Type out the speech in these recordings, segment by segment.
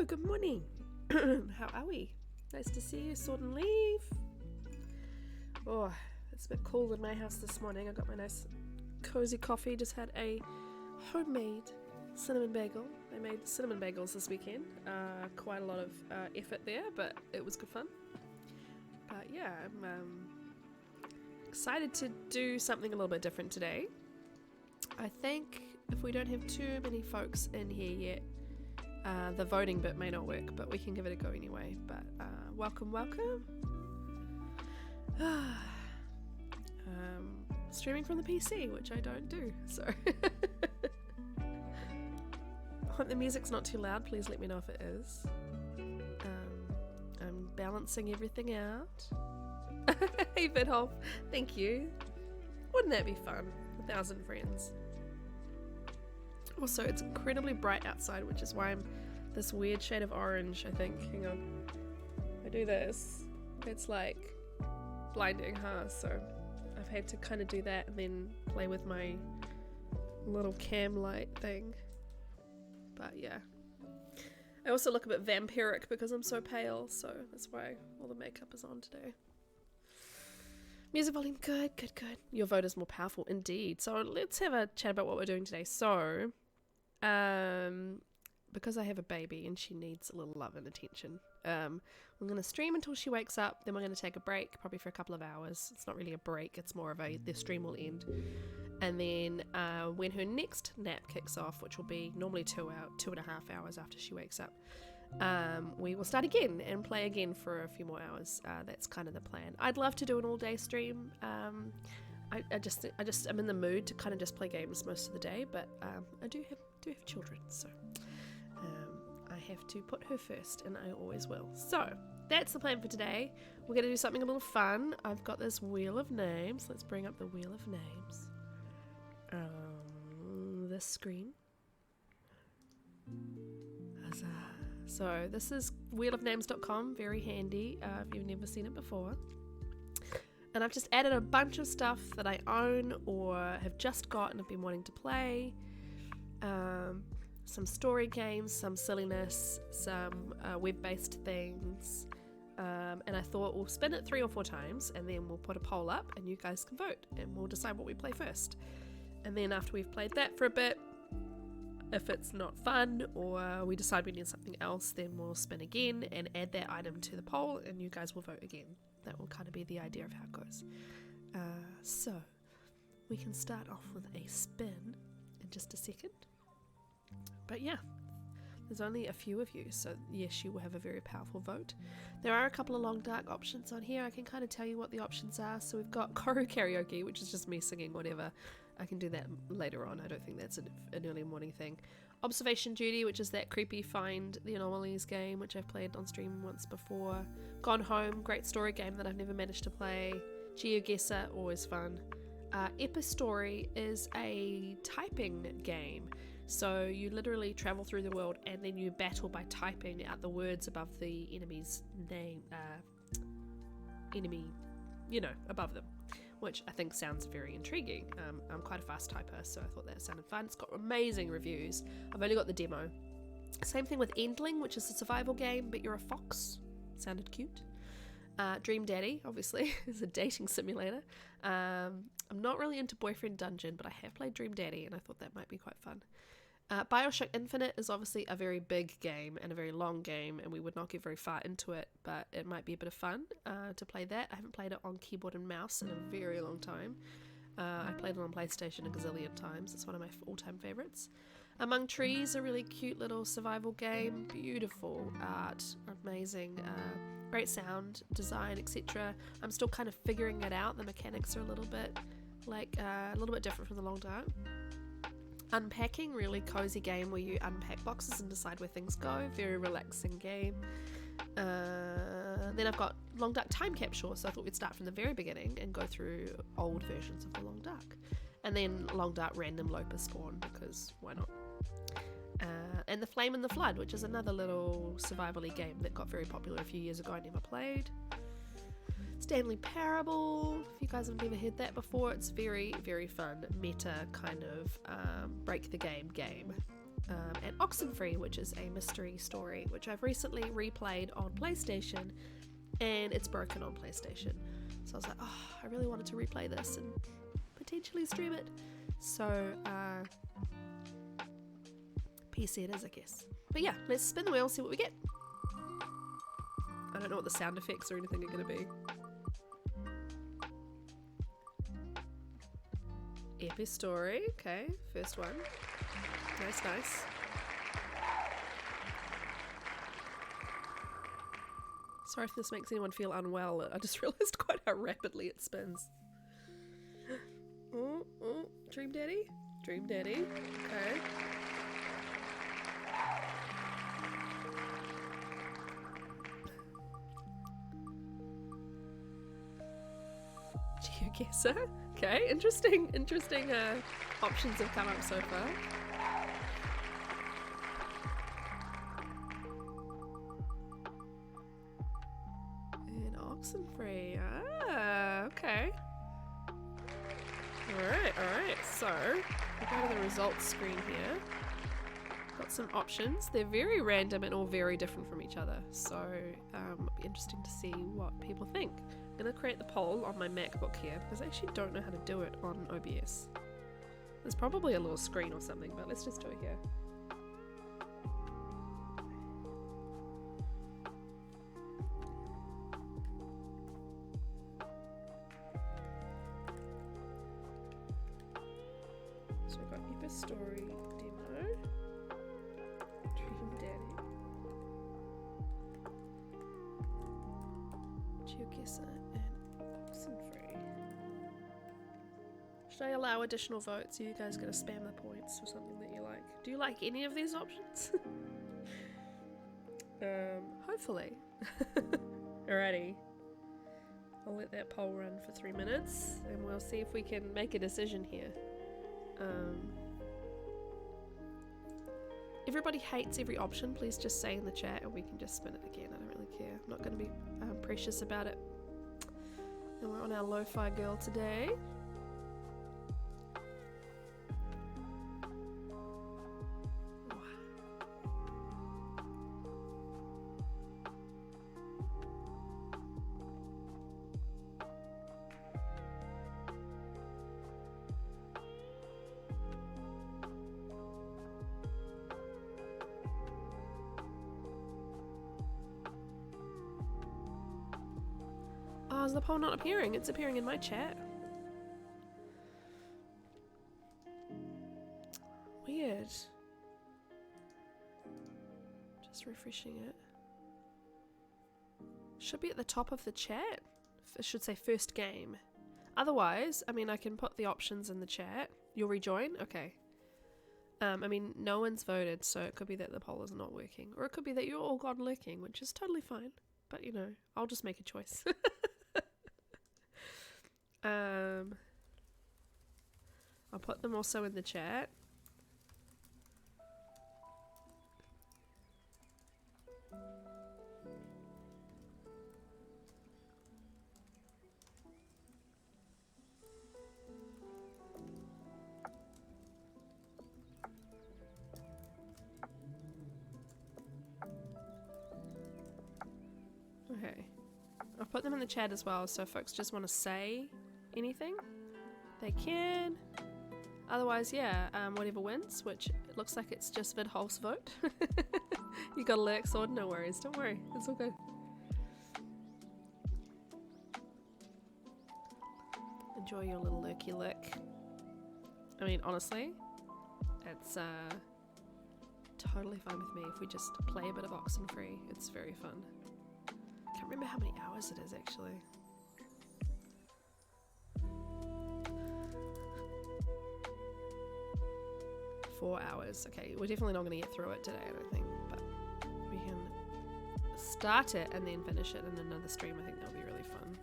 Hello, good morning. How are we? Nice to see you, Sword and Leaf. Oh, it's a bit cold in my house this morning. I got my nice cozy coffee. Just had a homemade cinnamon bagel. I made cinnamon bagels this weekend. Quite a lot of effort there, but it was good fun. But yeah, I'm excited to do something a little bit different today. I think if we don't have too many folks in here yet, the voting bit may not work, but we can give it a go anyway. But welcome. Streaming from the PC, which I don't do, so I hope the music's not too loud. Please let me know if it is. I'm balancing everything out. Hey Vidhoff, thank you. Wouldn't that be fun? 1,000 friends. Also, it's incredibly bright outside, which is why I'm this weird shade of orange, I think. Hang on. I do this. It's like blinding, huh? So I've had to kind of do that and then play with my little cam light thing. But yeah. I also look a bit vampiric because I'm so pale, so that's why all the makeup is on today. Music volume, good. Your vote is more powerful, indeed. So let's have a chat about what we're doing today. So, because I have a baby and she needs a little love and attention, I'm going to stream until she wakes up. Then we're going to take a break, probably for a couple of hours. It's not really a break. It's more of the stream will end. And then when her next nap kicks off, which will be normally 2.5 hours after she wakes up, we will start again and play again for a few more hours. That's kind of the plan. I'd love to do an all-day stream. I just I'm in the mood to kind of just play games most of the day, but I do have children, so I have to put her first, and I always will. So that's the plan for today. We're going to do something a little fun. I've got this wheel of names. Let's bring up the wheel of names. This screen. Huzzah. So this is wheelofnames.com, very handy if you've never seen it before. And I've just added a bunch of stuff that I own or have just got and have been wanting to play. Some story games, some silliness, some web-based things. And I thought we'll spin it 3 or 4 times and then we'll put a poll up and you guys can vote and we'll decide what we play first. And then after we've played that for a bit, if it's not fun or we decide we need something else, then we'll spin again and add that item to the poll and you guys will vote again. That will kind of be the idea of how it goes. So we can start off with a spin in just a second. But yeah, there's only a few of you, so yes, you will have a very powerful vote. There are a couple of long dark options on here. I can kind of tell you what the options are. So we've got Koru karaoke, which is just me singing whatever. I can do that later on. I don't think that's an early morning thing. Observation duty, which is that creepy find the anomalies game, which I've played on stream once before. Gone home, great story game that I've never managed to play. Geoguessr, always fun. Epistory is a typing game. So you literally travel through the world and then you battle by typing out the words above the enemy's name, above them, which I think sounds very intriguing. I'm quite a fast typer, so I thought that sounded fun. It's got amazing reviews. I've only got the demo. Same thing with Endling, which is a survival game, but you're a fox. Sounded cute. Dream Daddy, obviously, is a dating simulator. I'm not really into Boyfriend Dungeon, but I have played Dream Daddy, and I thought that might be quite fun. Bioshock Infinite is obviously a very big game and a very long game, and we would not get very far into it, but it might be a bit of fun to play that. I haven't played it on keyboard and mouse in a very long time. I played it on PlayStation a gazillion times. It's one of my all-time favorites. Among Trees, a really cute little survival game. Beautiful art, amazing, great sound design, etc. I'm still kind of figuring it out. The mechanics are a little bit different from the Long Dark. Unpacking, really cozy game where you unpack boxes and decide where things go. Very relaxing game. Then I've got Long Dark Time Capsule, so I thought we'd start from the very beginning and go through old versions of the Long Dark. And then Long Dark Random Loper Spawn, because why not? And The Flame and the Flood, which is another little survival-y game that got very popular a few years ago. I never played. Stanley Parable, if you guys have never heard that before, it's very, very fun, meta kind of break the game. and Oxenfree, which is a mystery story, which I've recently replayed on PlayStation, and it's broken on PlayStation. So I was like, oh, I really wanted to replay this and potentially stream it. So, PC it is, I guess. But yeah, let's spin the wheel, see what we get. I don't know what the sound effects or anything are going to be. Epic story, okay, first one. Nice, nice. Sorry if this makes anyone feel unwell. I just realised quite how rapidly it spins. Oh, oh, Dream Daddy? Dream Daddy, okay. Geoguessr? Okay, interesting options have come up so far. And Oxenfree, okay. Alright, so we'll go to the results screen here. Got some options. They're very random and all very different from each other, so it'll be interesting to see what people think. I'm going to create the poll on my MacBook here because I actually don't know how to do it on OBS. There's probably a little screen or something, but let's just do it here. So we've got Epic Story Demo, Dream Daddy, Geoguessr, and Oxenfree. Should I allow additional votes? Are you guys going to spam the points for something that you like? Do you like any of these options? Hopefully. Alrighty. I'll let that poll run for 3 minutes and we'll see if we can make a decision here. Everybody hates every option, please just say in the chat and we can just spin it again. I don't really care. I'm not going to be precious about it. And we're on our lo-fi girl today. Oh, is the poll not appearing? It's appearing in my chat. Weird. Just refreshing it. Should be at the top of the chat. It should say first game. Otherwise, I mean, I can put the options in the chat. You'll rejoin? Okay. I mean, no one's voted, so it could be that the poll is not working. Or it could be that you're all gone lurking, which is totally fine. But, you know, I'll just make a choice. I'll put them also in the chat. Okay. I'll put them in the chat as well, so if folks just want to say anything, they can. Otherwise, yeah, whatever wins, which it looks like it's just Vidholf's vote. You got a lurk sword? No worries, don't worry, it's all good. Enjoy your little lurky lurk. I mean, honestly, it's totally fine with me if we just play a bit of Oxenfree. It's very fun. Can't remember how many hours it is actually. Four hours. Okay, we're definitely not going to get through it today, I don't think, but we can start it and then finish it in another stream. I think that'll be really fun.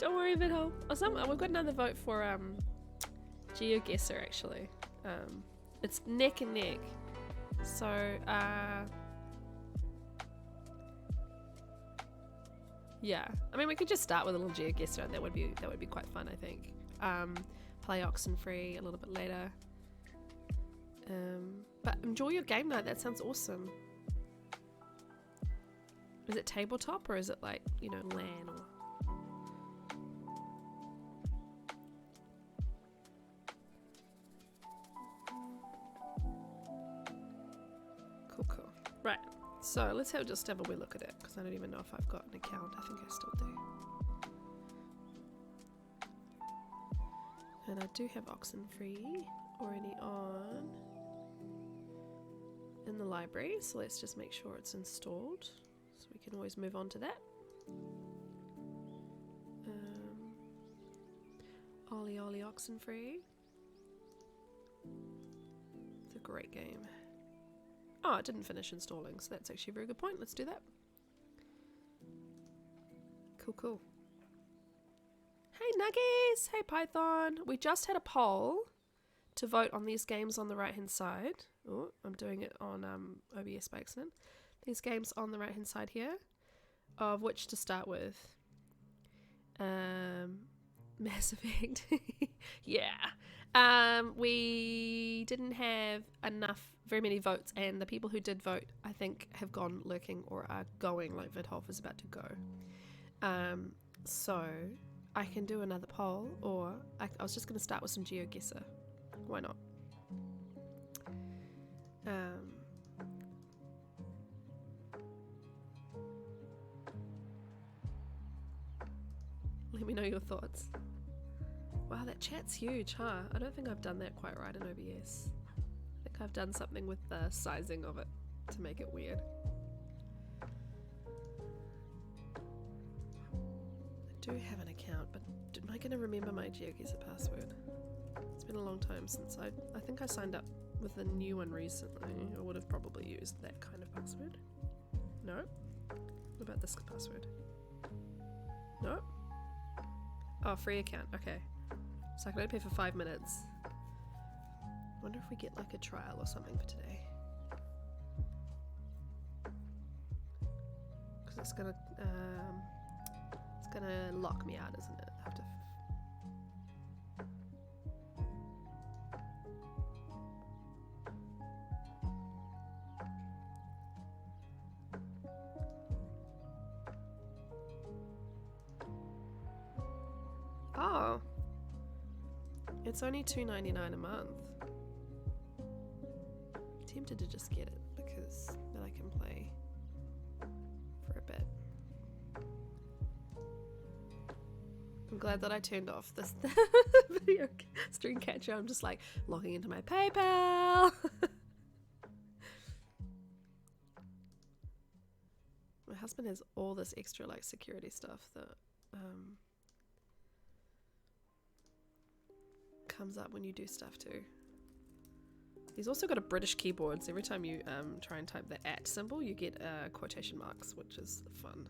Don't worry, Vidhole. Oh, we've got another vote for Geoguessr actually. It's neck and neck. So yeah, I mean we could just start with a little Geoguessr, and that would be quite fun, I think. Play Oxenfree a little bit later. But enjoy your game night. That sounds awesome. Is it tabletop or is it like, you know, LAN or? Cool. Right. So let's just have a wee look at it, because I don't even know if I've got an account. I think I still do. And I do have Oxenfree already on in the library, so let's just make sure it's installed, so we can always move on to that. Ollie Oxenfree. It's a great game. Oh, it didn't finish installing, so that's actually a very good point. Let's do that. Cool. Hey Nuggies! Hey Python! We just had a poll to vote on these games on the right hand side. Oh, I'm doing it on OBS by accident. These games on the right hand side here, of which to start with. Mass Effect. Yeah. We didn't have very many votes, and the people who did vote, I think, have gone lurking or are going, like Vidhoff is about to go. So I can do another poll, or I was just going to start with some Geoguessr. Why not? Let me know your thoughts. Wow, that chat's huge, huh? I don't think I've done that quite right in OBS. I think I've done something with the sizing of it to make it weird. I do have an account, but am I going to remember my Geoguessr password? It's been a long time since I think I signed up with a new one recently. I would have probably used that kind of password. No? What about this password? No? Oh, free account. Okay. So I can only pay for 5 minutes. Wonder if we get like a trial or something for today. Because it's gonna lock me out, isn't it? I have to. Oh. It's only $2.99 a month. I'm tempted to just get it because then I can play for a bit. I'm glad that I turned off this video stream catcher. I'm just like logging into my PayPal. My husband has all this extra like security stuff that comes up when you do stuff too. He's also got a British keyboard, so every time you try and type the @ symbol, you get quotation marks, which is fun.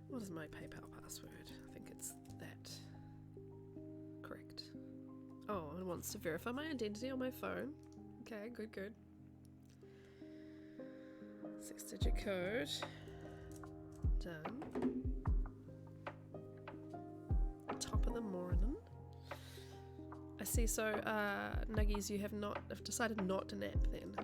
What is my PayPal password? I think it's that. Correct. Oh, it wants to verify my identity on my phone. Okay, good. 6-digit code. Done. Top of the morning. I see, so Nuggies, you have decided not to nap then.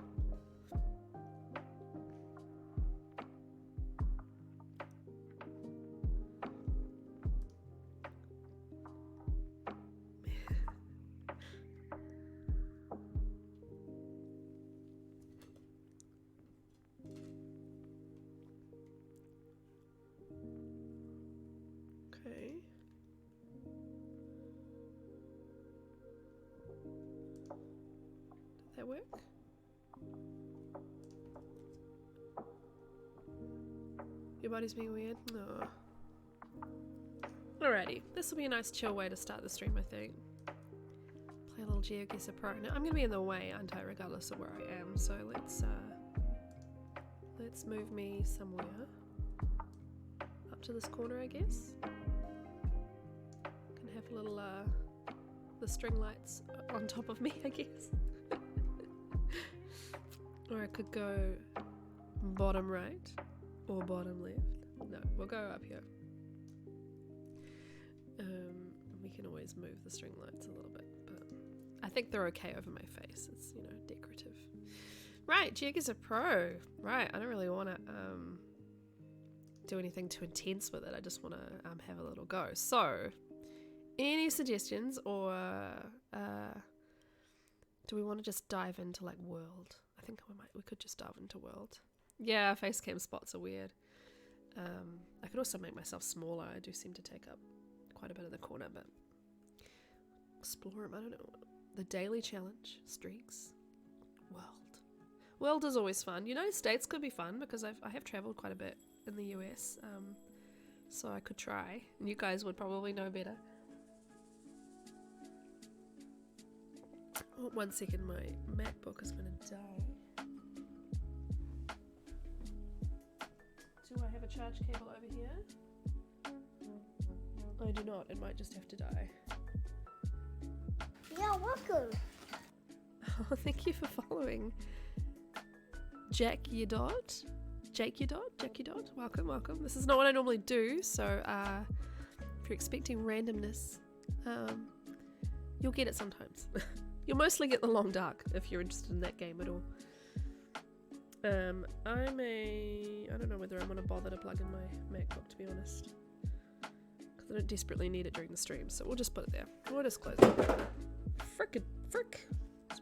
Okay. Did that work? Your body's being weird? No. Alrighty, this will be a nice chill way to start the stream, I think. Play a little Geoguessr Pro. Now, I'm going to be in the way, aren't I, regardless of where I am, so let's move me somewhere up up to this corner, I guess. Can have a little the string lights on top of me, I guess. Or I could go bottom right or bottom left. No, we'll go up here. We can always move the string lights a little bit, but I think they're okay over my face. It's, you know, decorative. Right, Geoguessr Pro. Right, I don't really want to do anything too intense with it. I just want to have a little go. So, any suggestions, or do we want to just dive into like world? I think we could just dive into world. Yeah, face cam spots are weird. I could also make myself smaller. I do seem to take up quite a bit of the corner, but explore them. I don't know. The daily challenge, streaks, world. World is always fun. United States could be fun because I have traveled quite a bit in the US, so I could try. And you guys would probably know better. Oh, 1 second, my MacBook is going to die. Do I have a charge cable over here? I do not. It might just have to die. Yeah, welcome. Oh, thank you for following. Jack Yadot. Welcome, welcome. This is not what I normally do, so if you're expecting randomness, you'll get it sometimes. You'll mostly get the long dark if you're interested in that game at all. I don't know whether I'm going to bother to plug in my MacBook, to be honest, because I don't desperately need it during the stream, so we'll just put it there. We'll just close it. Frick.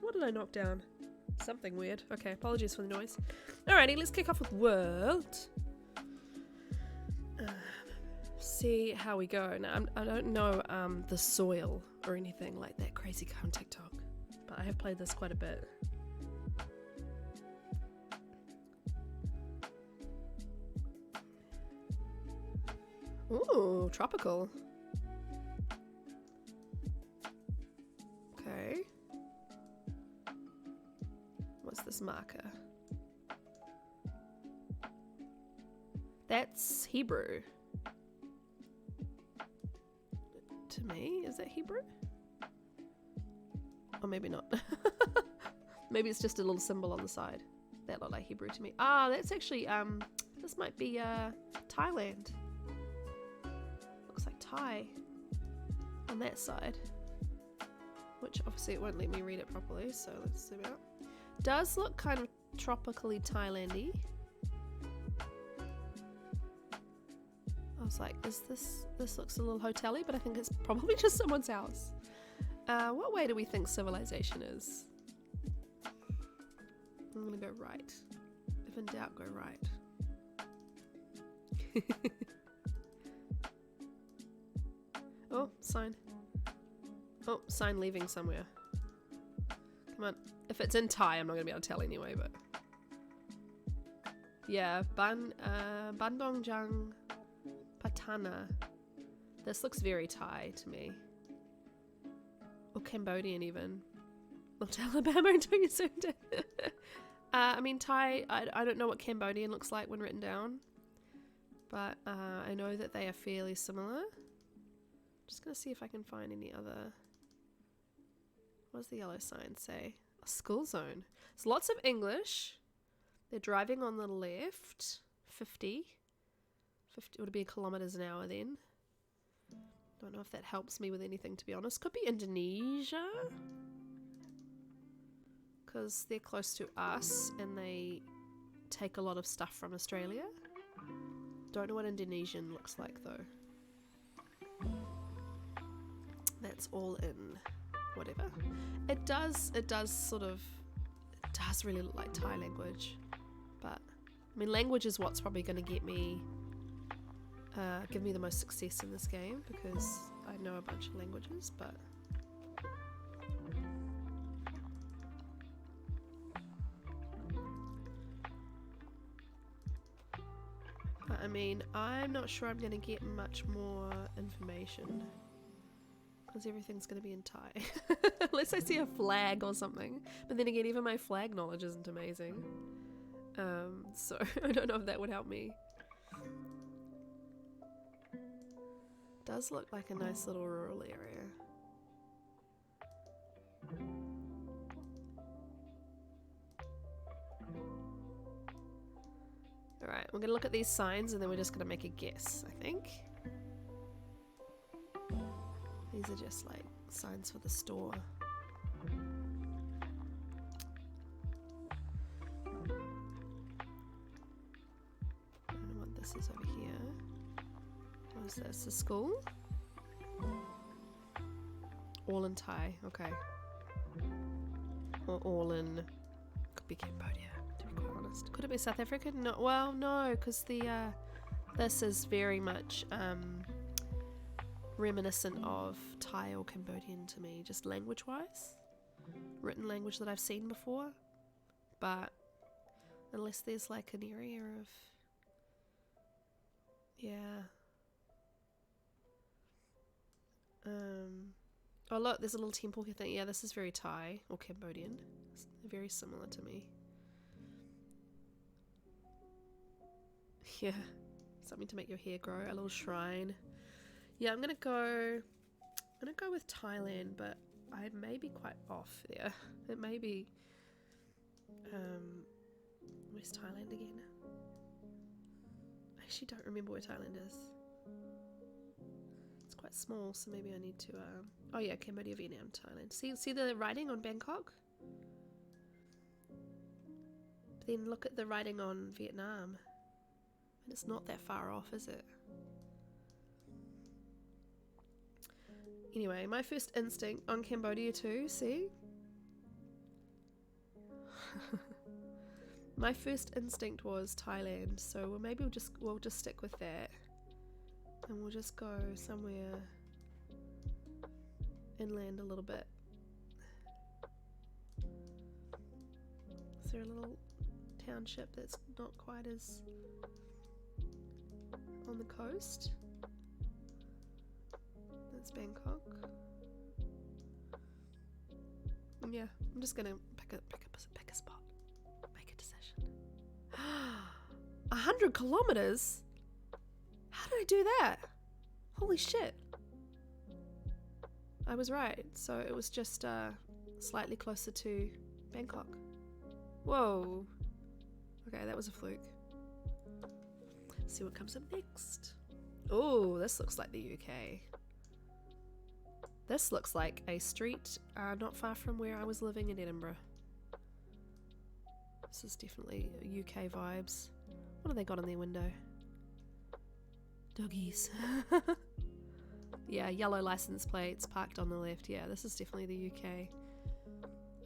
What did I knock down? Something weird. Okay, apologies for the noise. Alrighty, let's kick off with world. See how we go. Now, I don't know the soil or anything like that crazy guy on TikTok, but I have played this quite a bit. Ooh, tropical. Okay. What's this marker? That's Hebrew. To me, is that Hebrew? Or maybe not. Maybe it's just a little symbol on the side. That looked like Hebrew to me. Ah, that's actually, this might be, Thailand. Looks like Thai on that side. Which obviously it won't let me read it properly, so let's zoom out. Does look kind of tropically Thailandy. I was like, this looks a little hotel-y, but I think it's probably just someone's house. What way do we think civilization is? I'm gonna go right. If in doubt, go right. Oh, sign. Oh, sign leaving somewhere. Come on. If it's in Thai, I'm not going to be able to tell anyway, but... Yeah, Bandongjang Patana. This looks very Thai to me. Or Cambodian even. Not Alabama until you zoomed in. I mean, Thai, I don't know what Cambodian looks like when written down. But I know that they are fairly similar. Just going to see if I can find any other... What does the yellow sign say? A school zone. There's lots of English. They're driving on the left. 50 would be kilometers an hour then. Don't know if that helps me with anything, to be honest. Could be Indonesia. Because they're close to us and they take a lot of stuff from Australia. Don't know what Indonesian looks like though. That's all in whatever. It does really look like Thai language, but I mean, language is what's probably going to give me the most success in this game, because I know a bunch of languages, but I mean, I'm not sure I'm going to get much more information, because everything's going to be in Thai. Unless I see a flag or something. But then again, even my flag knowledge isn't amazing. So I don't know if that would help me. Does look like a nice little rural area. Alright, we're gonna look at these signs and then we're just gonna make a guess, I think. These are just like signs for the store. I don't know what this is over here. What is this? A school? All in Thai, okay. Or all in... could be Cambodia, to be quite honest. Could it be South Africa? No, well, no, because the this is very much reminiscent of Thai or Cambodian to me, just language-wise. Written language that I've seen before. But unless there's like an area of... yeah. Oh look, there's a little temple here thing. Yeah, this is very Thai or Cambodian. It's very similar to me. Yeah, something to make your hair grow. A little shrine. Yeah, I'm gonna go with Thailand, but I may be quite off there. It may be where's Thailand again? I actually don't remember where Thailand is. It's quite small, so maybe I need to oh yeah, Cambodia, Vietnam, Thailand. See the writing on Bangkok? But then look at the writing on Vietnam. And it's not that far off, is it? Anyway, my first instinct on Cambodia too, see? My first instinct was Thailand, so maybe we'll just stick with that. And we'll just go somewhere inland a little bit. Is there a little township that's not quite as on the coast? That's Bangkok. Yeah, I'm just gonna pick a spot. Make a decision. 100 kilometers? How did I do that? Holy shit. I was right. So it was just slightly closer to Bangkok. Whoa. Okay, that was a fluke. Let's see what comes up next. Oh, this looks like the UK. This looks like a street not far from where I was living in Edinburgh. This is definitely UK vibes. What have they got on their window? Doggies. Yeah, yellow license plates parked on the left. Yeah, this is definitely the UK.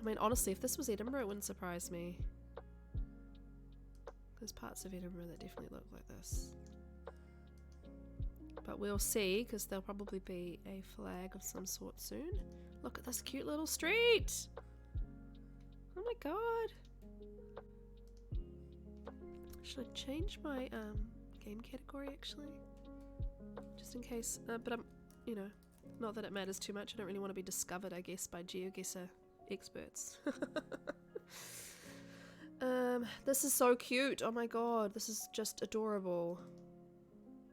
I mean, honestly, if this was Edinburgh, it wouldn't surprise me. There's parts of Edinburgh that definitely look like this. But we'll see, because there'll probably be a flag of some sort soon. Look at this cute little street! Oh my god! Should I change my game category, actually? Just in case, but I'm, you know, not that it matters too much. I don't really want to be discovered, I guess, by Geoguessr experts. This is so cute. Oh my god, this is just adorable.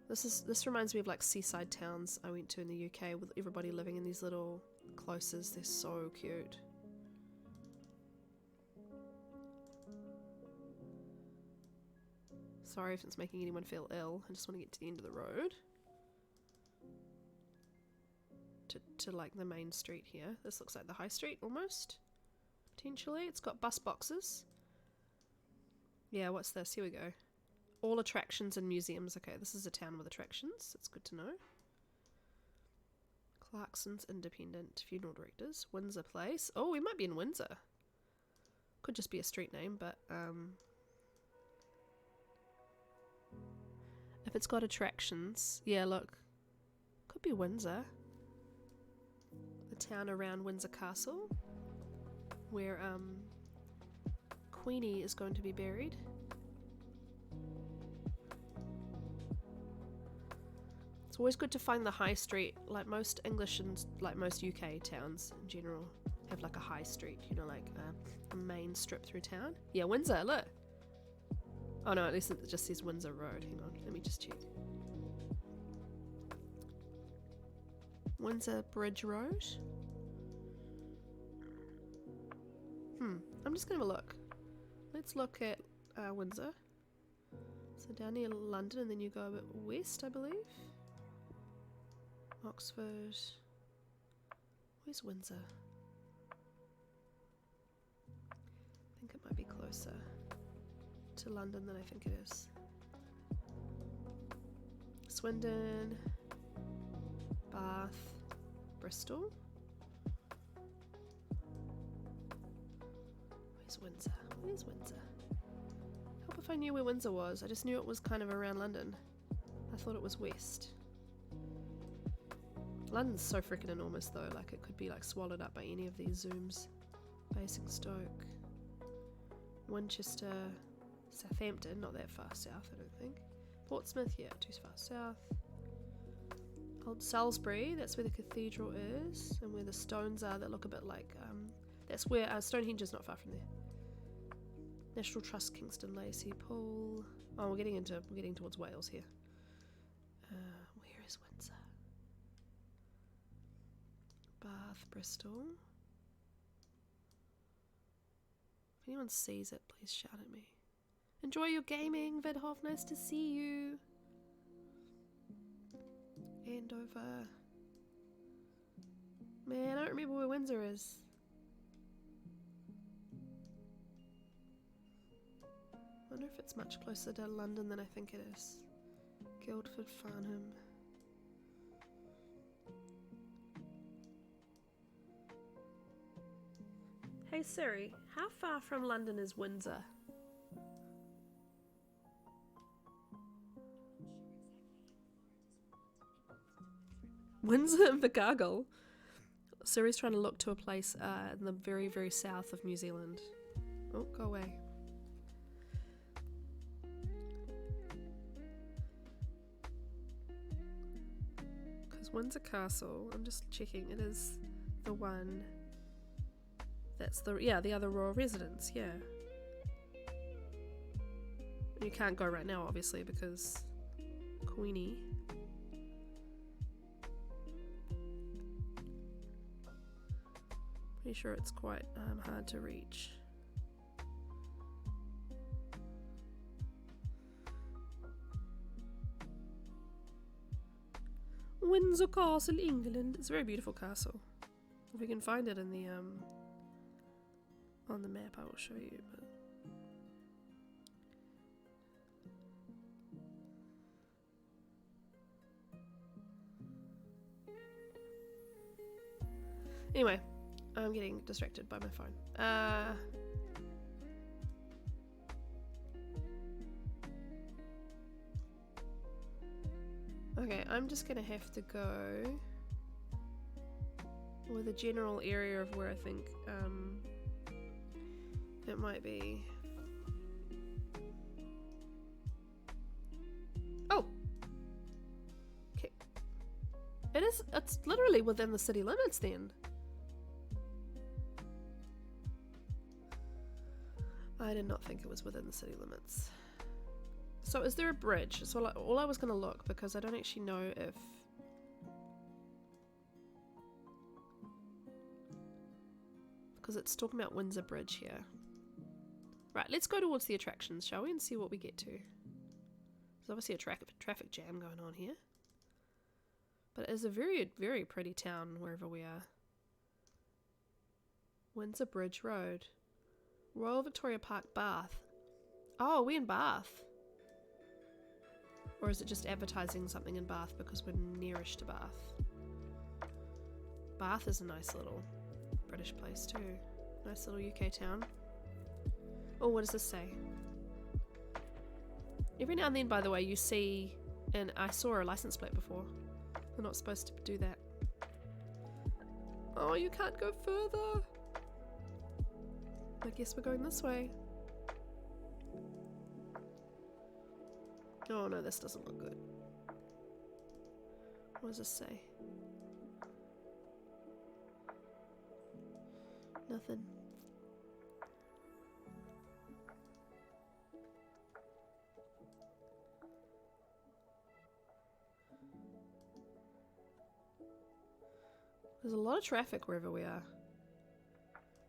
This reminds me of like seaside towns I went to in the UK with everybody living in these little closes. They're so cute. Sorry if it's making anyone feel ill. I just want to get to the end of the road. To like the main street here. This looks like the high street almost. Potentially. It's got bus boxes. Yeah, what's this? Here we go. All attractions and museums. Okay, this is a town with attractions. That's good to know. Clarkson's Independent Funeral Directors. Windsor Place. Oh, we might be in Windsor. Could just be a street name, but if it's got attractions, yeah, look. Could be Windsor. The town around Windsor Castle, where Queenie is going to be buried. It's always good to find the high street. Like most English and like most UK towns in general have like a high street, you know, like a main strip through town. Yeah, Windsor, look. Oh no, at least it just says Windsor Road. Hang on, let me just check. Windsor Bridge Road. I'm just gonna have a look. Let's look at Windsor. So down near London, and then you go a bit west, I believe. Oxford. Where's Windsor? I think it might be closer to London than I think it is. Swindon, Bath, Bristol. Where's Windsor? Where's Windsor? Help if I knew where Windsor was. I just knew it was kind of around London. I thought it was west. London's so freaking enormous though, like it could be like swallowed up by any of these zooms. Basingstoke, Winchester, Southampton, not that far south I don't think. Portsmouth, yeah, too far south. Old Salisbury, that's where the cathedral is, and where the stones are that look a bit like, that's where Stonehenge is not far from there. National Trust, Kingston, Lacey, Poole. Oh, we're getting towards Wales here. Where is Windsor? Bath, Bristol. If anyone sees it, please shout at me. Enjoy your gaming, Vidhoff. Nice to see you. Andover. Man, I don't remember where Windsor is. I wonder if it's much closer to London than I think it is. Guildford, Farnham. Hey Siri, how far from London is Windsor? Windsor and Invercargill. Siri's trying to look to a place in the very, very south of New Zealand. Oh, go away. Because Windsor Castle, I'm just checking, it is the one that's the other royal residence, yeah. You can't go right now, obviously, because Queenie. Pretty sure it's quite hard to reach. Windsor Castle, England. It's a very beautiful castle. If we can find it in the on the map, I will show you. But anyway, I'm getting distracted by my phone. Okay, I'm just gonna have to go with a general area of where I think it might be. Oh! Okay. It's literally within the city limits then. I did not think it was within the city limits. So is there a bridge? So all I was going to look, because I don't actually know if... Because it's talking about Windsor Bridge here. Right, let's go towards the attractions, shall we? And see what we get to. There's obviously a traffic jam going on here. But it is a very, very pretty town wherever we are. Windsor Bridge Road. Royal Victoria Park, Bath. Oh, we're in Bath. Or is it just advertising something in Bath because we're nearish to Bath? Bath is a nice little British place too. Nice little UK town. Oh, what does this say? Every now and then, by the way, you see, and I saw a license plate before. We're not supposed to do that. Oh, you can't go further. I guess we're going this way. Oh no, this doesn't look good. What does this say? Nothing. There's a lot of traffic wherever we are.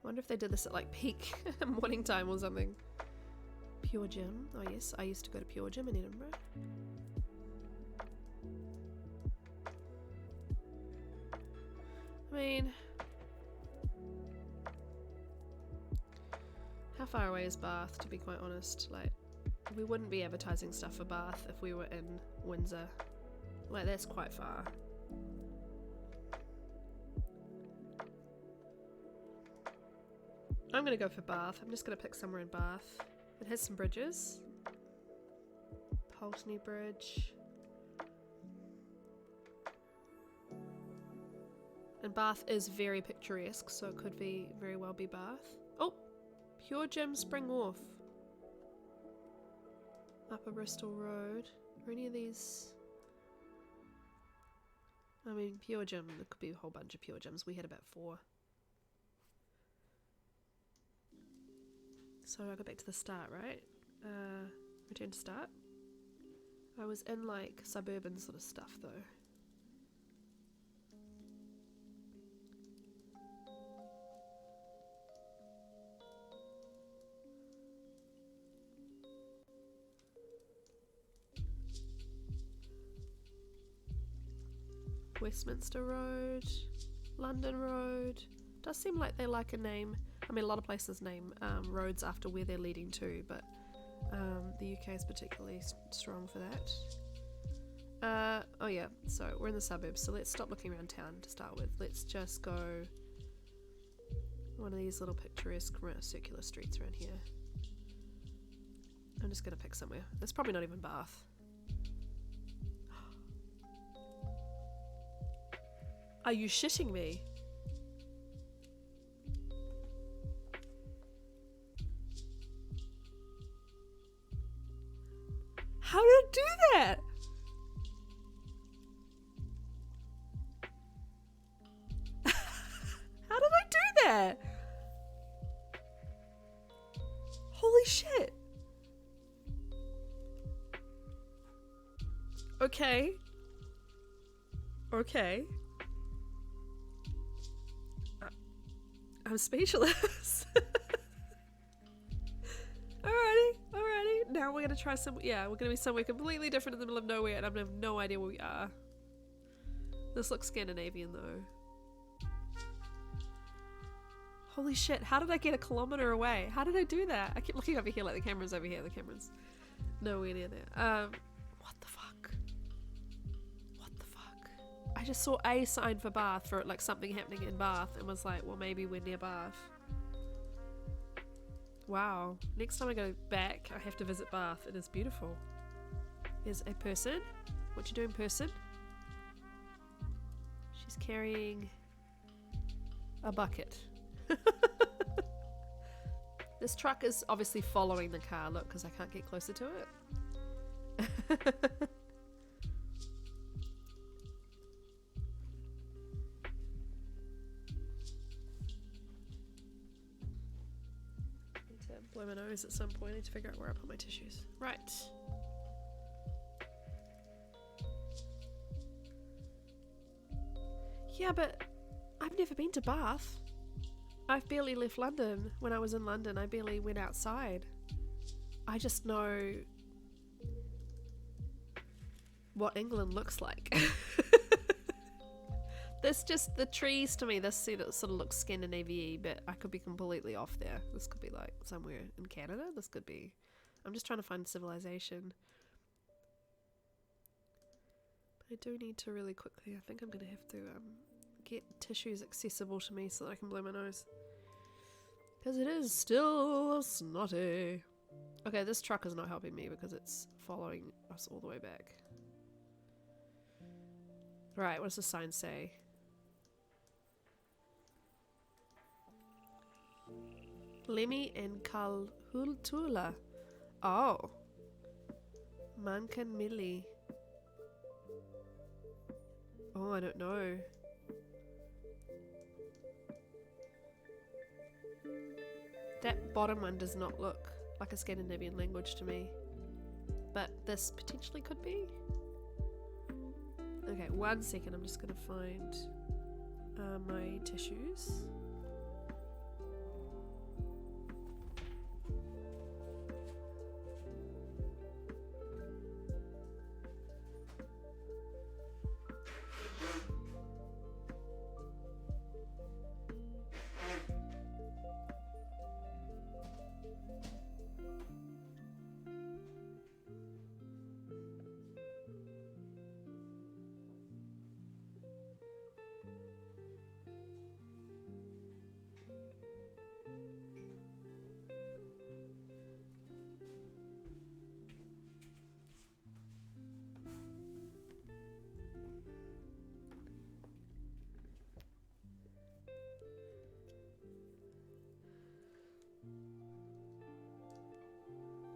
Wonder if they did this at like peak morning time or something. Pure Gym. Oh yes, I used to go to Pure Gym in Edinburgh. I mean, how far away is Bath, to be quite honest? Like, we wouldn't be advertising stuff for Bath if we were in Windsor. Like, that's quite far. I'm gonna go for Bath. I'm just gonna pick somewhere in Bath. It has some bridges. Pulteney Bridge. And Bath is very picturesque, so it could be very well be Bath. Oh! Pure Gym Spring Wharf. Upper Bristol Road. Are any of these... I mean, Pure Gym, there could be a whole bunch of Pure Gyms. We had about 4. So I go back to the start, right? Return to start. I was in like suburban sort of stuff though. Westminster Road, London Road. Does seem like they like a name. I mean, a lot of places name roads after where they're leading to, but the UK is particularly strong for that. Oh yeah, so we're in the suburbs, so let's stop looking around town to start with. Let's just go one of these little picturesque circular streets around here. I'm just going to pick somewhere. It's probably not even Bath. Are you shitting me? How did it do that? How did I do that? Holy shit. Okay. Okay. I'm speechless. Alrighty. Now we're gonna try some. Yeah, we're gonna be somewhere completely different in the middle of nowhere, and I'm gonna have no idea where we are. This looks Scandinavian though. Holy shit! How did I get a kilometer away? How did I do that? I keep looking over here like the camera's over here. The camera's nowhere near there. What the fuck? What the fuck? I just saw a sign for Bath for like something happening in Bath, and was like, well, maybe we're near Bath. Wow. Next time I go back, I have to visit Bath. It is beautiful. There's a person. What you doing, person? She's carrying a bucket. This truck is obviously following the car. Look, because I can't get closer to it. Blow my nose at some point. I need to figure out where I put my tissues. Right. Yeah, but I've never been to Bath. I've barely left London. When I was in London, I barely went outside. I just know what England looks like. This just, the trees to me, this sort of looks Scandinavian, but I could be completely off there. This could be like somewhere in Canada. This could be, I'm just trying to find civilization. But I do need to really quickly, I think I'm going to have to get tissues accessible to me so that I can blow my nose. Because it is still snotty. Okay, this truck is not helping me because it's following us all the way back. Right, what does the sign say? Lemmy and Kalhultula. Oh. Mankan Milli. Oh, I don't know. That bottom one does not look like a Scandinavian language to me. But this potentially could be. Okay, 1 second. I'm just going to find on my tissues.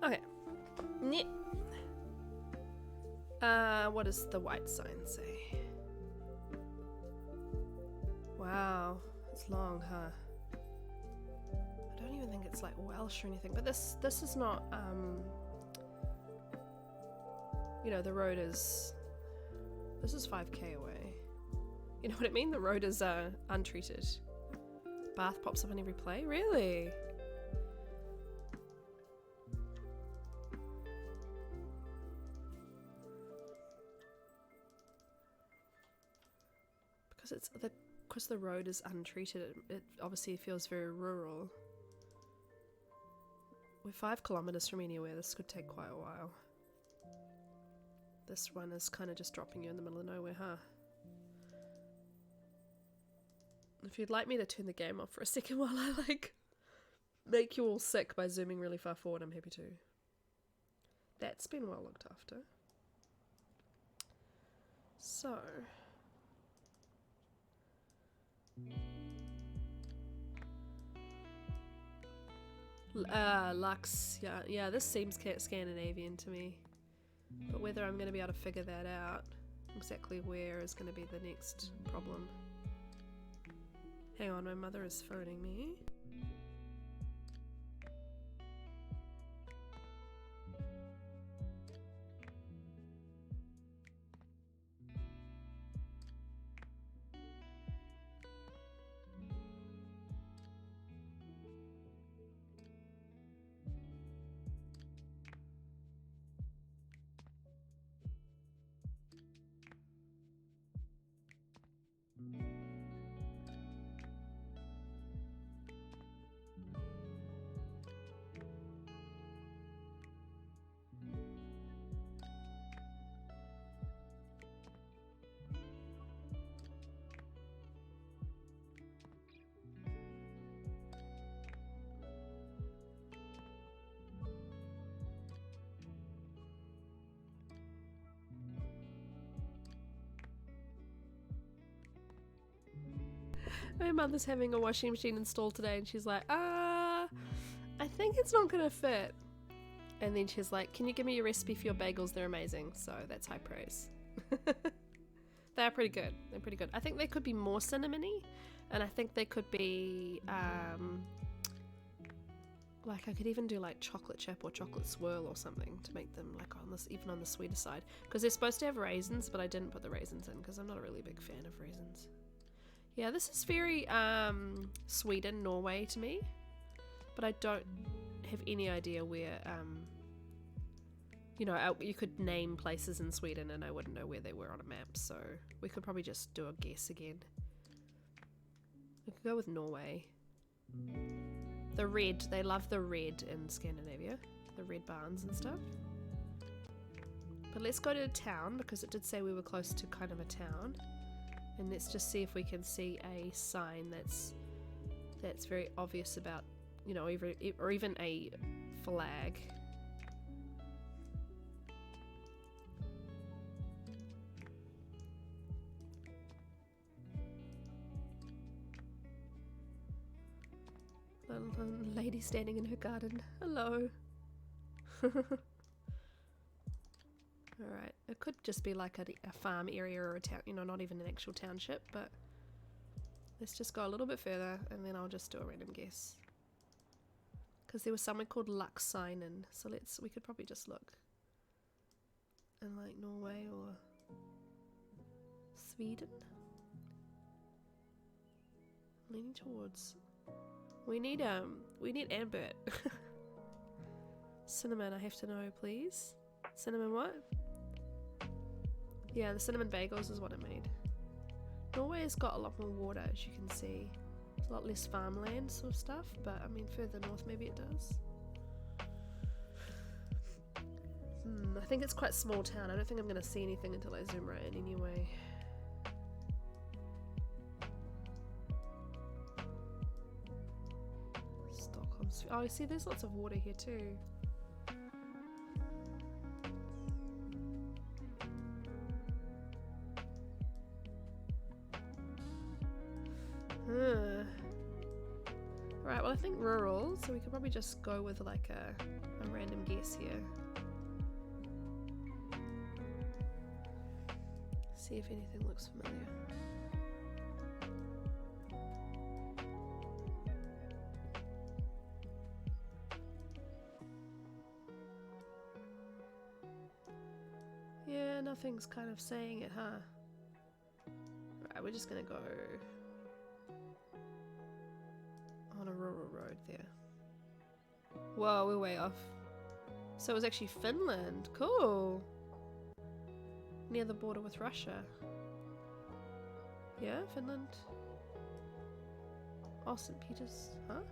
Okay. What does the white sign say? Wow, it's long, huh? I don't even think it's like Welsh or anything, but this is not, you know, the road is, this is 5k away. You know what I mean? The road is untreated. Bath pops up in every play? Really? Because the road is untreated, it obviously feels very rural. We're 5 kilometers from anywhere. This could take quite a while. This one is kind of just dropping you in the middle of nowhere, huh? If you'd like me to turn the game off for a second while I like make you all sick by zooming really far forward, I'm happy to. That's been well looked after. So Lux, yeah, this seems Scandinavian to me. But whether I'm going to be able to figure that out, exactly where, is going to be the next problem. Hang on, my mother is phoning me. My mother's having a washing machine installed today and she's like, I think it's not gonna fit. And then she's like, can you give me your recipe for your bagels? They're amazing. So that's high praise. They're pretty good. They're pretty good. I think they could be more cinnamony, and I think they could be like I could even do like chocolate chip or chocolate swirl or something to make them like on this, even on the sweeter side, because they're supposed to have raisins, but I didn't put the raisins in because I'm not a really big fan of raisins. Yeah, this is very Sweden, Norway to me, but I don't have any idea where, you know, you could name places in Sweden and I wouldn't know where they were on a map, so we could probably just do a guess again. We could go with Norway. The red, they love the red in Scandinavia, the red barns and stuff. But let's go to a town, because it did say we were close to kind of a town. And let's just see if we can see a sign that's very obvious about, you know, or even a flag. Little lady standing in her garden. Hello. Alright, it could just be like a farm area or a town, you know, not even an actual township, but let's just go a little bit further and then I'll just do a random guess. Because there was somewhere called Luxinen, so we could probably just look in like Norway or Sweden. Leaning towards. We need Ambert. Cinnamon, I have to know, please. Cinnamon what? Yeah, the cinnamon bagels is what I made. Norway's got a lot more water, as you can see. There's a lot less farmland sort of stuff, but I mean further north maybe it does. I think it's quite a small town. I don't think I'm going to see anything until I zoom right in anyway. Stockholm's. Oh, you see there's lots of water here too. Right, well I think rural, so we could probably just go with like a random guess here. See if anything looks familiar. Yeah, nothing's kind of saying it, huh? Right, we're just gonna go on a rural road there. Whoa, we're way off. So it was actually Finland. Cool. Near the border with Russia. Yeah, Finland. Oh, St. Peter's. Huh?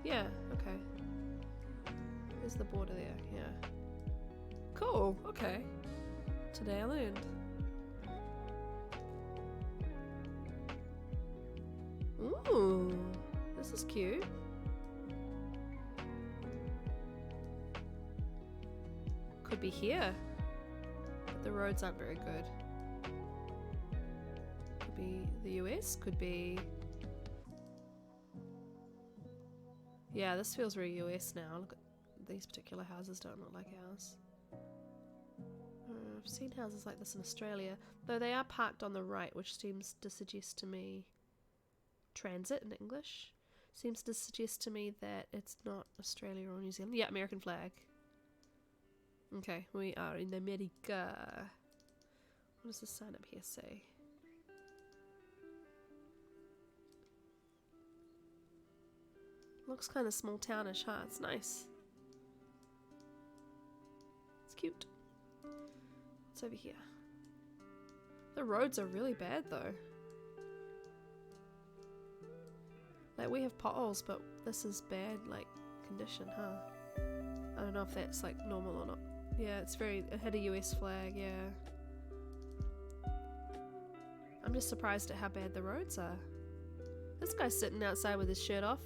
Yeah, okay. There's the border there, yeah. Cool, okay. Today I learned. Ooh, this is cute. Could be here. But the roads aren't very good. Could be the US, could be... Yeah, this feels very US now. Look at these particular houses, don't look like ours. I've seen houses like this in Australia, though they are parked on the right, which seems to suggest to me... Transit in English. Seems to suggest to me that it's not Australia or New Zealand. Yeah, American flag. Okay, we are in America. What does the sign up here say? Looks kind of small townish, huh? It's nice. It's cute. What's over here? The roads are really bad though. Like, we have potholes, but this is bad, like, condition, huh? I don't know if that's, like, normal or not. Yeah, it's very... It had a US flag, yeah. I'm just surprised at how bad the roads are. This guy's sitting outside with his shirt off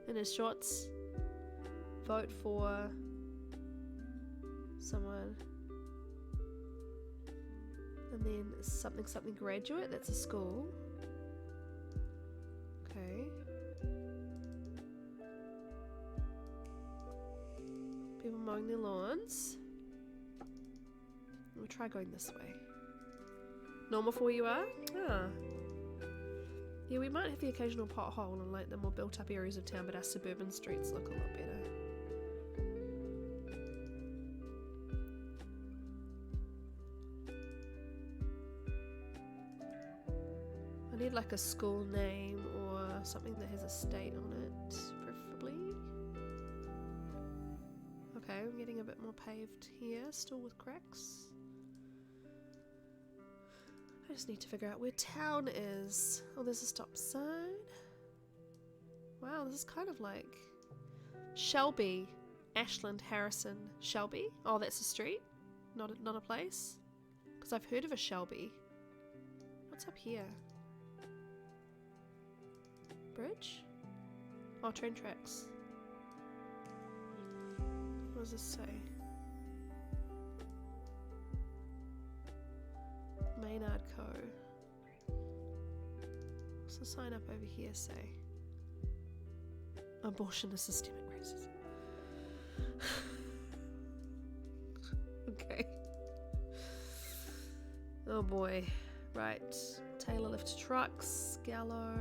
and his shorts. Vote for... someone. And then something graduate, that's a school. Okay. People mowing their lawns. We'll try going this way. Normal for where you are? Ah. Yeah, we might have the occasional pothole in like the more built up areas of town, but our suburban streets look a lot better. I need like a school name or something that has a state on it, preferably. Okay, I'm getting a bit more paved here, still with cracks. I just need to figure out where town is. Oh, there's a stop sign. Wow, this is kind of like Shelby, Ashland, Harrison, Shelby. Oh, that's a street, not a place. Because I've heard of a Shelby. What's up here? Bridge? Oh, train tracks. What does this say? Maynard Co. What's the sign up over here say? Abortion is systemic racism. Okay. Oh boy. Right. Taylor lift trucks. Gallo.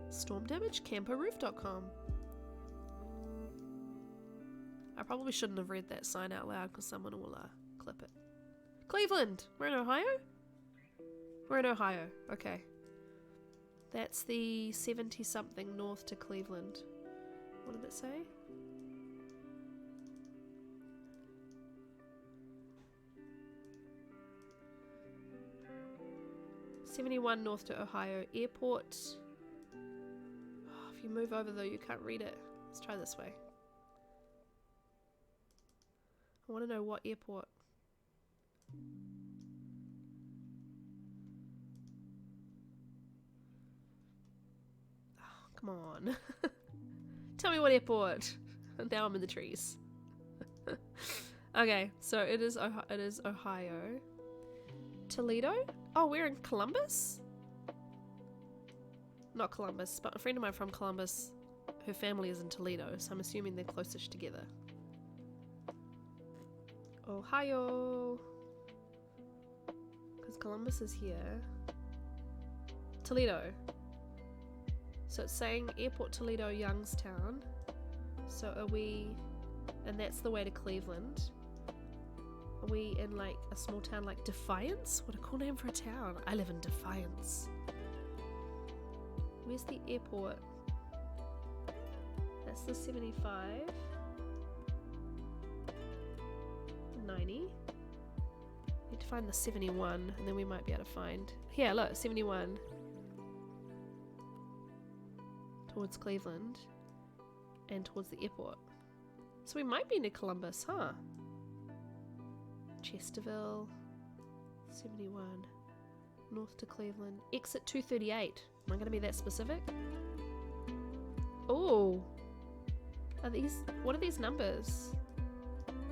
Storm damage. Camperroof.com. I probably shouldn't have read that sign out loud because someone will clip it. Cleveland! We're in Ohio? We're in Ohio. Okay. That's the 70-something north to Cleveland. What did it say? "71 north to Ohio Airport." Oh, if you move over though, you can't read it. Let's try this way. I want to know what airport. Oh, come on. Tell me what airport. Now I'm in the trees. Okay, so it is Ohio. Toledo? Oh, we're in Columbus? Not Columbus, but a friend of mine from Columbus, her family is in Toledo, so I'm assuming they're closest together. Ohio. Because Columbus is here. Toledo. So it's saying Airport Toledo, Youngstown. So are we... And that's the way to Cleveland. Are we in like a small town like Defiance? What a cool name for a town. I live in Defiance. Where's the airport? That's the 75. 90. Need to find the 71 and then we might be able to find... Here, look, 71. Towards Cleveland. And towards the airport. So we might be near Columbus, huh? Chesterville. 71. North to Cleveland. Exit 238. Am I going to be that specific? Oh. Are these... What are these numbers?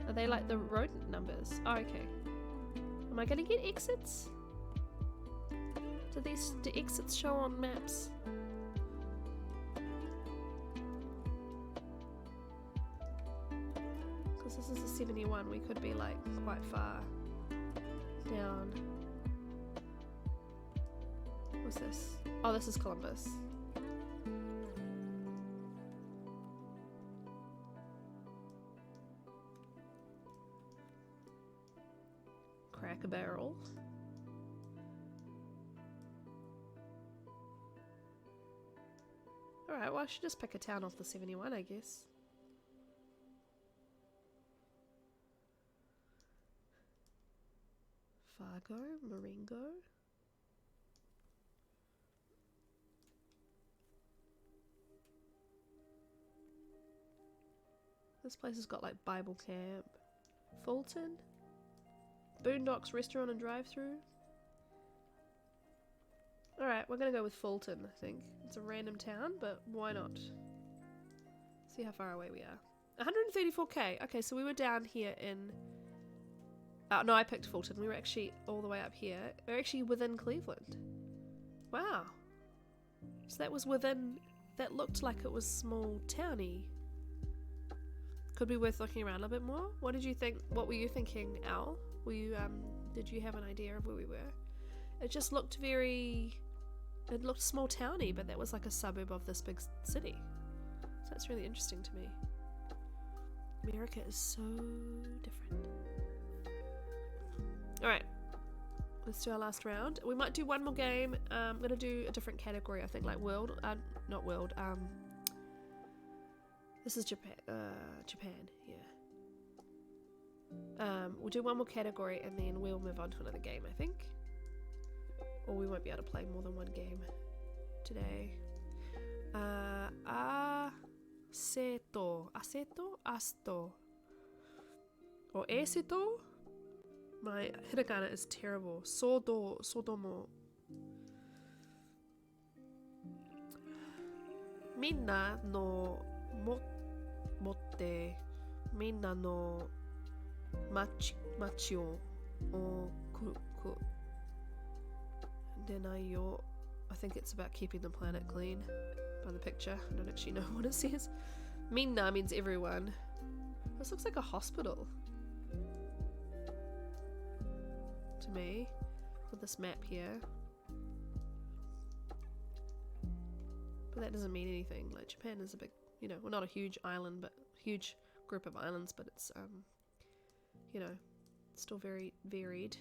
Are they like the road numbers? Oh, okay. Am I going to get exits? Do exits show on maps? Because this is a 71, we could be like quite far down. What's this? Oh, this is Columbus. Cracker Barrel. Alright, well I should just pick a town off the 71, I guess. Fargo, Marengo. This place has got like Bible Camp. Fulton. Boondocks Restaurant and Drive-Thru. Alright, we're gonna go with Fulton, I think. It's a random town, but why not? See how far away we are. 134k. Okay, so we were down here in... no, I picked Fulton. We were actually all the way up here. We're actually within Cleveland. Wow. So that was within... That looked like it was small towny. Could be worth looking around a bit more. What did you think? What were you thinking, Al? Were you, did you have an idea of where we were? It just looked very... It looked small towny, but that was like a suburb of this big city. So that's really interesting to me. America is so different. Alright. Let's do our last round. We might do one more game. I'm going to do a different category, I think, like world. Not world. This is Japan. Japan, yeah. We'll do one more category and then we'll move on to another game, I think. Or we won't be able to play more than one game today. Aceto. Aceto? Asto. Or aceto? My hiragana is terrible. Sodo. Sodomo. Minna no motte. Minna no machi o denayo. I think it's about keeping the planet clean by the picture. I don't actually know what it says. Minna means everyone. This looks like a hospital to me with this map here. But that doesn't mean anything. Like Japan is a big, you know, well, not a huge island, but huge group of islands, but it's you know, still very varied.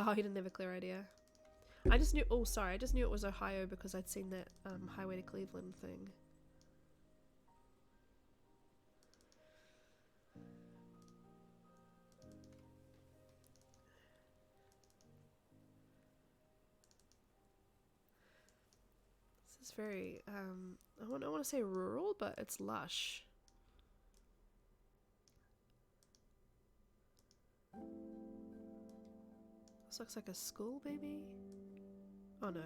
Oh, he didn't have a clear idea. I just knew, oh sorry, I just knew it was Ohio because I'd seen that Highway to Cleveland thing. This is very, I don't want to say rural, but it's lush. This looks like a school, maybe? Oh no,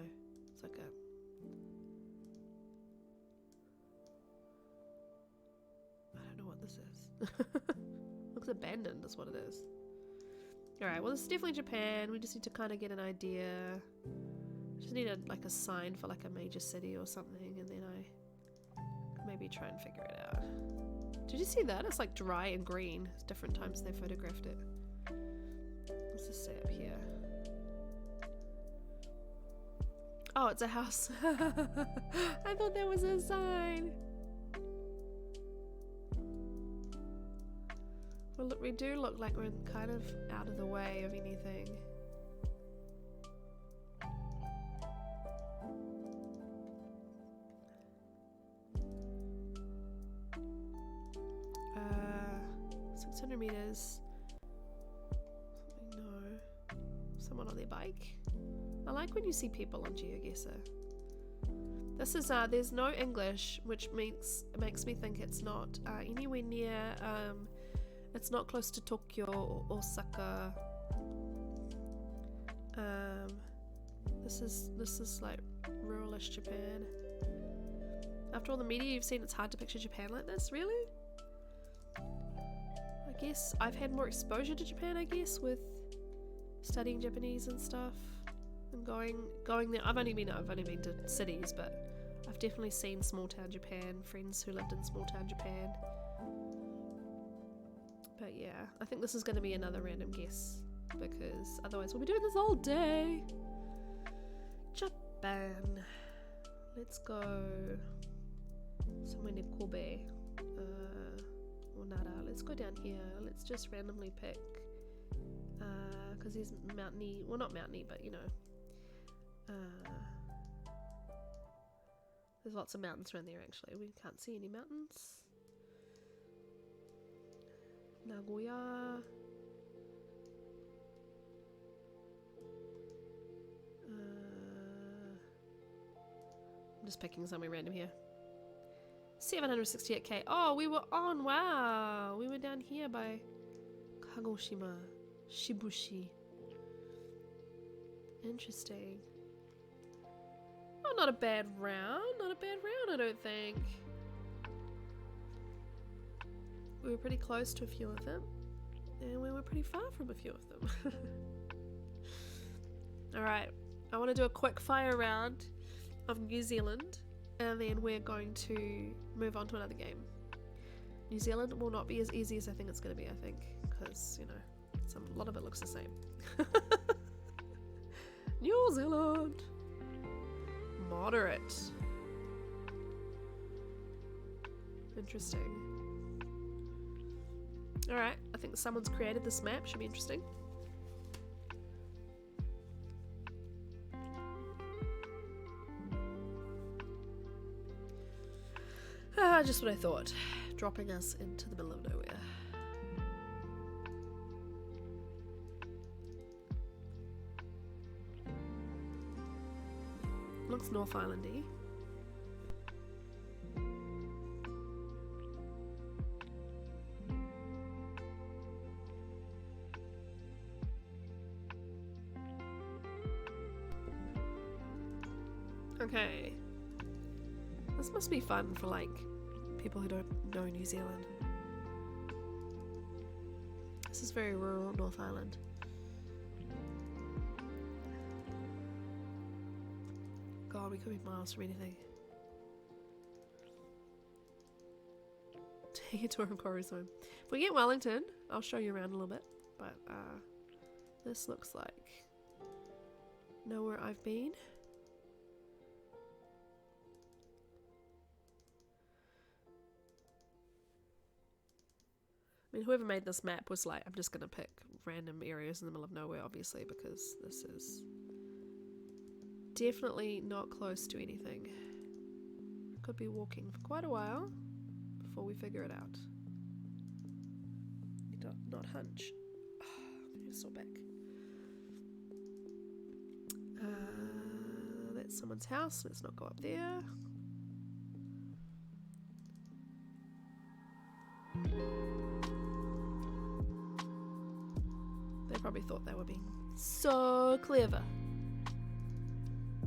it's like a... I don't know what this is. Looks abandoned is what it is. Alright, well this is definitely Japan. We just need to kind of get an idea. Just need like a sign for like a major city or something, and then I can maybe try and figure it out. Did you see that? It's like dry and green. It's different times they photographed it. Let's just stay up here. Oh, it's a house. I thought there was a sign. Well, look, we do look like we're kind of out of the way of anything. Uh, 600 meters. No. Someone on their bike. I like when you see people on Geoguessr. This is, there's no English, which makes me think it's not anywhere near, it's not close to Tokyo or Osaka. This is like ruralish Japan. After all the media you've seen, it's hard to picture Japan like this, really? I guess I've had more exposure to Japan, I guess, with studying Japanese and stuff. And going there. I've only been to cities, but I've definitely seen small town Japan, friends who lived in small town Japan. But yeah, I think this is going to be another random guess because otherwise we'll be doing this all day. Japan. Let's go somewhere near Kobe or Nara. Let's go down here. Let's just randomly pick because he's mountainy. Well, not mountainy, but you know. There's lots of mountains around there actually. We can't see any mountains. Nagoya. I'm just picking somewhere random here. 768k. Oh, we were on. Wow. We were down here by Kagoshima. Shibushi. Interesting. Oh, not a bad round. Not a bad round, I don't think. We were pretty close to a few of them. And we were pretty far from a few of them. Alright. I want to do a quick fire round of New Zealand. And then we're going to move on to another game. New Zealand will not be as easy as I think it's going to be, I think. Because, you know, a lot of it looks the same. New Zealand. Moderate. Interesting. Alright, I think someone's created this map. Should be interesting. Just what I thought. Dropping us into the middle of nowhere. Looks North Islandy. Okay. This must be fun for like people who don't know New Zealand. This is very rural North Island. God, we could be miles from anything. Take a tour of Koru's home. If we get Wellington, I'll show you around a little bit. But this looks like nowhere I've been. I mean, whoever made this map was like, I'm just gonna pick random areas in the middle of nowhere, obviously, because this is definitely not close to anything. Could be walking for quite a while before we figure it out. Not hunch. Oh, so back. That's someone's house. Let's not go up there. They probably thought they were being so clever.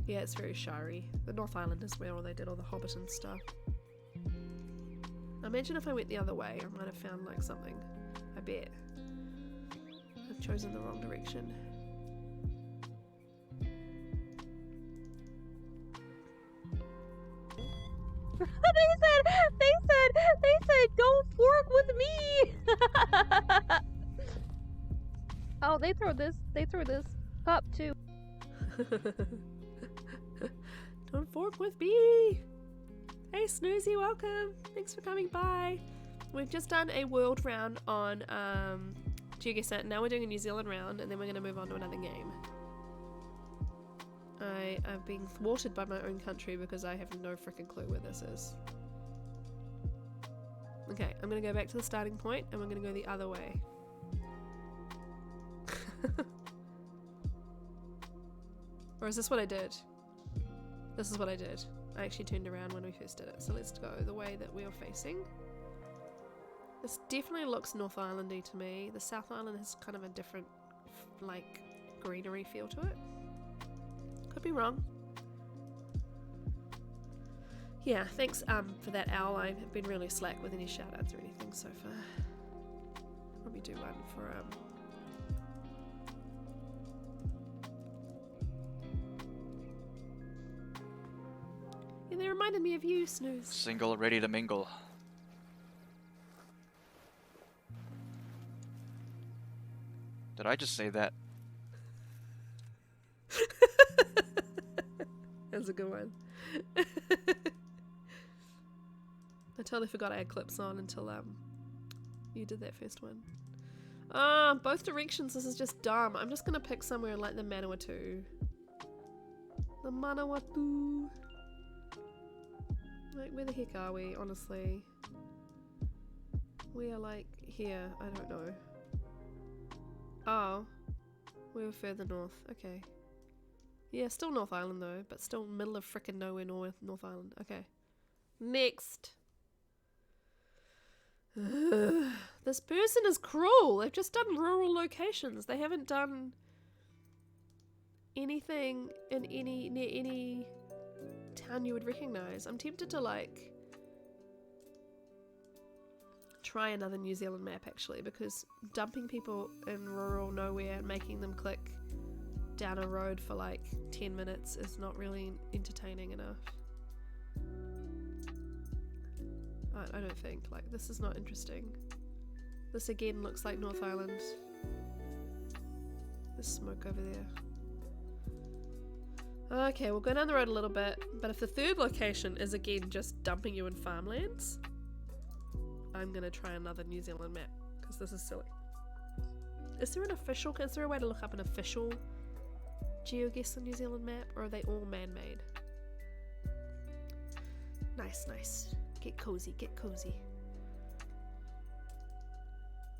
Yeah, it's very shire-y. The North Island is where they did all the Hobbiton stuff. Imagine if I went the other way, I might have found like something. I bet. I've chosen the wrong direction. they said, don't fork with me. Oh, they throw this cup too. Don't fork with me. Hey Snoozy, welcome. Thanks for coming by. We've just done a world round on Geoguessr. Now we're doing a New Zealand round, and then we're going to move on to another game. I've been thwarted by my own country because I have no freaking clue where this is. Okay, I'm going to go back to the starting point, and we're going to go the other way. Or is this what I did? This is what I did. I actually turned around when we first did it. So let's go the way that we are facing. This definitely looks North Islandy to me. The South Island has kind of a different, like, greenery feel to it. Could be wrong. Yeah, thanks for that, Owl. I've been really slack with any shout-outs or anything so far. Probably do one for yeah, they reminded me of you, Snooze. Single, ready to mingle. Did I just say that? That's a good one. I totally forgot I had clips on until you did that first one. Both directions, this is just dumb. I'm just gonna pick somewhere like the Manawatu. The Manawatu. Like, where the heck are we, honestly? We are like here, I don't know. Oh, we were further north, okay. Yeah, still North Island though, but still middle of frickin' nowhere North Island. Okay. Next. This person is cruel. They've just done rural locations. They haven't done anything in near any town you would recognize. I'm tempted to like try another New Zealand map actually, because dumping people in rural nowhere and making them click down a road for like 10 minutes is not really entertaining enough. I don't think. Like, this is not interesting. This again looks like North Island. There's smoke over there. Okay, we'll go down the road a little bit, but if the third location is again just dumping you in farmlands, I'm gonna try another New Zealand map, because this is silly. Is there a way to look up an official Geoguessr New Zealand map, or are they all man-made? Nice, nice. Get cozy, get cozy.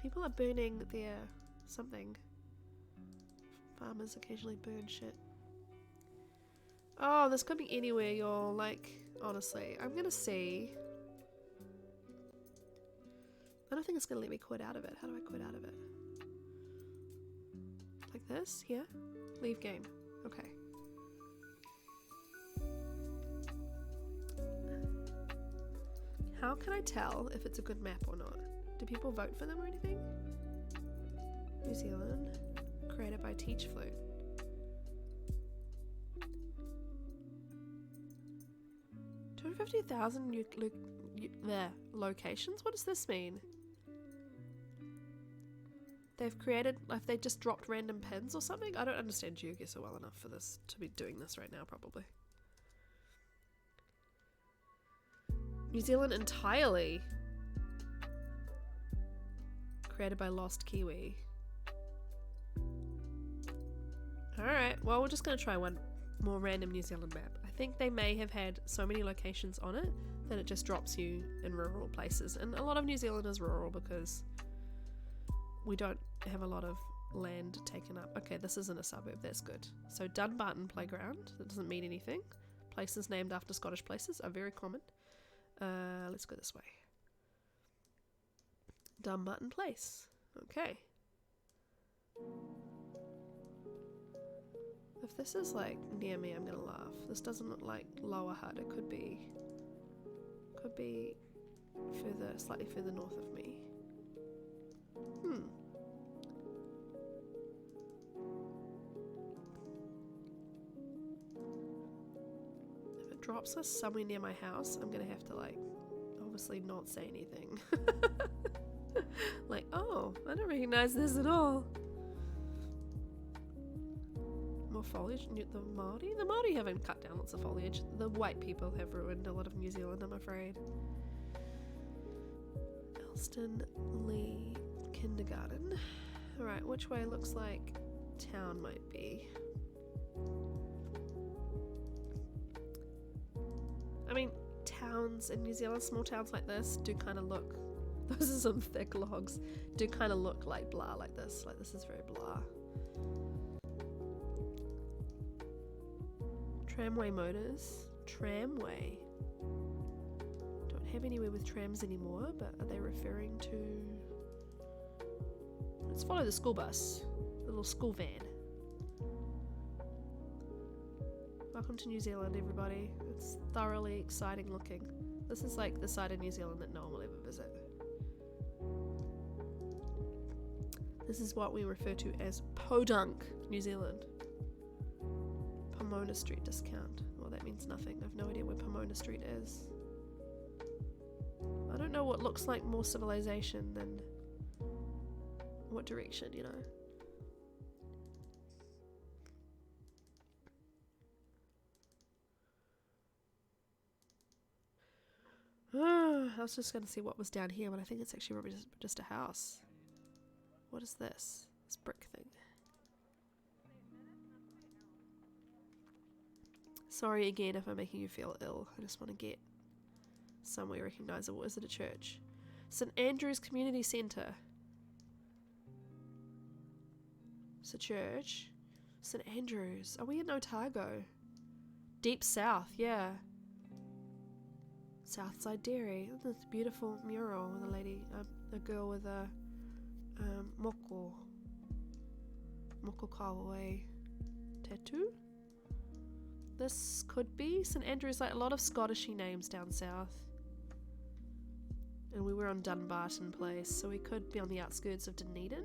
People are burning their something. Farmers occasionally burn shit. Oh, this could be anywhere, y'all. Like, honestly, I'm gonna see. I don't think it's gonna let me quit out of it. How do I quit out of it? Like this? Here? Leave game. Okay. How can I tell if it's a good map or not? Do people vote for them or anything? New Zealand. Created by Teach Flute. $250,000 locations? What does this mean? They've created, like, they just dropped random pins or something? I don't understand Geoguessr well enough for this to be doing this right now, probably. New Zealand entirely. Created by Lost Kiwi. Alright, well we're just going to try one more random New Zealand map. I think they may have had so many locations on it that it just drops you in rural places. And a lot of New Zealand is rural because we don't have a lot of land taken up. Okay, this isn't a suburb, that's good. So Dunbarton Playground, that doesn't mean anything. Places named after Scottish places are very common. Let's go this way. Dunbarton Place. Okay. If this is like near me, I'm gonna laugh. This doesn't look like Lower Hutt. It could be further, slightly further north of me. If it drops us somewhere near my house, I'm gonna have to like obviously not say anything. Like, oh, I don't recognize this at all. More foliage. The Māori haven't cut down lots of foliage. The white people have ruined a lot of New Zealand, I'm afraid. Elston Lee Kindergarten. Alright, which way looks like town might be? I mean, towns in New Zealand, small towns like this, do kind of look, those are some thick logs, do kind of look like blah like this. Like, this is very blah. Tramway motors. Tramway. Don't have anywhere with trams anymore, but are they referring to... Let's follow the school bus. The little school van. Welcome to New Zealand, everybody. It's thoroughly exciting looking. This is like the side of New Zealand that no one will ever visit. This is what we refer to as Podunk, New Zealand. Pomona Street discount. Well, that means nothing. I've no idea where Pomona Street is. I don't know what looks like more civilization than what direction, you know. I was just going to see what was down here, but I think it's actually probably just a house. What is this? This brick thing. Sorry again if I'm making you feel ill. I just want to get somewhere recognisable. Is it a church? St Andrew's Community Centre. It's a church. St Andrews. Are we in Otago? Deep South, yeah. Southside Dairy. Oh, this beautiful mural with a lady, a girl with a moko kawaii tattoo. This could be St Andrews, like a lot of Scottishy names down south. And we were on Dunbarton Place, so we could be on the outskirts of Dunedin.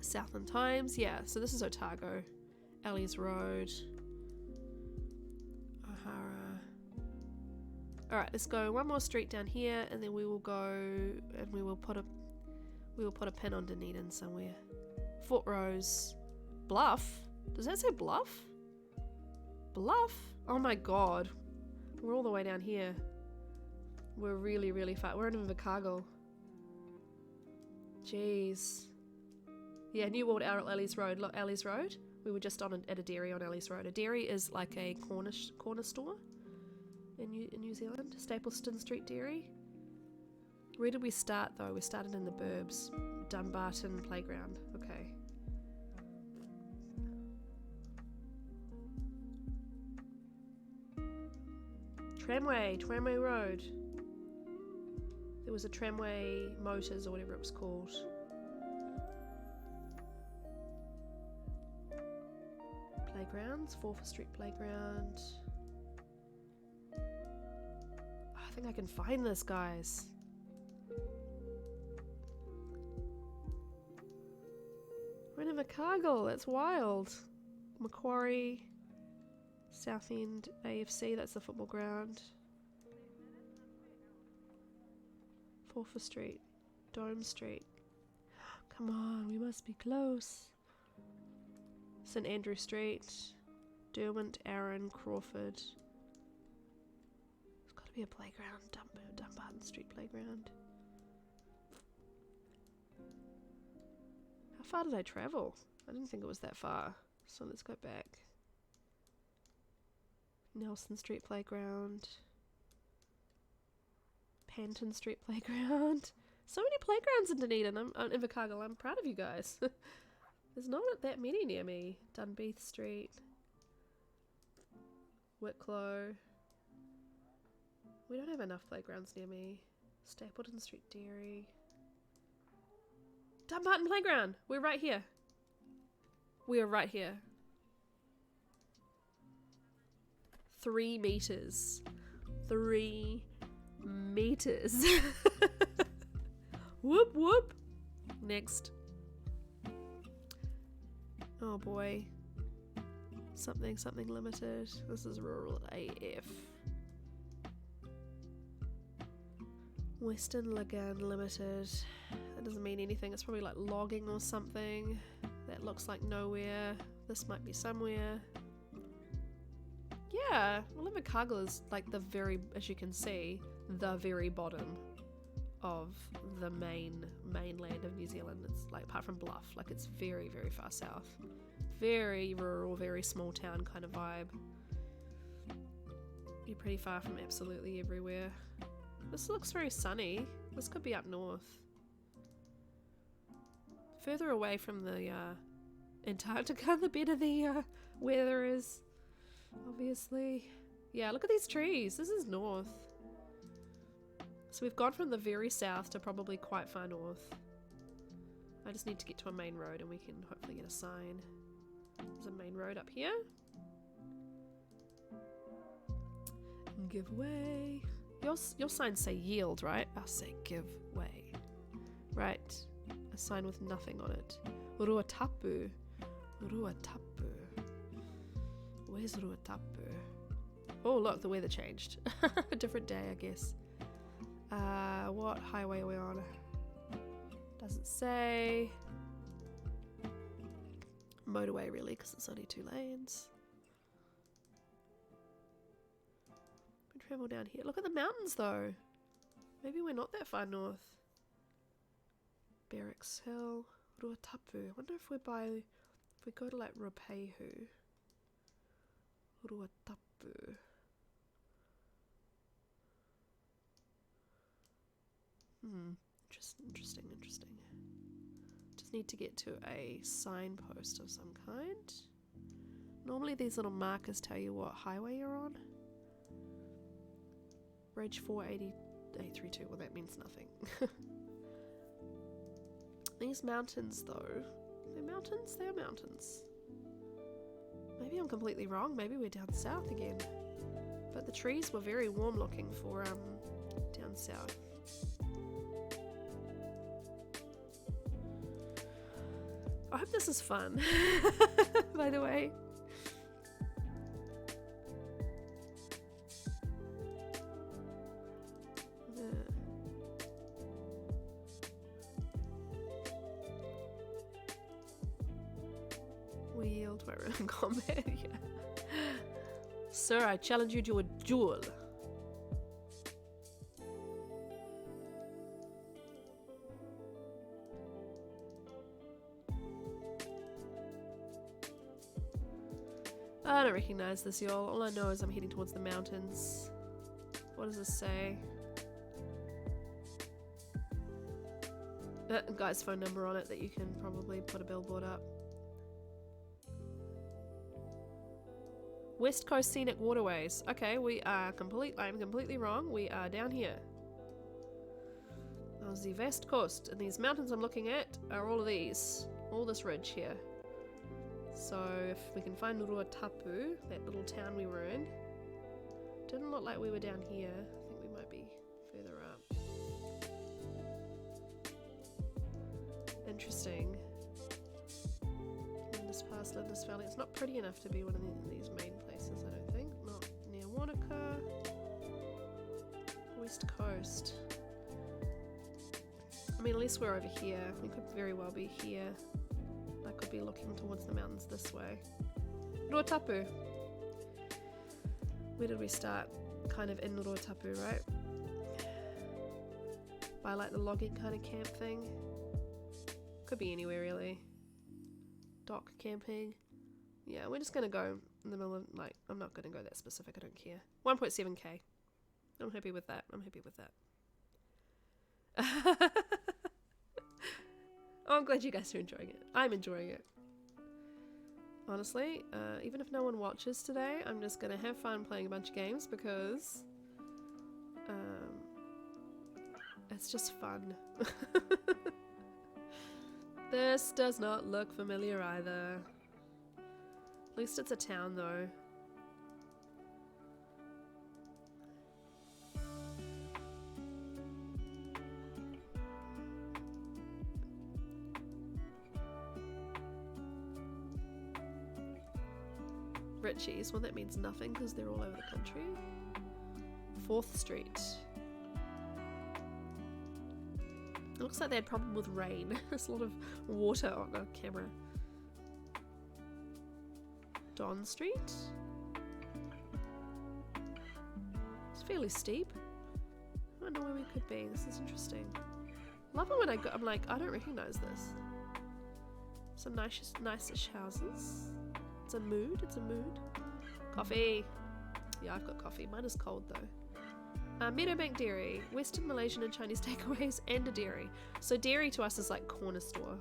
Southland Times, yeah, so this is Otago. Ellis Road. O'Hara. Alright, let's go one more street down here and then we will go and we will put a pin on Dunedin somewhere. Footrose. Bluff? Does that say Bluff? Bluff? Oh my god. We're all the way down here. We're really, really far. We're in Invercargill. Jeez. Yeah, New World Ellis Road. Look, Ellis Road. We were just at a dairy on Ellis Road. A dairy is like a corner store in New Zealand. Stapleston Street Dairy. Where did we start though? We started in the burbs. Dunbarton Playground. Okay. Tramway Road. There was a Tramway Motors or whatever it was called. Playgrounds, Forfar Street Playground. I think I can find this, guys. We're in Invercargill, that's wild. Macquarie. Southend AFC, that's the football ground. Forfar Street, Dome Street. Come on, we must be close. St Andrew Street, Derwent, Arran, Crawford. There's got to be a playground, Dumbarton Street Playground. far did I travel? I didn't think it was that far. So let's go back. Nelson Street Playground. Panton Street Playground. So many playgrounds in Dunedin. In Invercargill. I'm proud of you guys. There's not that many near me. Dunbeath Street. Wicklow. We don't have enough playgrounds near me. Stapleton Street Dairy. Dumbarton Playground! We're right here. We are right here. 3 meters. 3 meters. Whoop whoop. Next. Oh boy. Something limited. This is rural AF. Western Lagan Limited. That doesn't mean anything. It's probably like logging or something. That looks like nowhere. This might be somewhere. Yeah, well, Invercargill is like the very, as you can see, the very bottom of the mainland of New Zealand. It's like, apart from Bluff, like it's very, very far south. Very rural, very small town kind of vibe. You're pretty far from absolutely everywhere. This looks very sunny. This could be up north. Further away from the Antarctica, the better the weather is. Obviously. Yeah, look at these trees. This is north. So we've gone from the very south to probably quite far north. I just need to get to a main road and we can hopefully get a sign. There's a main road up here. Give way. Your signs say yield, right? I'll say give way. Right. A sign with nothing on it. Ruatapu. Ruatapu. Where's Ruatapu? Oh look, the weather changed. A different day, I guess. What highway are we on? Doesn't say. Motorway really, because it's only 2 lanes. We travel down here. Look at the mountains though. Maybe we're not that far north. Barracks Hill. Ruatapu. I wonder if we go to like Ruapehu. Ruatapu. Interesting. Just need to get to a signpost of some kind. Normally these little markers tell you what highway you're on. Bridge 480-832. Well, that means nothing. These mountains though. They're mountains? They are mountains. Maybe I'm completely wrong. Maybe we're down south again. But the trees were very warm looking for down south. I hope this is fun. By the way. We yield where we're in combat. Yeah. Sir, I challenge you to a duel. I don't recognize this, y'all. All I know is I'm heading towards the mountains. What does this say? Guy's phone number on it that you can probably put a billboard up. West Coast Scenic Waterways. Okay, I'm completely wrong. We are down here. Oh, the West Coast. And these mountains I'm looking at are all of these. All this ridge here. So if we can find Ruatapu, that little town we were in. Didn't look like we were down here. I think we might be further up. Interesting. Past Lindis Valley. It's not pretty enough to be one of these main places, I don't think. Not near Wanaka. West Coast. I mean, at least we're over here. We could very well be here. I could be looking towards the mountains this way. Ruatapu. Where did we start? Kind of in Ruatapu, right? By like the logging kind of camp thing. Could be anywhere really. Dock camping. Yeah, we're just gonna go in the middle of, like, I'm not gonna go that specific, I don't care. 1.7k. I'm happy with that. I'm happy with that. Oh, I'm glad you guys are enjoying it. I'm enjoying it. Honestly, even if no one watches today, I'm just gonna have fun playing a bunch of games because it's just fun. This does not look familiar either. At least it's a town though. Richies, well that means nothing because they're all over the country. 4th Street. It looks like they had problem with rain. There's a lot of water on the camera. Don Street? It's fairly steep. I don't know where we could be. This is interesting. Love it when I go, I'm like, I don't recognize this. Some nice-ish houses. It's a mood, it's a mood. Coffee. Yeah, I've got coffee. Mine is cold though. Meadowbank Dairy, Western Malaysian and Chinese takeaways, and a dairy. So dairy to us is like corner store.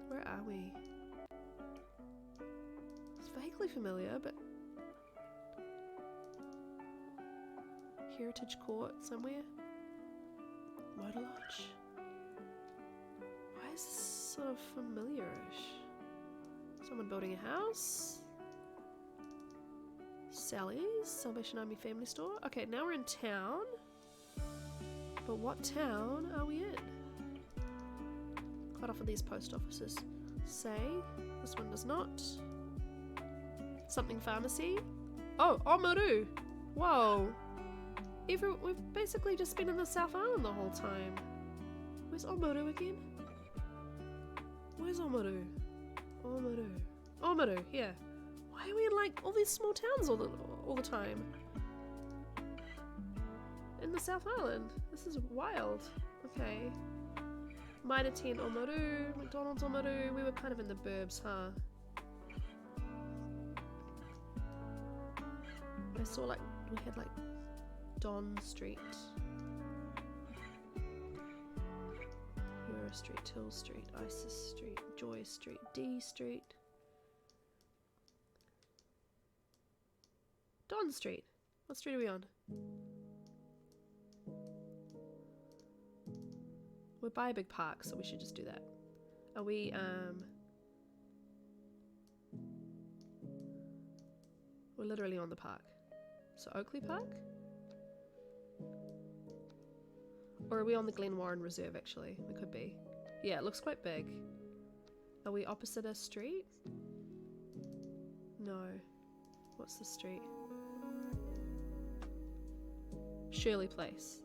Where are we? It's vaguely familiar, but Heritage Court somewhere. Motor Lodge. Why is this sort of familiar-ish? Someone building a house. Sally's, Salvation Army Family Store. Okay, now we're in town. But what town are we in? Quite often these post offices say. This one does not. Something pharmacy. Oh, Oamaru. Whoa. We've basically just been in the South Island the whole time. Where's Oamaru again? Where's Oamaru? Oamaru. Oamaru, here. Why are we in like all these small towns all the time? In the South Island. This is wild. Okay. Mitre 10 Oamaru, McDonald's Oamaru. We were kind of in the burbs, huh? I saw like, we had like Don Street. Euro Street, Till Street, Isis Street, Joy Street, D Street. Don Street. What street are we on? We're by a big park, so we should just do that. Are we, we're literally on the park. So Oakley Park? Or are we on the Glen Warren Reserve, actually? We could be. Yeah, it looks quite big. Are we opposite a street? No. What's the street? Shirley Place.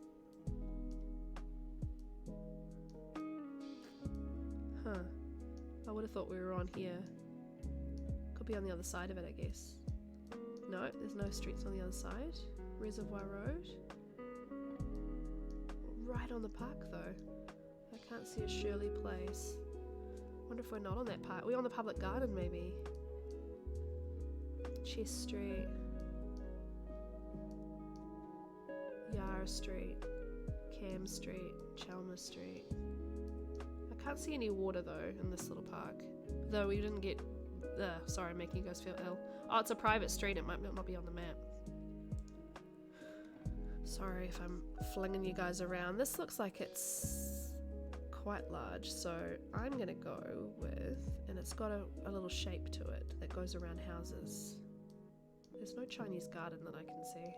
Huh. I would have thought we were on here. Could be on the other side of it, I guess. No, there's no streets on the other side. Reservoir Road. Right on the park though. I can't see a Shirley Place. Wonder if we're not on that park. Are we on the public garden maybe? Chess Street. Yara Street. Cam Street. Chalmers Street. I can't see any water though in this little park. Though we didn't get... sorry, I'm making you guys feel ill. Oh, it's a private street. It might not be on the map. Sorry if I'm flinging you guys around. This looks like it's quite large, so I'm gonna go with... And it's got a little shape to it that goes around houses. There's no Chinese garden that I can see.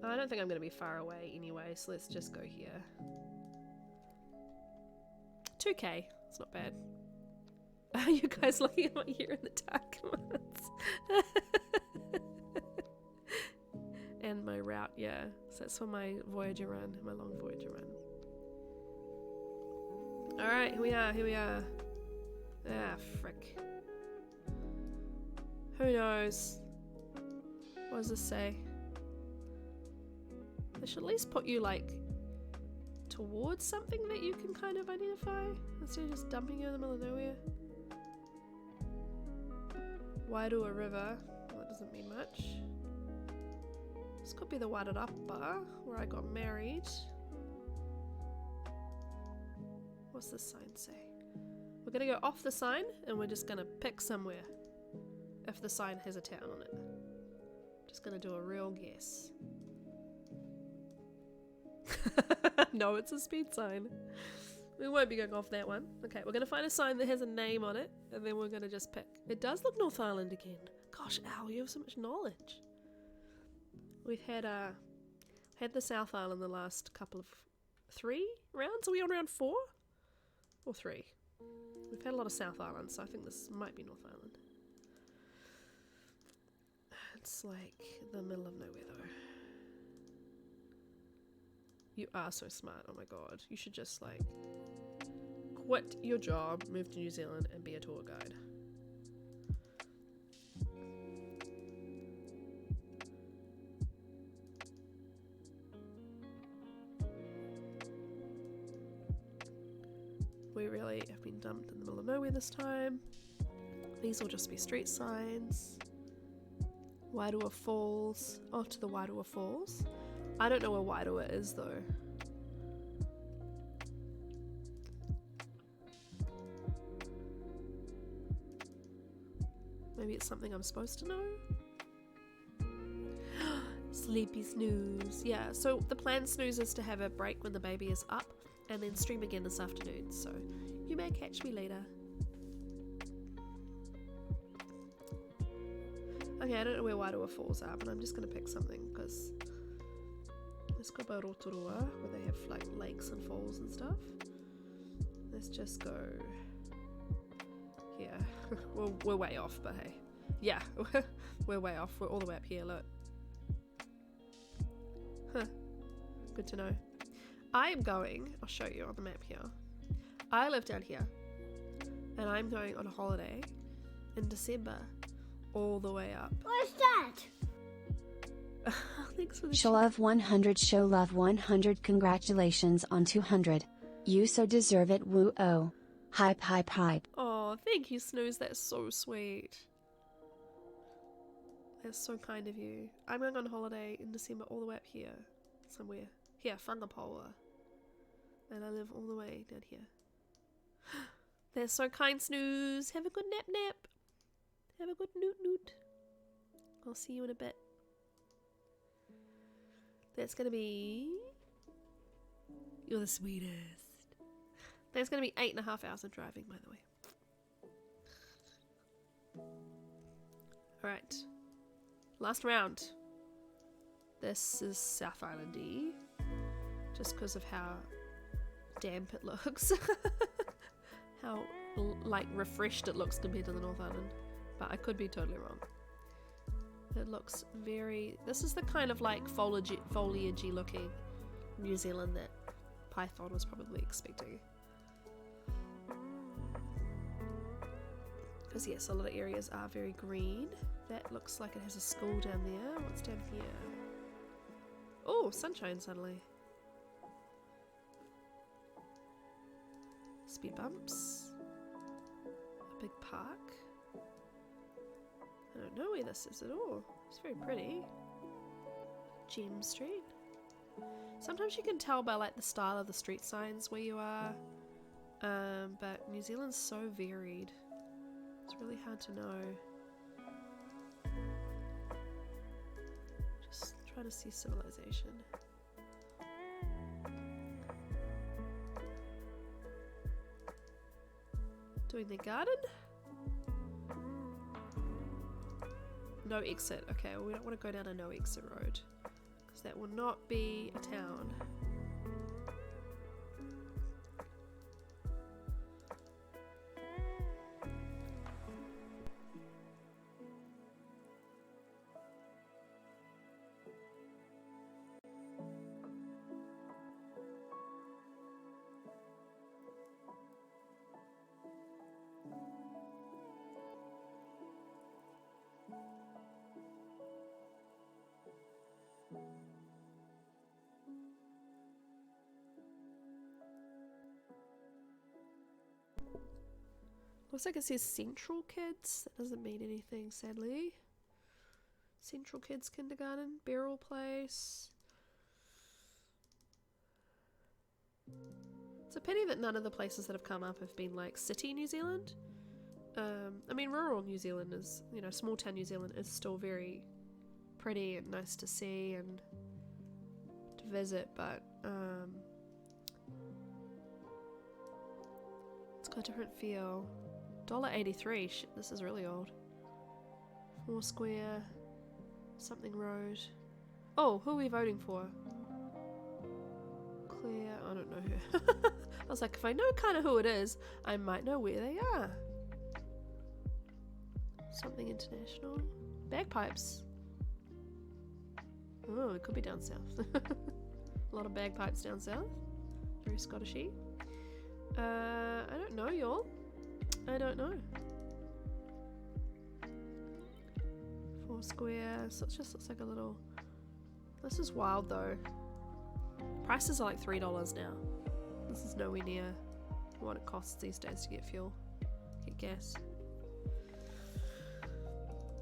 I don't think I'm gonna be far away anyway, so let's just go here. 2k. It's not bad. Are you guys looking at my hair in the dark ones? And my route, yeah. So that's for my Voyager run, my long Voyager run. Alright, here we are. Ah, frick. Who knows? What does this say? They should at least put you like towards something that you can kind of identify instead of just dumping you in the middle of nowhere. Wairua River, well, that doesn't mean much. This could be the Wairarapa, where I got married. What's this sign say? We're gonna go off the sign and we're just gonna pick somewhere if the sign has a town on it. Just gonna do a real guess. No, it's a speed sign. We won't be going off that one. Okay, we're gonna find a sign that has a name on it and then we're gonna just pick. It does look North Island again. Gosh, Al, you have so much knowledge. We've had the South Island the last couple of 3 rounds. Are we on round 4 or 3? We've had a lot of South Island, so I think this might be North Island. It's like the middle of nowhere though. You are so smart, oh my god. You should just like quit your job, move to New Zealand and be a tour guide. We really have been dumped in the middle of nowhere this time. These will just be street signs. Wairua Falls. Oh, to the Wairua Falls. I don't know where Wairua is though. Maybe it's something I'm supposed to know? Sleepy snooze. Yeah, so the plan snooze is to have a break when the baby is up and then stream again this afternoon, so you may catch me later. Okay, I don't know where Wairua Falls are, but I'm just going to pick something because let's go by Rotorua where they have like lakes and falls and stuff. Let's just go here. we're way off, but hey. Yeah, we're way off. We're all the way up here, look. Huh. Good to know. I am going, I'll show you on the map here. I live down here and I'm going on a holiday in December all the way up. What's that? Thanks for the Show love 100, show love 100, congratulations on 200. You so deserve it, woo oh. Hype hype hype. Oh, thank you, Snooze, that's so sweet. That's so kind of you. I'm going on holiday in December all the way up here. Somewhere. Here, Whangapoa. And I live all the way down here. That's so kind, Snooze. Have a good nap nap. Have a good noot noot. I'll see you in a bit. That's gonna be... You're the sweetest. That's gonna be 8.5 hours of driving, by the way. Alright. Last round. This is South Islandy. Just because of how damp it looks. How like refreshed it looks compared to the North Island. But I could be totally wrong. It looks very... This is the kind of like foliagey looking New Zealand that Python was probably expecting. Because yes, a lot of areas are very green. That looks like it has a school down there. What's down here? Oh, sunshine suddenly. Speed bumps. A big park. I don't know where this is at all. It's very pretty. Gem Street. Sometimes you can tell by like the style of the street signs where you are. But New Zealand's so varied. It's really hard to know. Just try to see civilization. Doing the garden? No exit. Okay, well, we don't want to go down a no exit road because that will not be a town. Looks like it says Central Kids. That doesn't mean anything, sadly. Central Kids Kindergarten, Beryl Place. It's a pity that none of the places that have come up have been like city New Zealand. I mean, rural New Zealand is, you know, small town New Zealand is still very pretty and nice to see and to visit, but it's got a different feel. $1.83. Shit, this is really old. Foursquare, something road. Oh, who are we voting for? Claire, I don't know who. I was like, if I know kind of who it is, I might know where they are. Something international. Bagpipes. Oh, it could be down south. A lot of bagpipes down south. Very Scottishy. I don't know, y'all. I don't know. Foursquare. So it just looks like a little... This is wild though. Prices are like $3 now. This is nowhere near what it costs these days to get fuel. Get gas.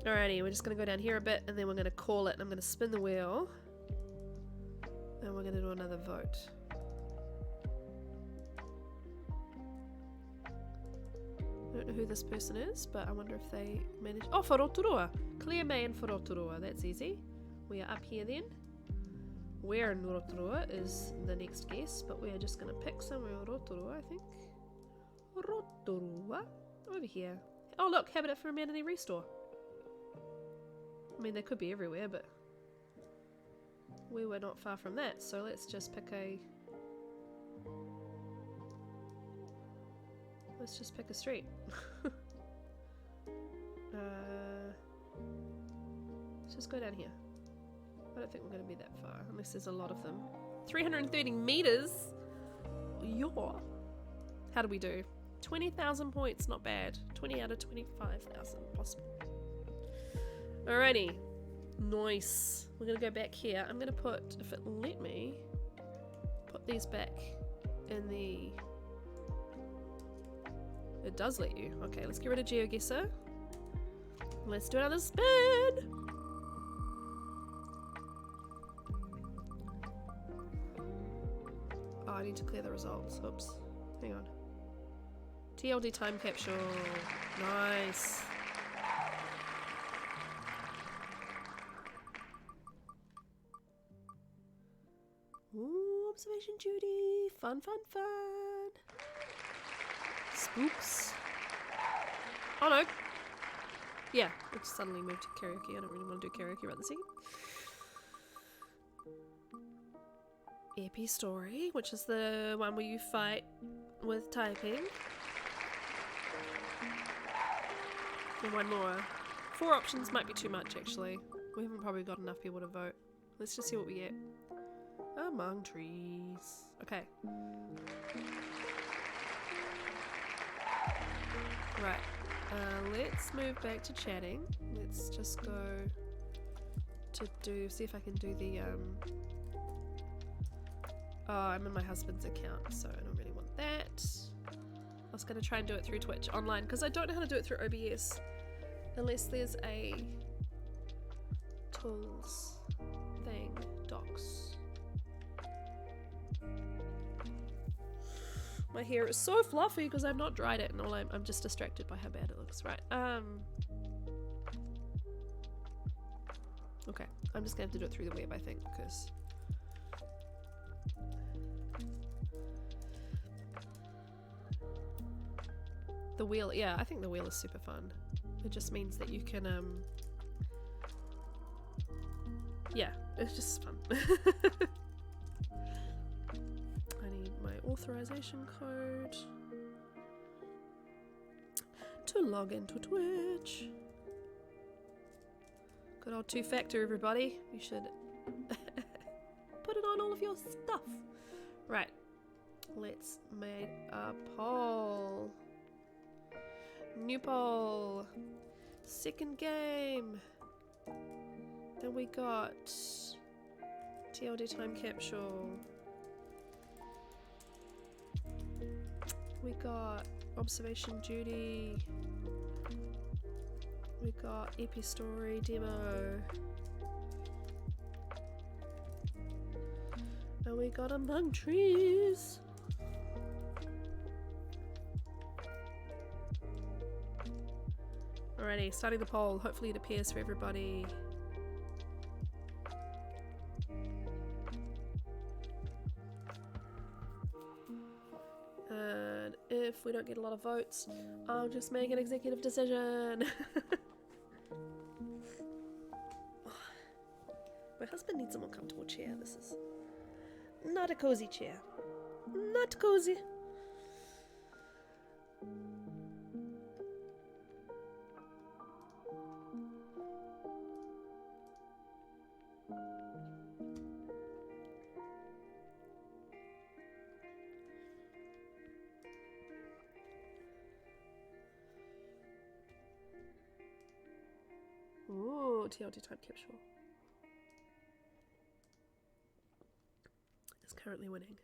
Alrighty, we're just going to go down here a bit and then we're going to call it and I'm going to spin the wheel. And we're going to do another vote. I don't know who this person is, but I wonder if they managed... Oh, Wharoturua! Claire May and Wharoturua, that's easy. We are up here then. Where in Rotorua is the next guess, but we are just going to pick somewhere in Rotorua, I think. Rotorua? Over here. Oh look, Habitat for Humanity Restore. I mean, they could be everywhere, but we were not far from that, so let's just pick a... Let's just pick a street. Let's just go down here. I don't think we're going to be that far, unless there's a lot of them. 330 meters? Yaw. How do we do? 20,000 points, not bad. 20 out of 25,000 possible. Alrighty. Nice. We're going to go back here. I'm going to put, if it let me, put these back in the... It does let you. Okay, let's get rid of Geoguessr. Let's do another spin! Oh, I need to clear the results. Oops. Hang on. TLD time capsule. Nice. Ooh, observation duty. Fun, fun, fun. Spooks. Oh no. Yeah, it just suddenly moved to karaoke. I don't really want to do karaoke right this second. Epi story, which is the one where you fight with typing. And one more. 4 options might be too much actually. We haven't probably got enough people to vote. Let's just see what we get. Among trees. Okay. Right. Let's move back to chatting. Let's just go to see if I can do the oh, I'm in my husband's account, so I don't really want that. I was going to try and do it through Twitch online because I don't know how to do it through OBS unless there's a tools thing, docs. My hair is so fluffy because I've not dried it and all I'm just distracted by how bad it looks. Right, okay, I'm just gonna have to do it through the web I think because the wheel, yeah, I think the wheel is super fun. It just means that you can yeah, it's just fun. I need my authorization code to log into Twitch. Good old 2-factor, everybody. You should put it on all of your stuff. Right, let's make a poll. New poll. Second game. Then we got TLD time capsule. We got observation duty. We got epi story demo. And we got among trees. Alrighty, starting the poll. Hopefully it appears for everybody. And if we don't get a lot of votes, I'll just make an executive decision. My husband needs a more comfortable chair. This is not a cozy chair. Not cozy. Ooh, TLD time capsule. Is currently winning.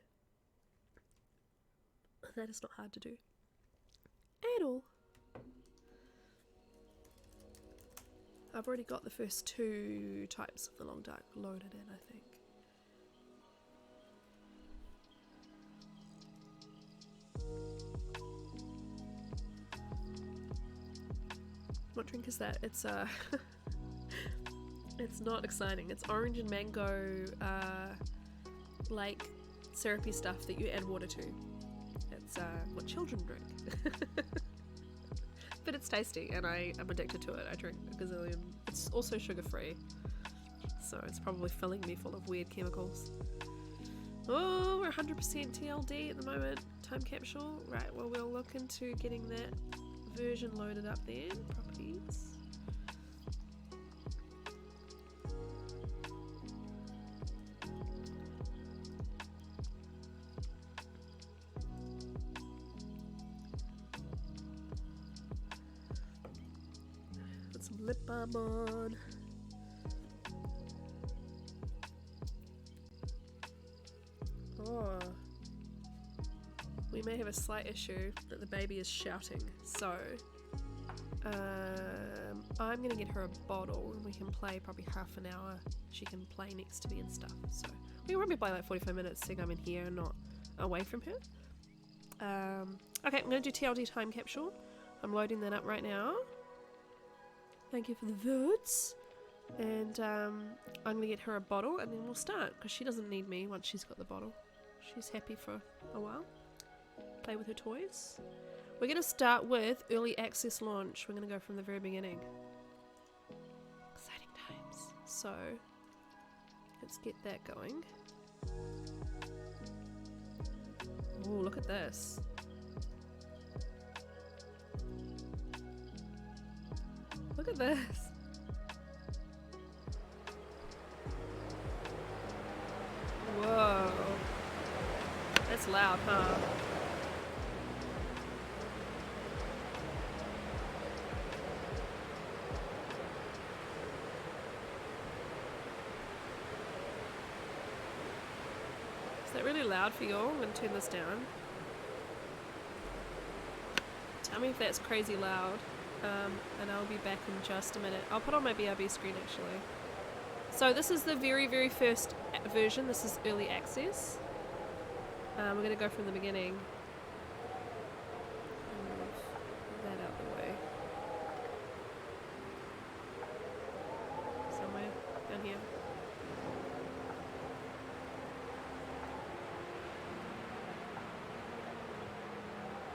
That is not hard to do. At all. I've already got the first 2 types of the long dark loaded in, I think. What drink is that? It's it's not exciting. It's orange and mango, like syrupy stuff that you add water to. It's what children drink. But it's tasty and I am addicted to it. I drink a gazillion. It's also sugar free, so it's probably filling me full of weird chemicals. Oh, we're 100% TLD at the moment. Time capsule. Right, well we'll look into getting that version loaded up then. Properties. Put some lip balm on. Oh. We may have a slight issue that the baby is shouting, so I'm gonna get her a bottle and we can play probably half an hour. She can play next to me and stuff, so we can probably play like 45 minutes seeing I'm in here and not away from her. Okay, I'm gonna do TLD time capsule. I'm loading that up right now. Thank you for the votes. And I'm gonna get her a bottle and then we'll start because she doesn't need me once she's got the bottle. She's happy for a while. Play with her toys. We're going to start with early access launch. We're going to go from the very beginning. Exciting times. So, let's get that going. Oh, look at this. Look at this. Whoa. That's loud, huh? Is that really loud for you all? I'm going to turn this down. Tell me if that's crazy loud. And I'll be back in just a minute. I'll put on my BRB screen actually. So this is the very, very first version. This is early access. We're going to go from the beginning. Move that out the way. Somewhere down here.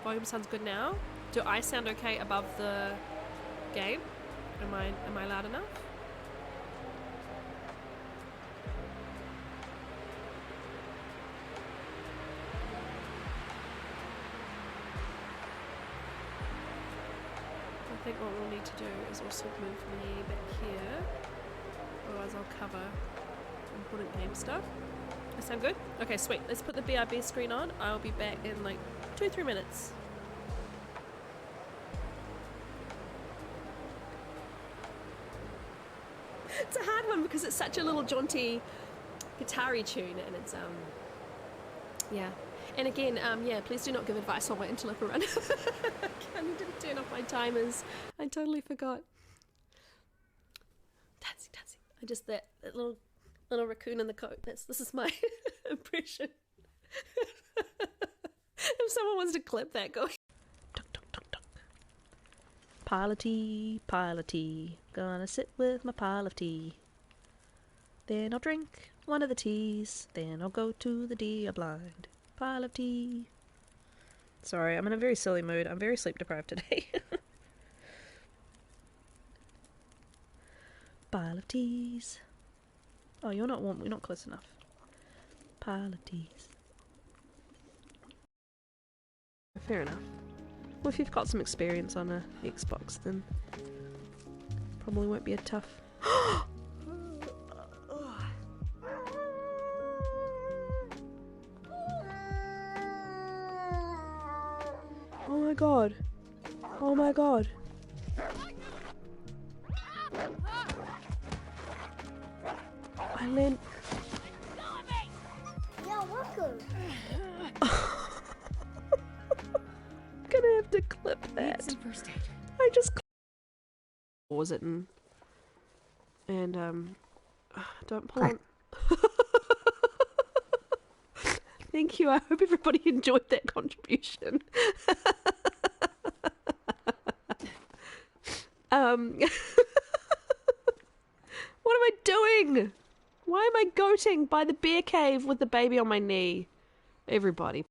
Volume sounds good now. Do I sound okay above the game? Am I loud enough? I think what we'll need to do is also move me back here, otherwise I'll cover important game stuff. That sound good? Okay, sweet. Let's put the BRB screen on. I'll be back in like 2-3 minutes. It's a hard one because it's such a little jaunty guitar-y tune and it's yeah, And again, yeah, please do not give advice. I'll wait until I can run. I didn't turn off my timers. I totally forgot. Dancing. I just that little raccoon in the coat. This is my impression. If someone wants to clip that, go. Tuk, tuk, tuk, tuk. Pile of tea, gonna sit with my pile of tea. Then I'll drink one of the teas, then I'll go to the deer blind. Pile of tea. Sorry, I'm in a very silly mood. I'm very sleep deprived today. Pile of teas. Oh, you're not warm. We're not close enough. Pile of teas. Fair enough. Well, if you've got some experience on a Xbox, then probably won't be a tough. Oh my god. Oh my god. I learned. Yeah, welcome. Gonna have to clip that. I just pause it and don't pull on. Thank you. I hope everybody enjoyed that contribution. What am I doing? Why am I goating by the bear cave with the baby on my knee? Everybody.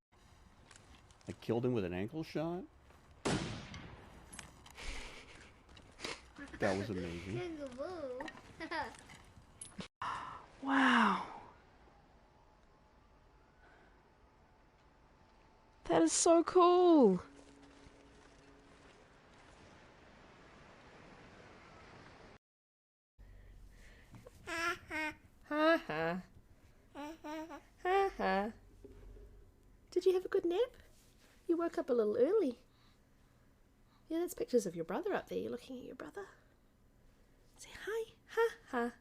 I killed him with an ankle shot. That was amazing. Wow. That is so cool. Ha ha. Ha ha. Did you have a good nap? You woke up a little early. Yeah, there's pictures of your brother up there. You're looking at your brother. Say hi. Ha ha.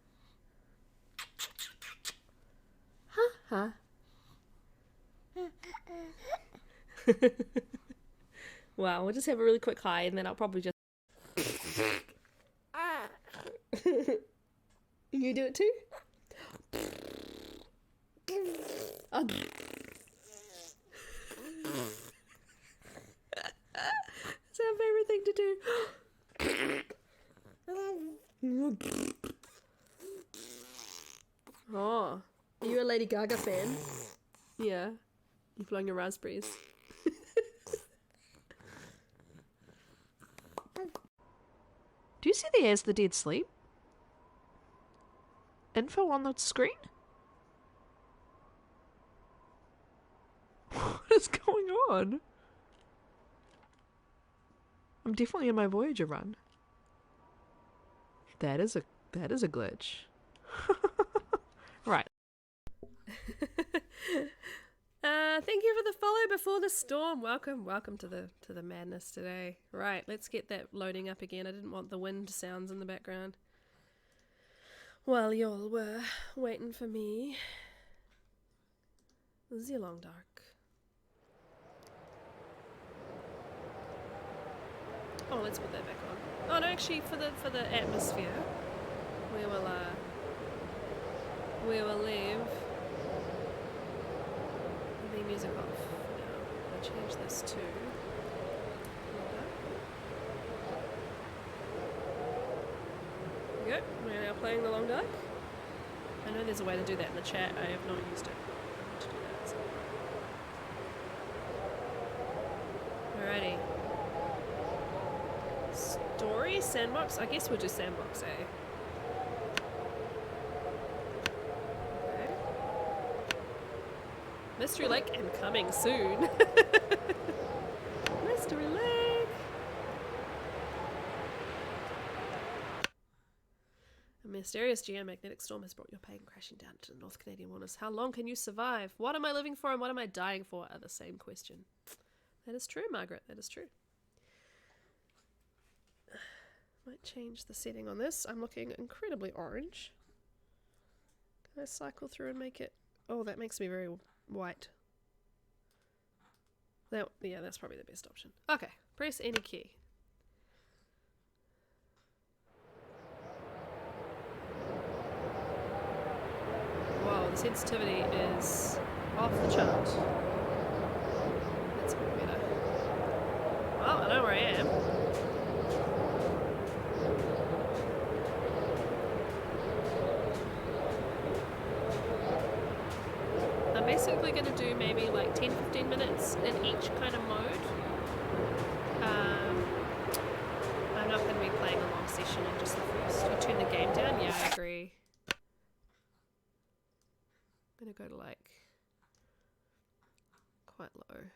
Ha ha. Wow, we'll just have a really quick hi and then I'll probably just... You do it too? Oh. It's our favourite thing to do. Oh, are you a Lady Gaga fan? Yeah. You're blowing your raspberries. Do you see the As the Dead Sleep info on the screen? What is going on? I'm definitely in my Voyager run. That is a glitch. Right. Thank you for the follow before the storm. Welcome to the madness today. Right, let's get that loading up again. I didn't want the wind sounds in the background while y'all were waiting for me. The long dark. Oh, let's put that back on. Oh no, actually, for the atmosphere, we will leave the music off. Now I'll change this to. There we go. We're now playing the long dark. I know there's a way to do that in the chat. I have not used it to do that. So. Alrighty. Story? Sandbox? I guess we'll do sandbox, eh? Okay. Mystery Lake and coming soon. Mystery Lake! A mysterious geomagnetic storm has brought your plane crashing down to the North Canadian waters. How long can you survive? What am I living for and what am I dying for are the same question. That is true, Margaret. That is true. Might change the setting on this. I'm looking incredibly orange. Can I cycle through and make it... Oh, that makes me very white. Yeah, that's probably the best option. Okay, press any key. Whoa, the sensitivity is off the chart. That's a bit better. Well, I know where I am. I'm basically going to do maybe like 10-15 minutes in each kind of mode. I'm not going to be playing a long session in just the first. You turn the game down? Yeah, I agree. I'm going to go to like quite low.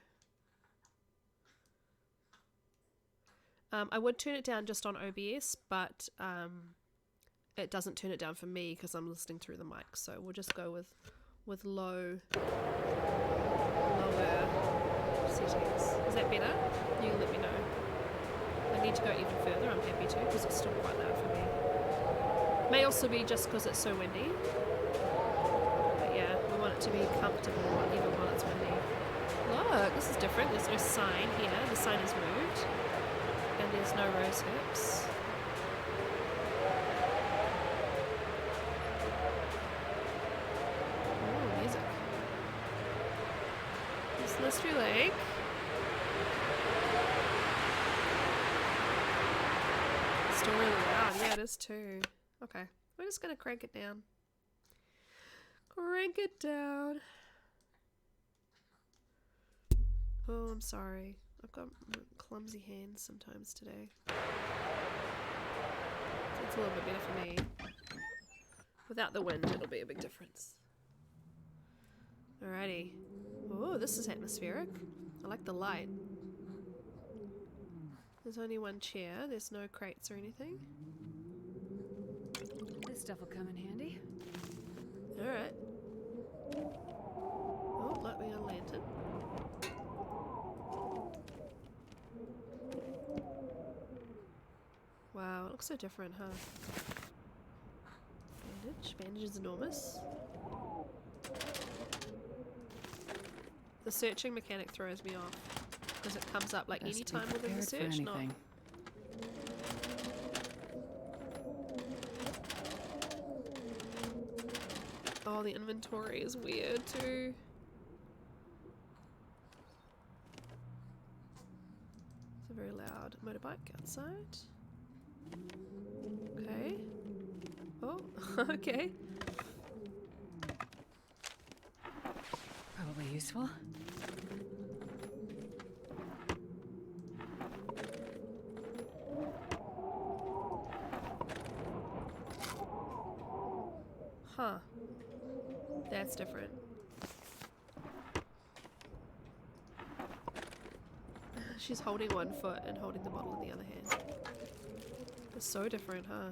I would turn it down just on OBS, but it doesn't turn it down for me because I'm listening through the mic. So we'll just go with lower settings. Is that better? You can let me know. I need to go even further. I'm happy to because it's still quite loud for me. May also be just because it's so windy. But yeah, we want it to be comfortable even while it's windy. Look, this is different. There's no sign here. The sign is moved. And there's no rose hips. Oh, music. This mystery lake. Still really loud. Yeah, it is too. Okay, we're just gonna crank it down. Crank it down. Oh, I'm sorry. I've got clumsy hands sometimes today. It's a little bit better for me. Without the wind, it'll be a big difference. Alrighty. Oh, this is atmospheric. I like the light. There's only one chair. There's no crates or anything. This stuff will come in handy. Alright. Oh, look, we got a lantern. Wow, it looks so different, huh? Bandage. Bandage is enormous. The searching mechanic throws me off because it comes up like Best any be time within the prepared for search. Not. anything. Oh, the inventory is weird too. It's a very loud motorbike outside. Okay. Oh, okay. Probably useful. Huh. That's different. She's holding one foot and holding the bottle in the other hand. It's so different, huh?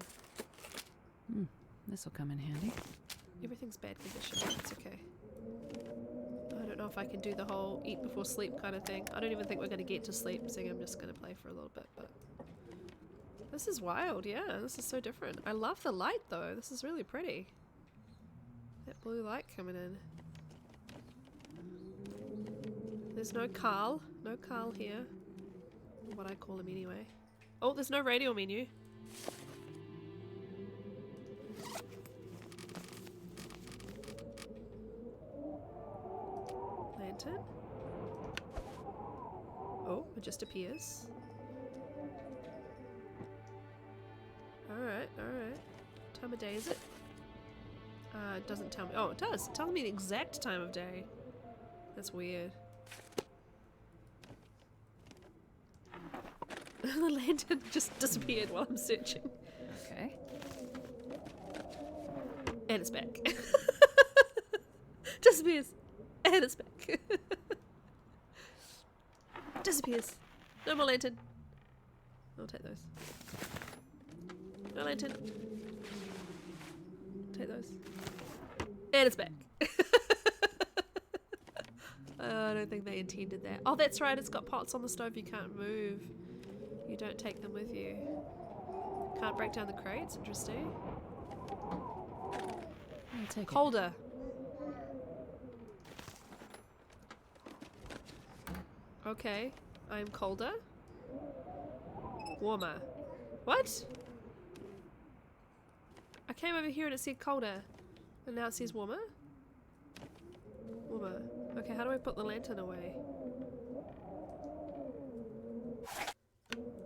This will come in handy. Everything's bad condition. It's okay. I don't know if I can do the whole eat before sleep kind of thing. I don't even think we're going to get to sleep, so I'm just going to play for a little bit. But this is wild, yeah. This is so different. I love the light, though. This is really pretty. That blue light coming in. There's no Carl. No Carl here. What I call him anyway. Oh, there's no radio menu. Lantern. Oh, it just appears. Alright, alright. What time of day is it? It doesn't tell me. Oh, it does. It tells me the exact time of day. That's weird. The lantern just disappeared while I'm searching. Okay. And it's back. Disappears. And it's back. Disappears. No more lantern. I'll take those. No lantern. Take those. And it's back. I don't think they intended that. Oh, that's right. It's got pots on the stove you can't move. You don't take them with you. Can't break down the crates. Interesting. I'll take it. Colder. Okay, I'm colder. Warmer. What? I came over here and it said colder. And now it says warmer? Warmer. Okay, how do I put the lantern away?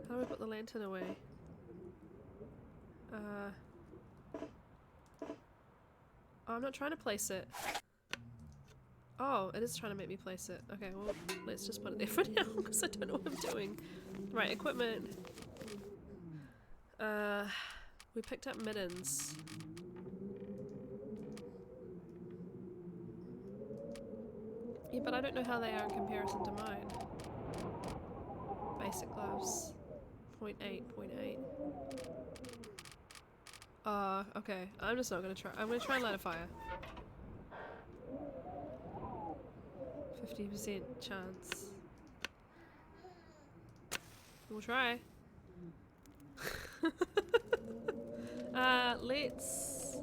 How do I put the lantern away? Oh, I'm not trying to place it. Oh, it is trying to make me place it. Okay, well, let's just put it there for now because I don't know what I'm doing. Right, equipment. We picked up mittens. Yeah, but I don't know how they are in comparison to mine. Basic gloves. 0.8, 0.8. Okay. I'm just not gonna try. I'm gonna try and light a fire. 50% chance. We'll try. Let's...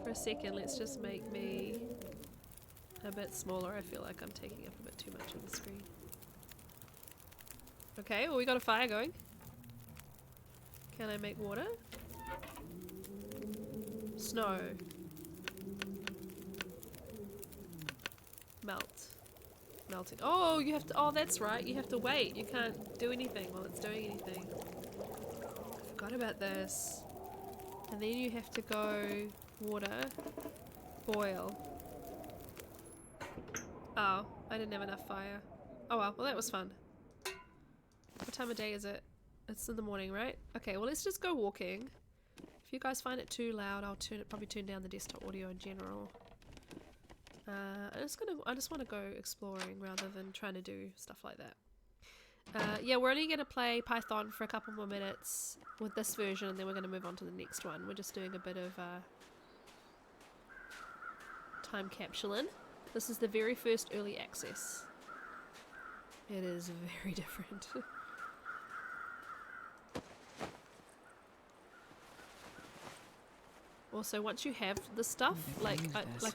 For a second, let's just make me a bit smaller. I feel like I'm taking up a bit too much of the screen. Okay, well we got a fire going. Can I make water? Snow. Melt. Melting. Oh, you have to- oh, that's right. You have to wait. You can't do anything while it's doing anything. I forgot about this. And then you have to go water, boil. Oh, I didn't have enough fire. Oh well, that was fun. What time of day is it? It's in the morning, right? Okay, well let's just go walking. If you guys find it too loud, I'll probably turn down the desktop audio in general. I just want to go exploring rather than trying to do stuff like that. Yeah, we're only going to play Python for a couple more minutes with this version, and then we're going to move on to the next one. We're just doing a bit of time capsuling. This is the very first early access. It is very different. Also, once you have the stuff, like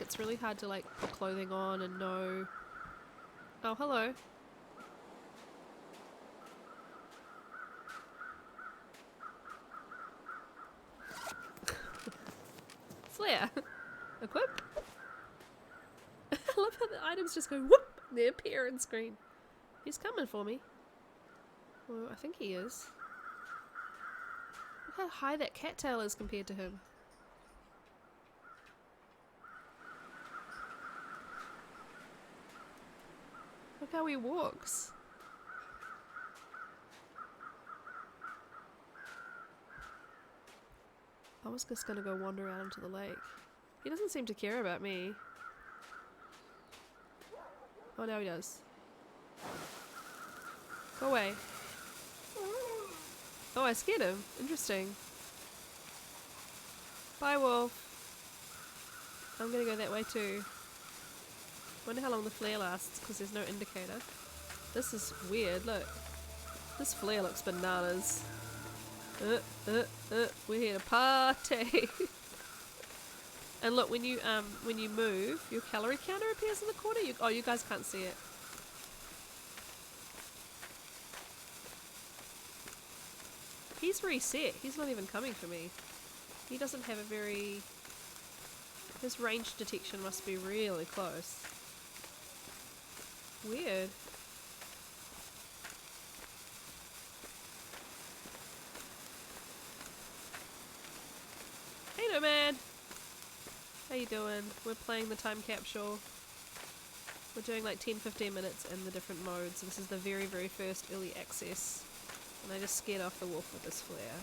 it's really hard to like put clothing on and know. Oh, hello. Flare. Equip. I love how the items just go whoop. They appear on screen. He's coming for me. Well, I think he is. Look how high that cattail is compared to him. Look how he walks. I was just gonna go wander out into the lake. He doesn't seem to care about me. Oh, now he does. Go away. Oh, I scared him. Interesting. Bye, wolf. I'm gonna go that way too. Wonder how long the flare lasts because there's no indicator. This is weird, look. This flare looks bananas. We're here to party. And look, when you move, your calorie counter appears in the corner. You guys can't see it. He's reset. He's not even coming for me. He doesn't have a very... His range detection must be really close. Weird. Hey Nomad! How you doing? We're playing the time capsule. We're doing like 10-15 minutes in the different modes. This is the very, very first early access. And I just scared off the wolf with this flare.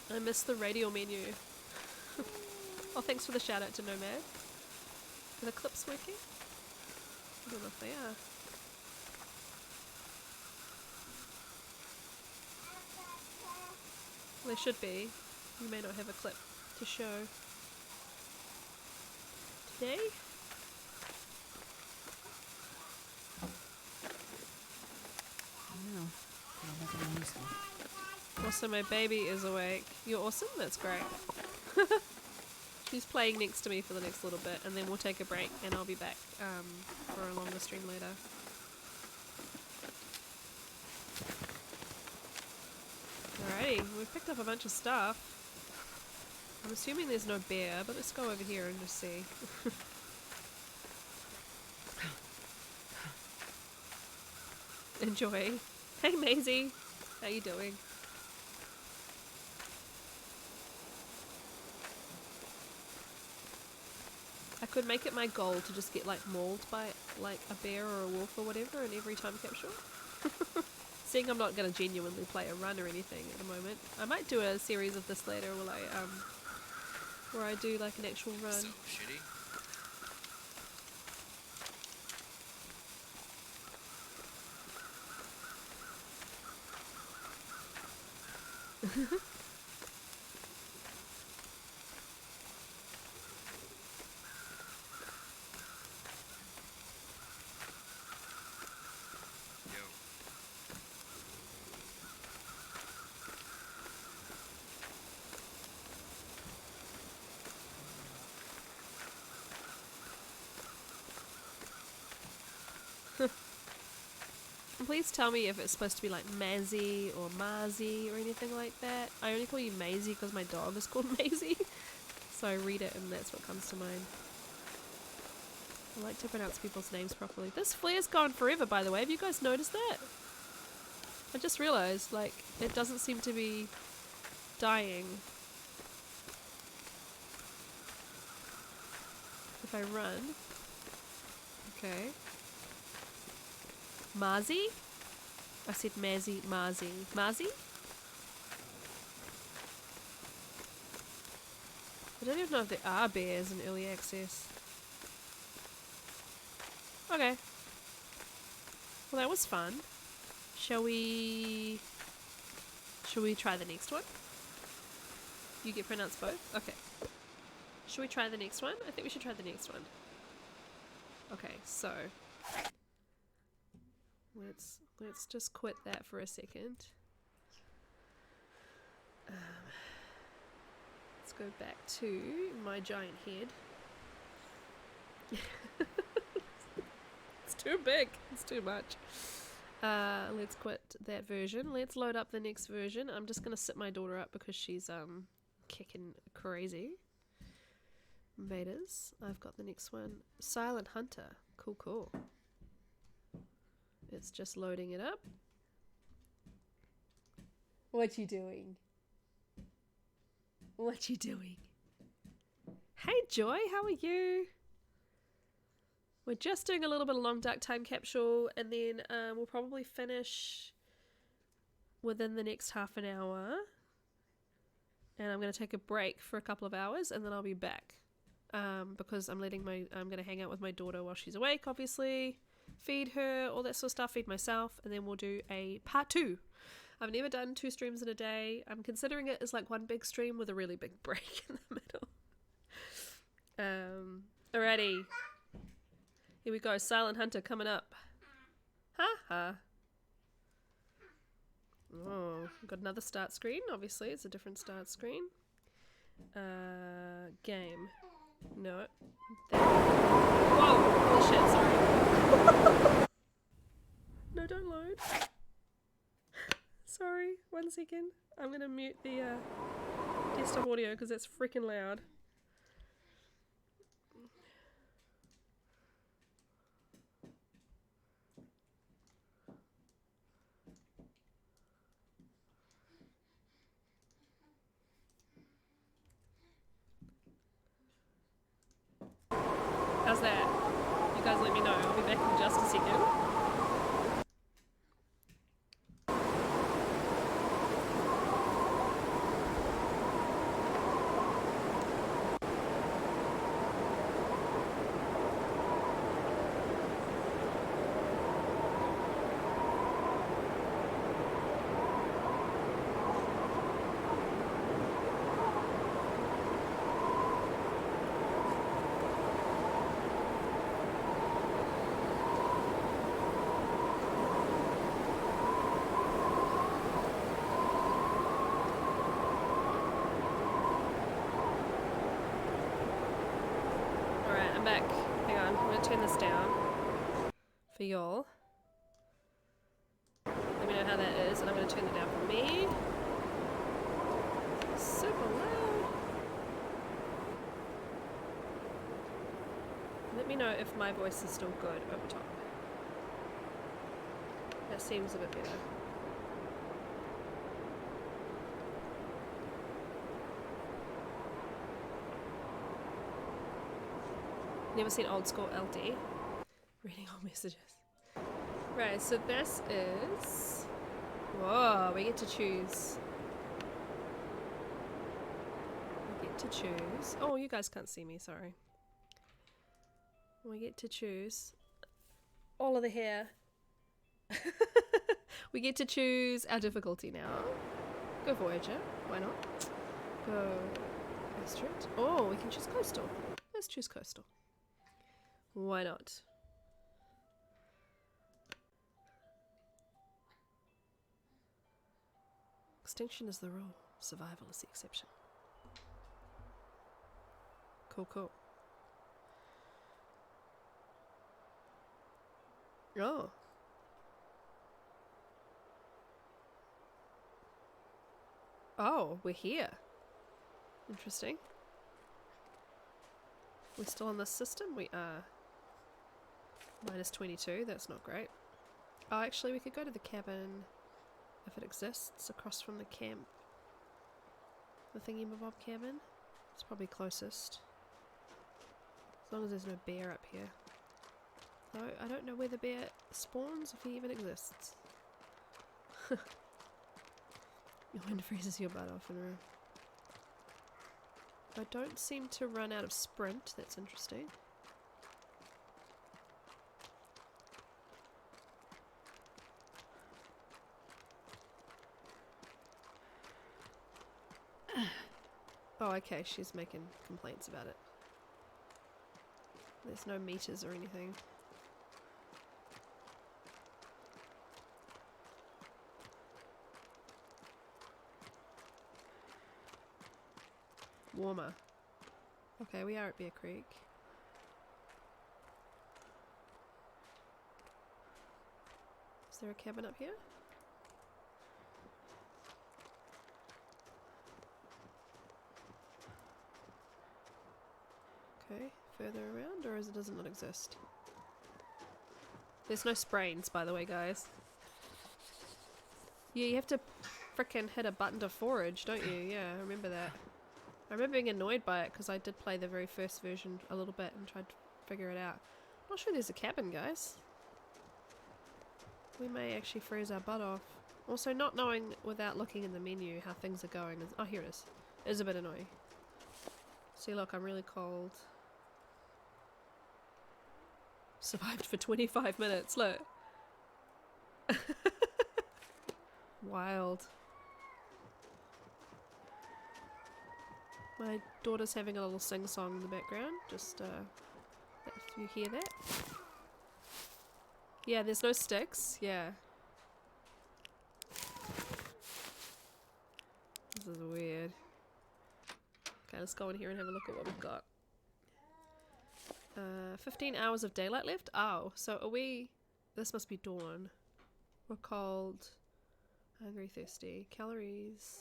And I missed the radial menu. Oh, thanks for the shout out to Nomad. Are the clips working? I don't know if they are. Well, they should be. You may not have a clip to show. Today? Also, my baby is awake. You're awesome? That's great. She's playing next to me for the next little bit, and then we'll take a break, and I'll be back for a longer stream later. Alrighty, we've picked up a bunch of stuff. I'm assuming there's no bear, but let's go over here and just see. Enjoy. Hey Maisie, how you doing? I could make it my goal to just get like mauled by like a bear or a wolf or whatever in every time capsule. Seeing I'm not gonna genuinely play a run or anything at the moment. I might do a series of this later where I do like an actual run. So shitty. Please tell me if it's supposed to be like Mazzy or Marzi or anything like that. I only call you Maisie because my dog is called Maisie. So I read it and that's what comes to mind. I like to pronounce people's names properly. This flare's gone forever, by the way. Have you guys noticed that? I just realised, like, it doesn't seem to be dying. If I run. Okay. Marzi? I said Mazzy, Marzi. Marzi? I don't even know if there are bears in early access. Okay. Well, that was fun. Shall we try the next one? You get pronounced both? Okay. Should we try the next one? I think we should try the next one. Okay, so let's just quit that for a second. Let's go back to my giant head. It's too big. It's too much. Let's quit that version. Let's load up the next version. I'm just gonna sit my daughter up because she's kicking crazy. Betas. I've got the next one. Silent Hunter. Cool, cool. It's just loading it up. What you doing? What you doing? Hey Joy, how are you? We're just doing a little bit of long duck time capsule and then we'll probably finish within the next half an hour. And I'm going to take a break for a couple of hours and then I'll be back. Because I'm going to hang out with my daughter while she's awake, obviously. Feed her, all that sort of stuff, feed myself, and then we'll do a part 2. I've never done 2 streams in a day. I'm considering it as like one big stream with a really big break in the middle. Alrighty. Here we go, Silent Hunter coming up. Ha ha. Oh, got another start screen, obviously, it's a different start screen. Game. No. Whoa! Holy shit, sorry. No, don't load. Sorry, 1 second. I'm gonna mute the desktop audio because that's freaking loud. How's that? You guys let me know. I'll be back in just a second. this down for y'all. Let me know how that is, and I'm going to turn it down for me. Super loud. Let me know if my voice is still good over top. That seems a bit better. Never seen old school LD. Reading old messages. Right, so this is... Whoa, we get to choose. We get to choose. Oh, you guys can't see me, sorry. We get to choose all of the hair. We get to choose our difficulty now. Go Voyager, why not? Go Asteroid. Oh, we can choose Coastal. Let's choose Coastal. Why not? Extinction is the rule. Survival is the exception. Cool, cool. Oh. Oh, we're here. Interesting. We're still in this system? We are. Minus 22, that's not great. Oh, actually we could go to the cabin, if it exists, across from the camp. The thingy-mabob cabin. It's probably closest. As long as there's no bear up here. Though, I don't know where the bear spawns, if he even exists. Your wind freezes your butt off in a room. I don't seem to run out of sprint, that's interesting. Oh, okay, she's making complaints about it. There's no meters or anything. Warmer. Okay, we are at Bear Creek. Is there a cabin up here? Okay, further around, or does it not exist? There's no sprains, by the way, guys. Yeah, you have to frickin' hit a button to forage, don't you? Yeah, I remember that. I remember being annoyed by it because I did play the very first version a little bit and tried to figure it out. Not sure there's a cabin, guys. We may actually freeze our butt off. Also, not knowing without looking in the menu how things are going is... Oh, here it is. It is a bit annoying. See, look, I'm really cold. Survived for 25 minutes, look. Wild. My daughter's having a little sing-song in the background, just if you hear that. Yeah, there's no sticks, yeah. This is weird. Okay, let's go in here and have a look at what we've got. 15 hours of daylight left? Oh, so are we... This must be dawn. We're cold. Hungry, thirsty. Calories.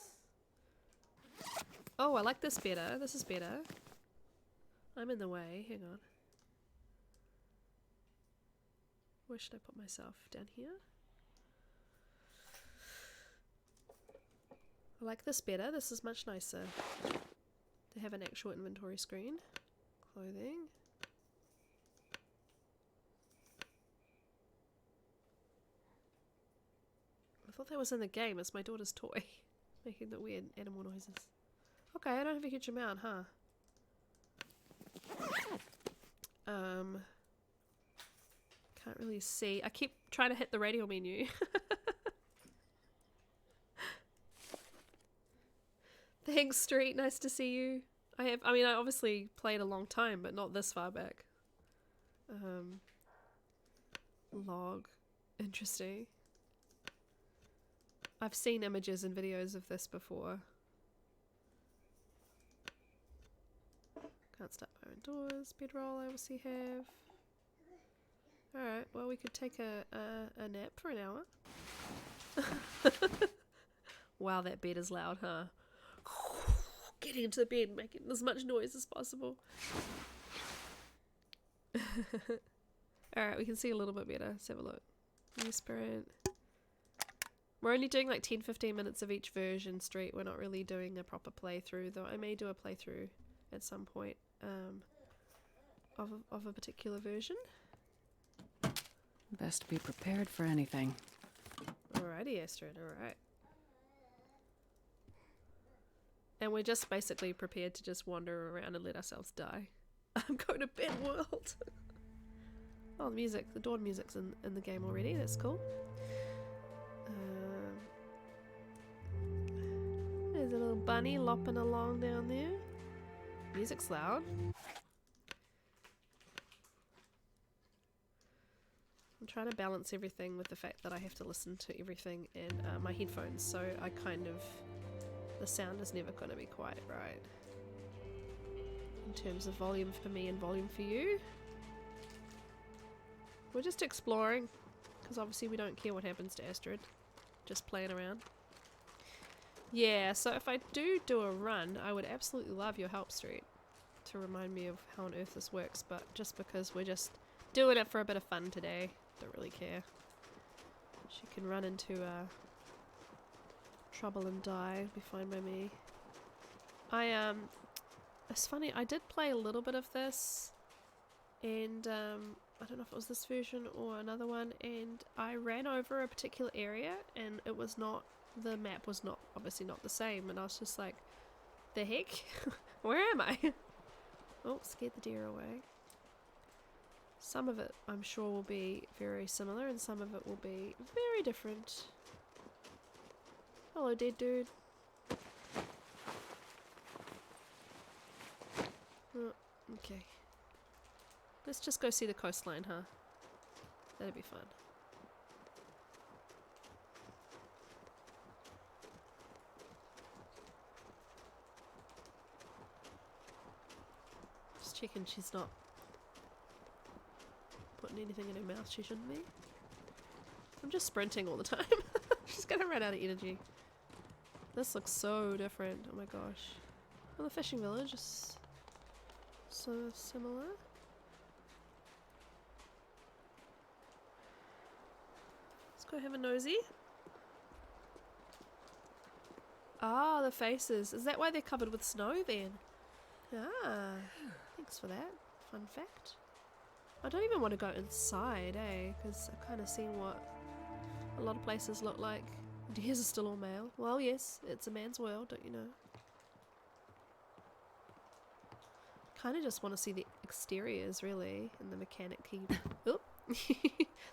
Oh, I like this better. This is better. I'm in the way. Hang on. Where should I put myself? Down here? I like this better. This is much nicer. To have an actual inventory screen. Clothing. I thought that was in the game. It's my daughter's toy. Making the weird animal noises. Okay, I don't have a huge amount, huh? Can't really see. I keep trying to hit the radio menu. Thanks, Street. Nice to see you. I mean, I obviously played a long time, but not this far back. Log. Interesting. I've seen images and videos of this before. Can't start my own doors. Bedroll I obviously have. Alright, well we could take a nap for an hour. Wow, that bed is loud, huh? Getting into the bed, making as much noise as possible. Alright, we can see a little bit better. Let's have a look. New sprint. We're only doing like 10-15 minutes of each version street. We're not really doing a proper playthrough, though I may do a playthrough at some point of a particular version. Best to be prepared for anything. Alrighty, Astrid, alright. And we're just basically prepared to just wander around and let ourselves die. I'm going to bed world! Oh, the music, the dawn music's in the game already, that's cool. There's a little bunny lopping along down there. Music's loud. I'm trying to balance everything with the fact that I have to listen to everything in my headphones, so I kind of... the sound is never going to be quite right. In terms of volume for me and volume for you. We're just exploring, because obviously we don't care what happens to Astrid. Just playing around. Yeah, so if I do a run, I would absolutely love your help, Street, to remind me of how on earth this works, but just because we're just doing it for a bit of fun today, don't really care. She can run into trouble and die, be fine by me. It's funny, I did play a little bit of this, and I don't know if it was this version or another one, and I ran over a particular area, and it was not, the map was not, obviously not the same, and I was just like, the heck? Where am I? Oh, scared the deer away. Some of it, I'm sure, will be very similar, and some of it will be very different. Hello, dead dude. Oh, okay. Let's just go see the coastline, huh? That'd be fun. Just checking she's not putting anything in her mouth she shouldn't be. I'm just sprinting all the time. She's gonna run out of energy. This looks so different. Oh my gosh. Well, the fishing village is so similar. Let's go have a nosy. Ah, the faces. Is that why they're covered with snow then? Ah, thanks for that. Fun fact. I don't even want to go inside, eh? Because I've kind of seen what a lot of places look like. Deers are still all male. Well, yes, it's a man's world, don't you know? Kind of just want to see the exteriors, really, and the mechanic-y... oh!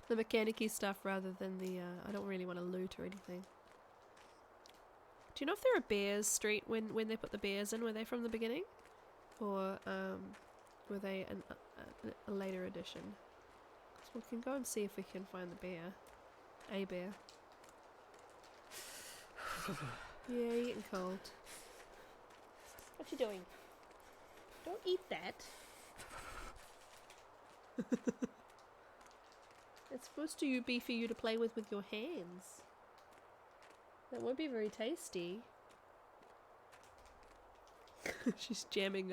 The mechanic-y stuff rather than the... I don't really want to loot or anything. Do you know if there are bears, Street, when they put the bears in? Were they from the beginning? Or were they a later addition? So we can go and see if we can find the bear. A bear. Yeah, you're getting cold. What you doing? Don't eat that. It's supposed to be for you to play with your hands. That won't be very tasty. She's jamming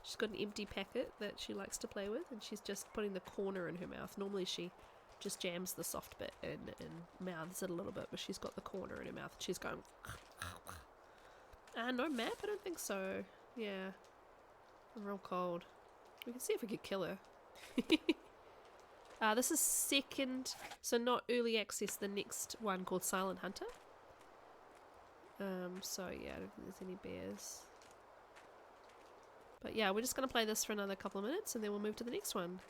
she's got an empty packet that she likes to play with, and she's just putting the corner in her mouth. Normally she just jams the soft bit and mouths it a little bit, but she's got the corner in her mouth. She's going... no map? I don't think so. Yeah. I'm real cold. We can see if we could kill her. This is second, so not early access, the next one called Silent Hunter. So yeah, I don't think there's any bears. But yeah, we're just going to play this for another couple of minutes and then we'll move to the next one.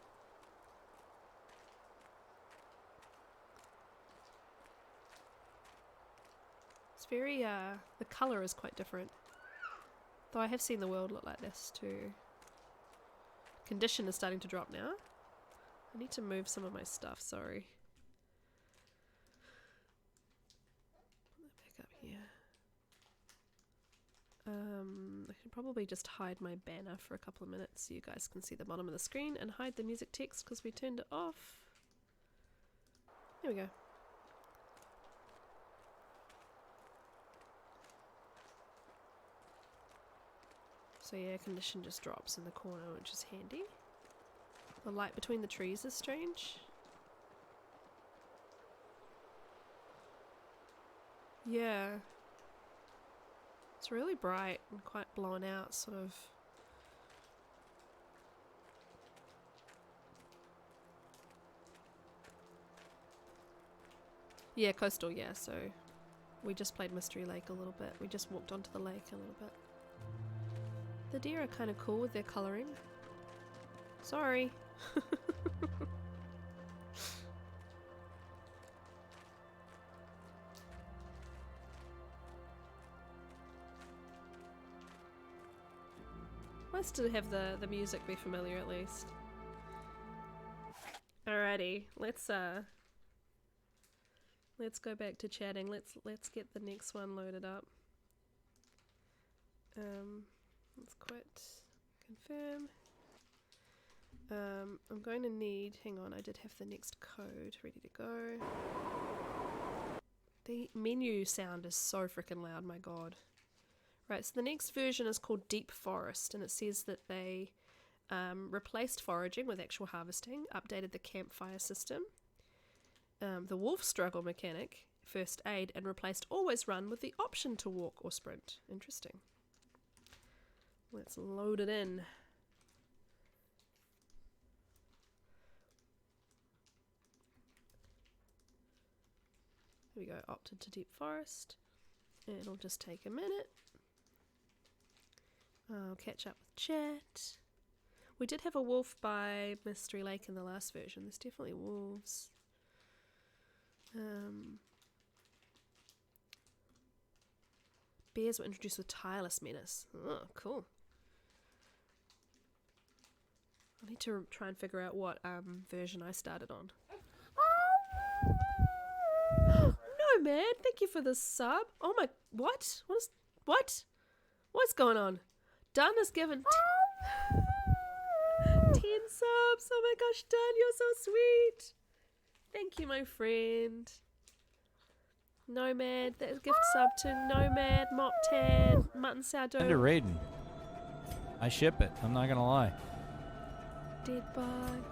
It's very, the colour is quite different. Though I have seen the world look like this too. Condition is starting to drop now. I need to move some of my stuff, sorry. Put that back up here. I should probably just hide my banner for a couple of minutes so you guys can see the bottom of the screen and hide the music text because we turned it off. There we go. So yeah, air condition just drops in the corner, which is handy. The light between the trees is strange. Yeah. It's really bright and quite blown out, sort of. Yeah, coastal, yeah, so we just played Mystery Lake a little bit. We just walked onto the lake a little bit. The deer are kind of cool with their colouring. Sorry. Nice to have the music be familiar at least. Alrighty, let's go back to chatting. Let's get the next one loaded up. Let's quit. Confirm. I'm going to need, hang on, I did have the next code ready to go. The menu sound is so freaking loud, my god. Right, so the next version is called Deep Forest, and it says that they replaced foraging with actual harvesting, updated the campfire system, the wolf struggle mechanic, first aid, and replaced always run with the option to walk or sprint. Interesting. Let's load it in. Here we go, opted to Deep Forest. And it'll just take a minute. I'll catch up with chat. We did have a wolf by Mystery Lake in the last version. There's definitely wolves. Bears were introduced with tireless menace. Oh, cool. I need to try and figure out what version I started on. No, man. Thank you for the sub. Oh my... What? What? What's going on? Dunn has given 10 subs. Oh my gosh, Dunn, you're so sweet. Thank you, my friend. Nomad, that gift sub to Nomad, Moptan, Mutton Sourdough. Send to Raiden. I ship it. I'm not gonna lie. Dead bug.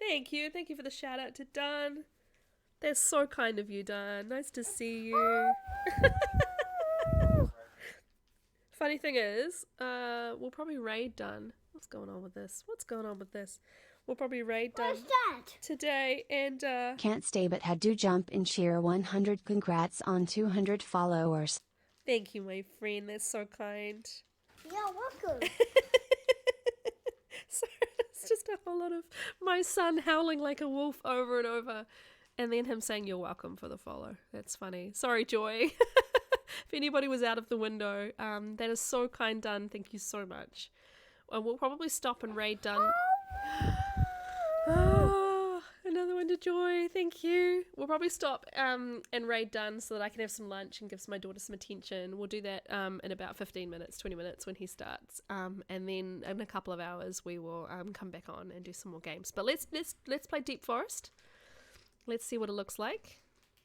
Thank you for the shout out to Dunn. That's so kind of you, Dunn. Nice to see you. Funny thing is, we'll probably raid Dunn. What's going on with this? We'll probably raid Dunn today, and Can't stay but had to jump and cheer 100. Congrats on 200 followers. Thank you, my friend. That's so kind. You're welcome. So it's just a whole lot of my son howling like a wolf over and over, and then him saying, "You're welcome" for the follow. That's funny. Sorry, Joy. If anybody was out of the window, that is so kind, Dunn. Thank you so much. We'll probably stop and raid Dunn. Oh, another one to Joy. Thank you. We'll probably stop and raid Dunn so that I can have some lunch and give my daughter some attention. We'll do that in about 15 minutes, 20 minutes when he starts. And then in a couple of hours we will come back on and do some more games. But let's play Deep Forest. Let's see what it looks like.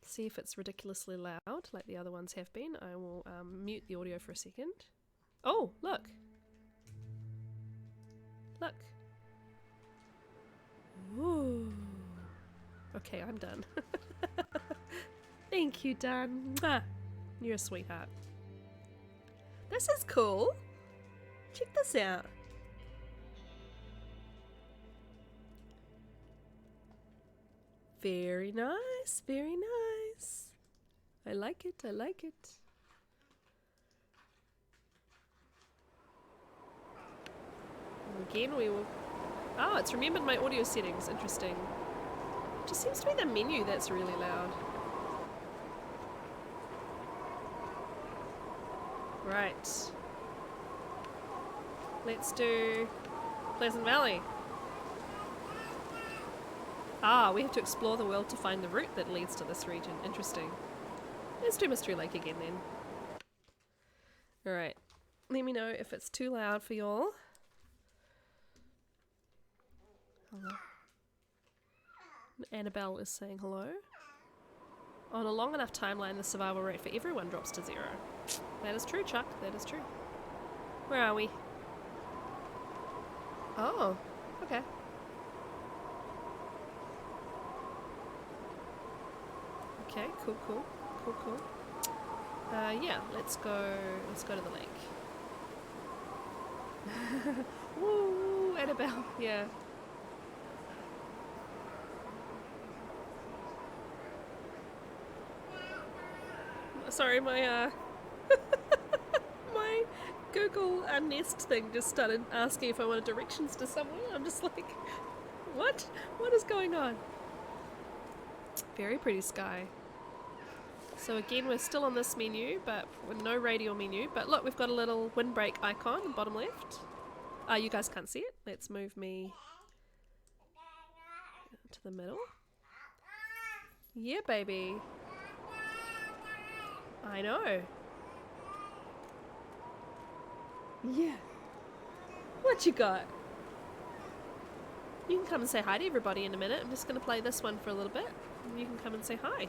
See if it's ridiculously loud like the other ones have been. I will mute the audio for a second. Oh, look. Look. Ooh. Okay, I'm done. Thank you, Dan. Mwah. You're a sweetheart. This is cool. Check this out. Very nice, very nice. I like it, I like it. Again, we will... Oh, it's remembered my audio settings. Interesting. Just seems to be the menu that's really loud. Right. Let's do Pleasant Valley. Ah, we have to explore the world to find the route that leads to this region. Interesting. Let's do Mystery Lake again then. Alright. Let me know if it's too loud for y'all. Hello. Annabelle is saying hello. On a long enough timeline, the survival rate for everyone drops to 0. That is true, Chuck. That is true. Where are we? Oh, okay. Okay, cool. Yeah, let's go to the lake. Woo, Annabelle, yeah. Sorry, my my Google Nest thing just started asking if I wanted directions to somewhere. I'm just like, what? What is going on? Very pretty sky. So again, we're still on this menu, but with no radial menu. But look, we've got a little windbreak icon in the bottom left. You guys can't see it. Let's move me to the middle. Yeah, baby. I know. Yeah. What you got? You can come and say hi to everybody in a minute. I'm just going to play this one for a little bit. And you can come and say hi.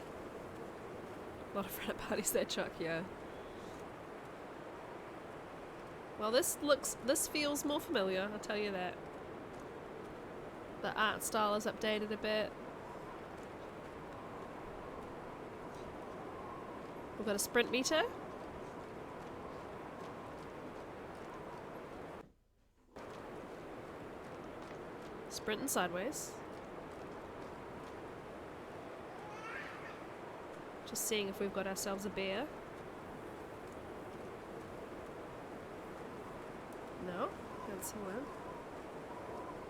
A lot of Reddit parties there, Chuck, yeah. Well, this feels more familiar, I'll tell you that. The art style is updated a bit. We've got a sprint meter. Sprinting sideways. Just seeing if we've got ourselves a bear. No, don't see one.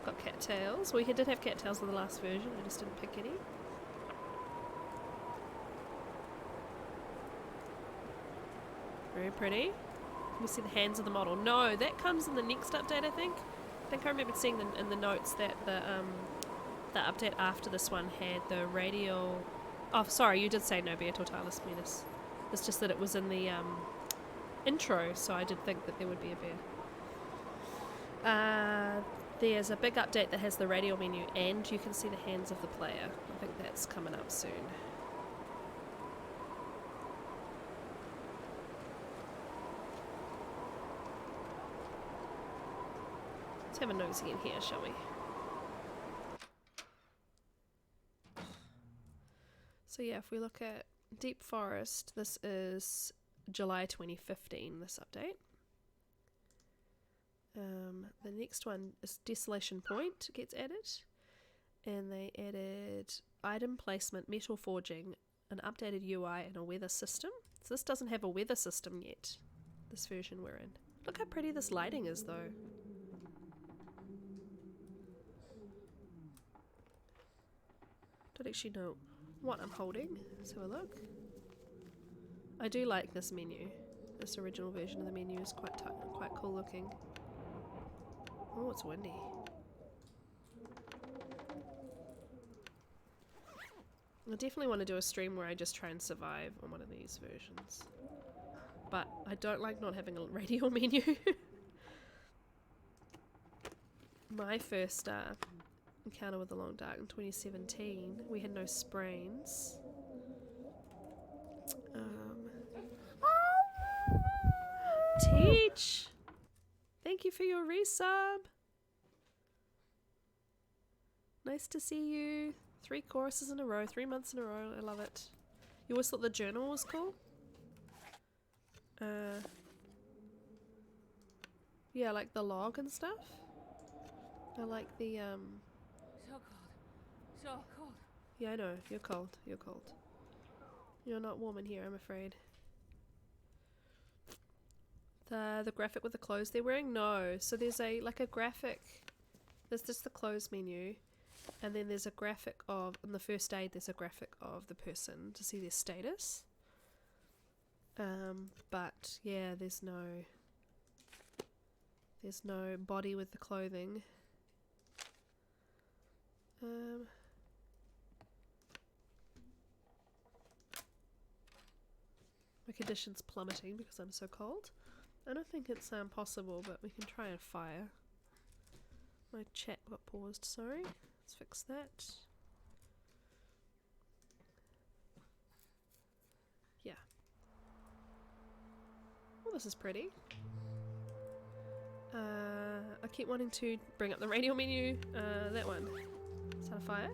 Got cattails. We did have cattails in the last version, I just didn't pick any. Very pretty. Can you see the hands of the model? No, that comes in the next update, I think. I think I remember seeing in the notes that the update after this one had the radial... Oh, sorry, you did say no bear totalis menace. It's just that it was in the intro, so I did think that there would be a bear. There's a big update that has the radial menu, and you can see the hands of the player. I think that's coming up soon. Let's have a nosy in here, shall we? So yeah, if we look at Deep Forest, this is July 2015, this update. The next one is Desolation Point gets added. And they added item placement, metal forging, an updated UI, and a weather system. So this doesn't have a weather system yet, this version we're in. Look how pretty this lighting is though. Don't actually know what I'm holding. Let's have a look. I do like this menu. This original version of the menu is quite cool looking. Oh, it's windy. I definitely want to do a stream where I just try and survive on one of these versions. But I don't like not having a radial menu. My first encounter with the Long Dark in 2017, we had no sprains. Teach! Thank you for your resub! Nice to see you. 3 choruses in a row, 3 months in a row, I love it. You always thought the journal was cool? Yeah, like the log and stuff. I like the So cold. So cold. Yeah, I know. You're cold. You're cold. You're not warm in here, I'm afraid. The graphic with the clothes they're wearing? No. So there's a graphic. There's just the clothes menu. And then there's a graphic of, in the first aid, there's a graphic of the person to see their status. But yeah, there's no body with the clothing. My condition's plummeting because I'm so cold. I don't think it's possible, but we can try a fire. My chat got paused, sorry. Let's fix that. Yeah. Oh, this is pretty. I keep wanting to bring up the radio menu. That one. Start a fire.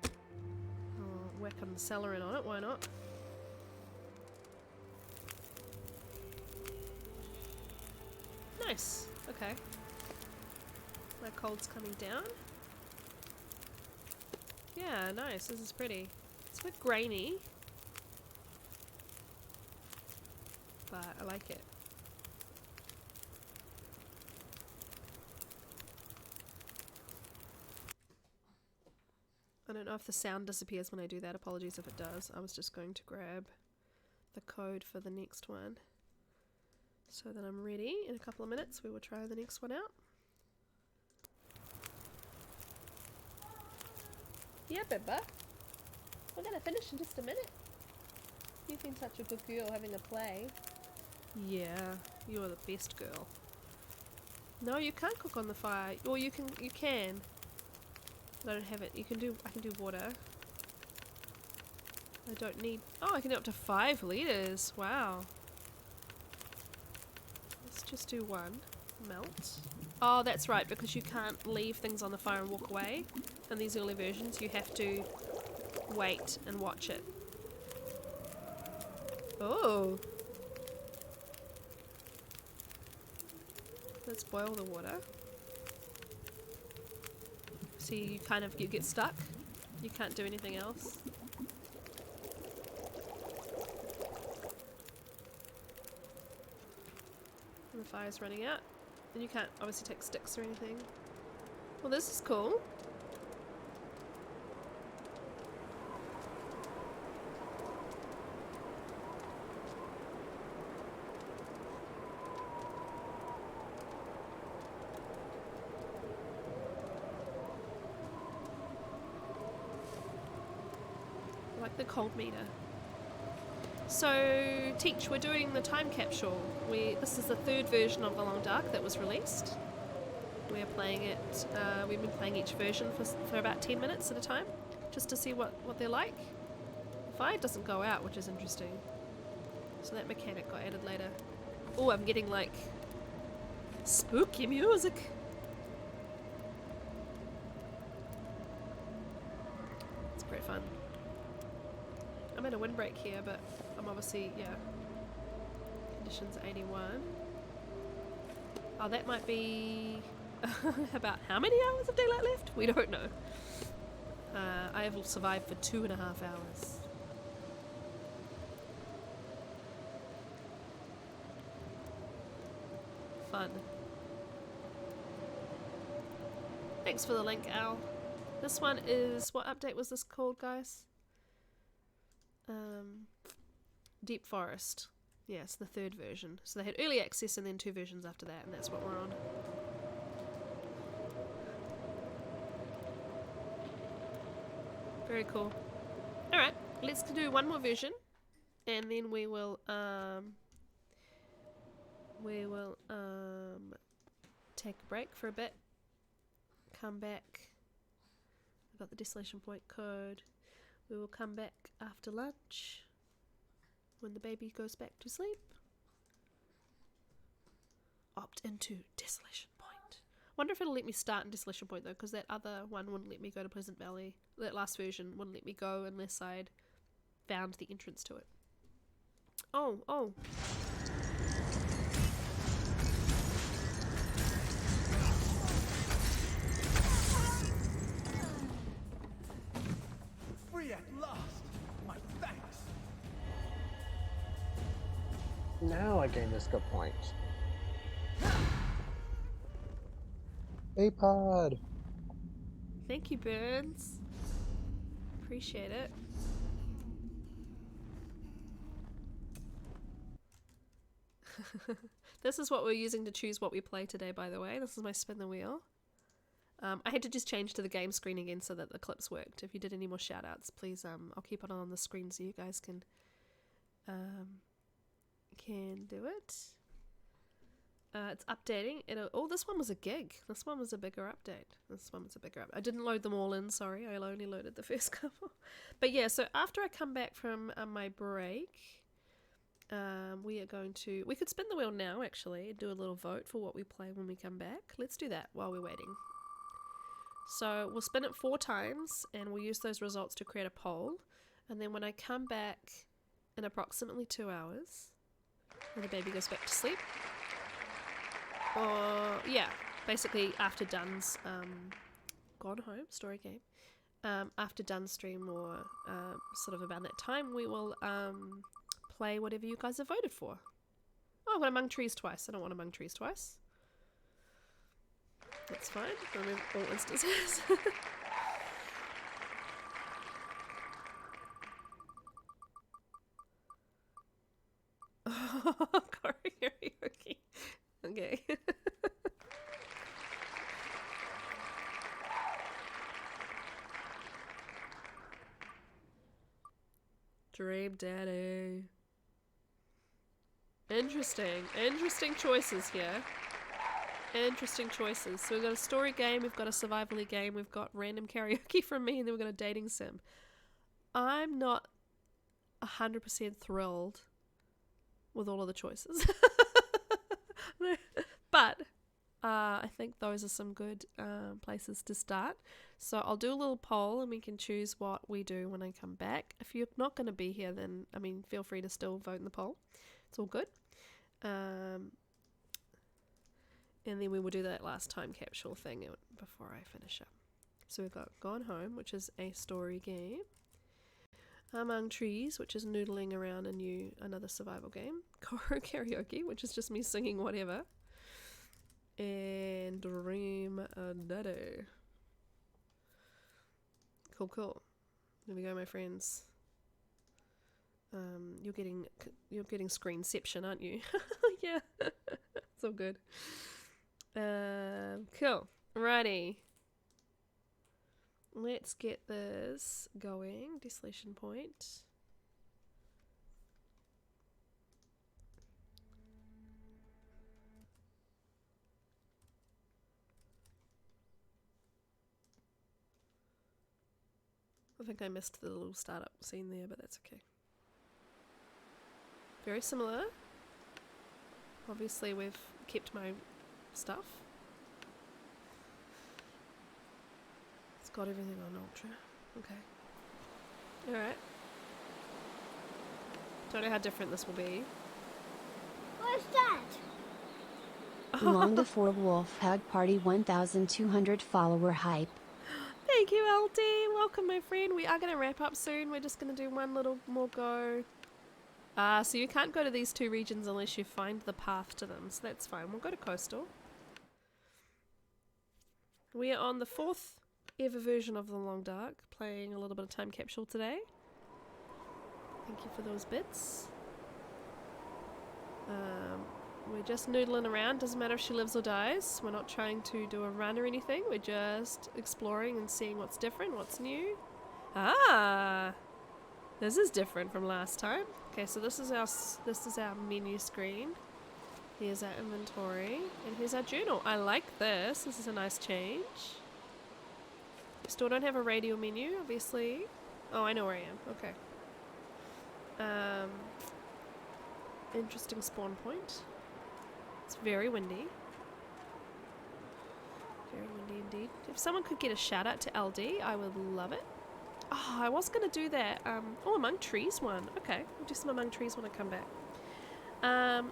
Oh, whack some celery on it, why not? Nice. Okay. My cold's coming down. Yeah, nice. This is pretty. It's a bit grainy, but I like it. I don't know if the sound disappears when I do that. Apologies if it does. I was just going to grab the code for the next one so that I'm ready. In a couple of minutes we will try the next one out. Yeah, Bimba. We're gonna finish in just a minute. You've been such a good girl having a play. Yeah, you are the best girl. No, you can't cook on the fire. Or you can. I don't have it. I can do water. I don't need. Oh, I can do up to 5 liters. Wow. Let's just do 1. Melt. Oh, that's right, because you can't leave things on the fire and walk away. In these early versions, you have to wait and watch it. Oh. Let's boil the water. See, you get stuck. You can't do anything else. And the fire's running out. And you can't obviously take sticks or anything. Well, this is cool. The cold meter. So, Teach, we're doing the time capsule. This is the 3rd version of The Long Dark that was released. We're playing it, we've been playing each version for about 10 minutes at a time, just to see what they're like. The fire doesn't go out, which is interesting. So that mechanic got added later. Oh, I'm getting like spooky music. It's great fun. I'm at a windbreak here, but I'm obviously, yeah. Conditions 81. Oh, that might be about how many hours of daylight left? We don't know. I have survived for 2.5 hours. Fun. Thanks for the link, Al. This one is, what update was this called, guys? Deep Forest. Yes, the 3rd version. So they had early access and then 2 versions after that, and that's what we're on. Very cool. Alright, let's do one more version, and then we will take a break for a bit. Come back. I've got the desolation point code. We will come back after lunch when the baby goes back to sleep. Opt into Desolation Point. Wonder if it'll let me start in Desolation Point though, because that other one wouldn't let me go to Pleasant Valley. That last version wouldn't let me go unless I'd found the entrance to it. Oh. Free at last! My thanks! Now I gain the skill point. A pod! Thank you, Burns. Appreciate it. This is what we're using to choose what we play today, by the way. This is my spin the wheel. I had to just change to the game screen again so that the clips worked. If you did any more shout-outs, please, I'll keep it on the screen so you guys can do it. It's updating. Oh, this one was a gig. This one was a bigger update. I didn't load them all in, sorry. I only loaded the first couple. But yeah, so after I come back from my break, we are going to... We could spin the wheel now, actually, and do a little vote for what we play when we come back. Let's do that while we're waiting. So we'll spin it 4 times, and we'll use those results to create a poll. And then when I come back in approximately 2 hours, when the baby goes back to sleep, or yeah, basically after Dun's gone home, story game, after Dun's stream or sort of about that time, we will play whatever you guys have voted for. Oh, I want Among Trees twice. I don't want Among Trees twice. That's fine. Remove all instances. Oh, Koru karaoke. Okay. Dream Daddy. Interesting choices here. Interesting choices. So we've got a story game, we've got a survival-y game, we've got random karaoke from me, and then we've got a dating sim. I'm not 100% thrilled with all of the choices. But I think those are some good places to start. So I'll do a little poll and we can choose what we do when I come back. If you're not going to be here, then, I mean, feel free to still vote in the poll. It's all good. And then we will do that last time capsule thing before I finish up. So we've got Gone Home, which is a story game. Among Trees, which is noodling around another survival game. Koru Karaoke, which is just me singing whatever. And Dream Daddy. Cool. There we go, my friends. You're getting screenception, aren't you? Yeah, it's all good. Cool. Righty. Let's get this going. Desolation point. I think I missed the little startup scene there, but that's okay. Very similar. Obviously, we've kept my stuff. It's got everything on ultra. Okay. Alright. Don't know how different this will be. What's that? Long before Wolf Hug Party 1200 follower hype. Thank you, LD. Welcome, my friend. We are going to wrap up soon. We're just going to do one little more go. So you can't go to these 2 regions unless you find the path to them. So that's fine. We'll go to Coastal. We are on the 4th ever version of The Long Dark, playing a little bit of time capsule today. Thank you for those bits. We're just noodling around. Doesn't matter if she lives or dies. We're not trying to do a run or anything. We're just exploring and seeing what's different, what's new. Ah, this is different from last time. Okay, so this is our menu screen. Here's our inventory, and here's our journal. I like this. This is a nice change. We still don't have a radial menu, obviously. Oh, I know where I am. Okay. Interesting spawn point. It's very windy. Very windy indeed. If someone could get a shout out to LD, I would love it. Oh, I was going to do that. Oh, Among Trees one. Okay, we'll do some Among Trees when I come back.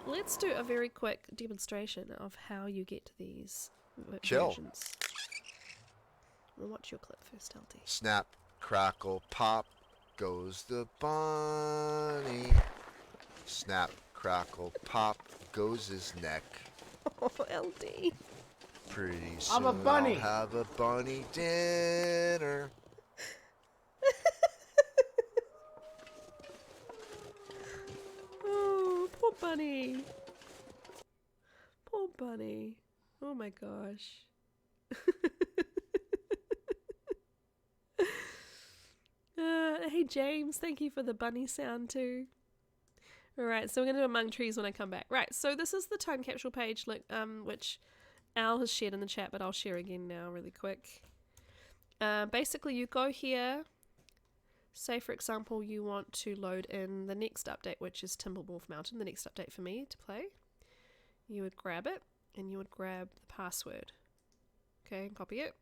Let's do a very quick demonstration of how you get to these versions. We'll watch your clip first, LD. Snap, crackle, pop, goes the bunny. Snap, crackle, pop, goes his neck. Oh, LD. Pretty soon I'm a bunny. I'll have a bunny dinner. Oh, poor bunny. Poor bunny. Oh my gosh. Hey James, thank you for the bunny sound too. Alright, so we're going to do Among Trees when I come back. Right, so this is the time capsule page, which Al has shared in the chat, but I'll share again now really quick. Basically, you go here. Say, for example, you want to load in the next update, which is Timberwolf Mountain, the next update for me to play. You would grab it, and you would grab the password. Okay, and copy it.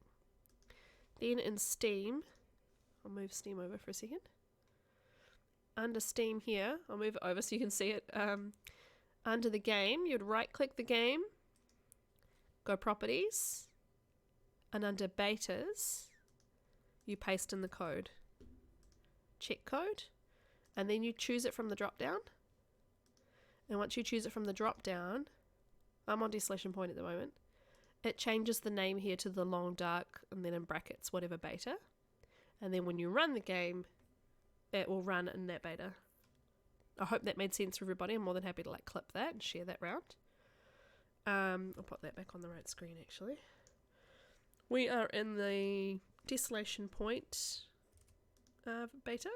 Then in Steam, I'll move Steam over for a second. Under Steam here, I'll move it over so you can see it. Under the game, you'd right-click the game, go Properties, and under Betas, you paste in the code. Check code, and then you choose it from the drop-down. And once you choose it from the drop-down, I'm on Desolation Point at the moment, it changes the name here to the long dark, and then in brackets, whatever beta. And then when you run the game, it will run in that beta. I hope that made sense for everybody. I'm more than happy to like clip that and share that round. I'll put that back on the right screen actually. We are in the Desolation Point beta.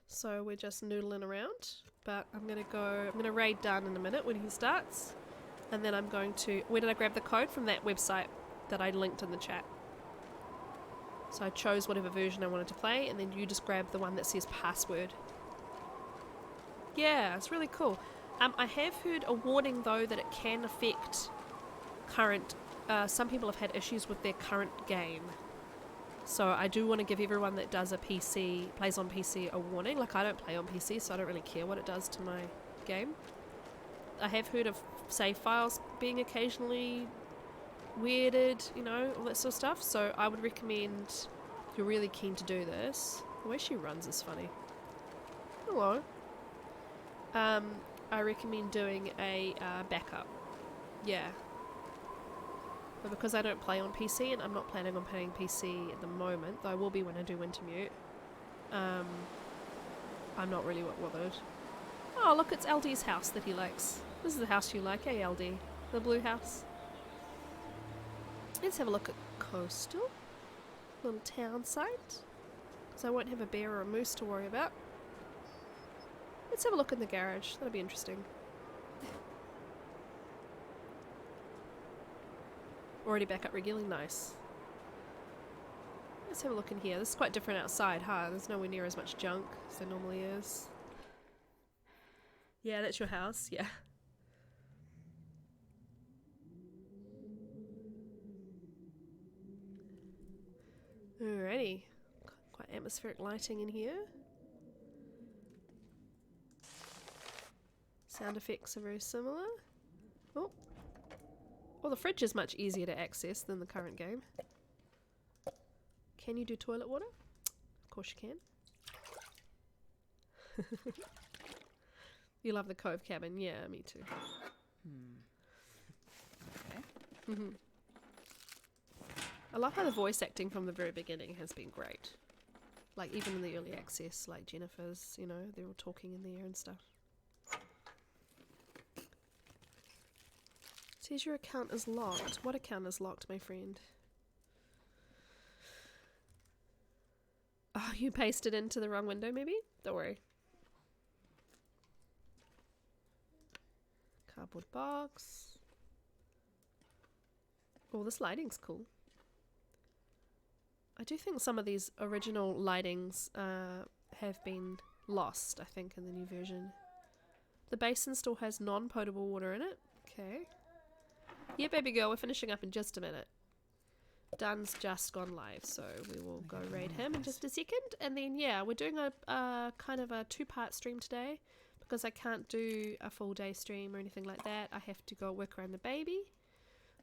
So we're just noodling around, but I'm gonna raid done in a minute when he starts, and then I'm going to, where did I grab the code? From that website that I linked in the chat. So I chose whatever version I wanted to play, and then you just grab the one that says password. Yeah, it's really cool. I have heard a warning though that it can affect current, some people have had issues with their current game. So I do want to give everyone that does plays on PC a warning. Like I don't play on PC, so I don't really care what it does to my game. I have heard of save files being occasionally weirded, you know, all that sort of stuff. So I would recommend, if you're really keen to do this, the way she runs is funny. Hello. I recommend doing a backup. Yeah. But because I don't play on PC, and I'm not planning on playing PC at the moment, though I will be when I do Wintermute, I'm not really bothered. Oh, look, it's LD's house that he likes. This is the house you like, eh, LD? The blue house. Let's have a look at Coastal. Little town site. Because I won't have a bear or a moose to worry about. Let's have a look in the garage. That'll be interesting. Already back up regularly, nice. Let's have a look in here. This is quite different outside, huh? There's nowhere near as much junk as there normally is. Yeah, that's your house, yeah. Alrighty. Quite atmospheric lighting in here. Sound effects are very similar. Oh. Well, the fridge is much easier to access than the current game. Can you do toilet water? Of course you can. You love the Cove Cabin? Yeah, me too. Okay. I love how the voice acting from the very beginning has been great. Like, even in the early access, like Jennifer's, you know, they're all talking in there and stuff. Says your account is locked. What account is locked, my friend? Oh, you pasted into the wrong window, maybe? Don't worry. Cardboard box. Oh, this lighting's cool. I do think some of these original lightings have been lost, I think, in the new version. The basin still has non-potable water in it. Okay. Yeah, baby girl, we're finishing up in just a minute. Dun's just gone live, so we will go raid him in just a second. And then, yeah, we're doing a kind of a two-part stream today because I can't do a full day stream or anything like that. I have to go work around the baby.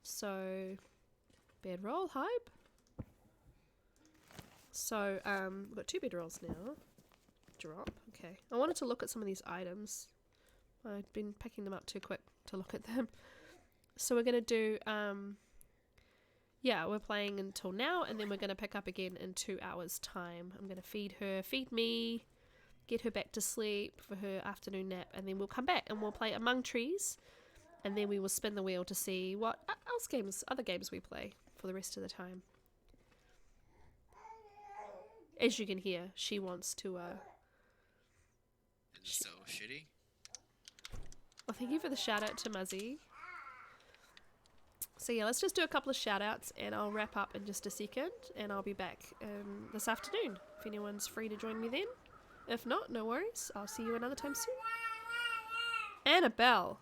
So, bedroll, hype. So, we've got 2 bedrolls now. Drop, okay. I wanted to look at some of these items. I've been picking them up too quick to look at them. So we're going to do, yeah, we're playing until now, and then we're going to pick up again in 2 hours' time. I'm going to feed her, feed me, get her back to sleep for her afternoon nap, and then we'll come back and we'll play Among Trees, and then we will spin the wheel to see what other games we play for the rest of the time. as you can hear, she wants to. Is it so shitty? Well, thank you for the shout out to Muzzy. So yeah, let's just do a couple of shout outs and I'll wrap up in just a second and I'll be back this afternoon if anyone's free to join me then. If not, no worries. I'll see you another time soon. Annabelle.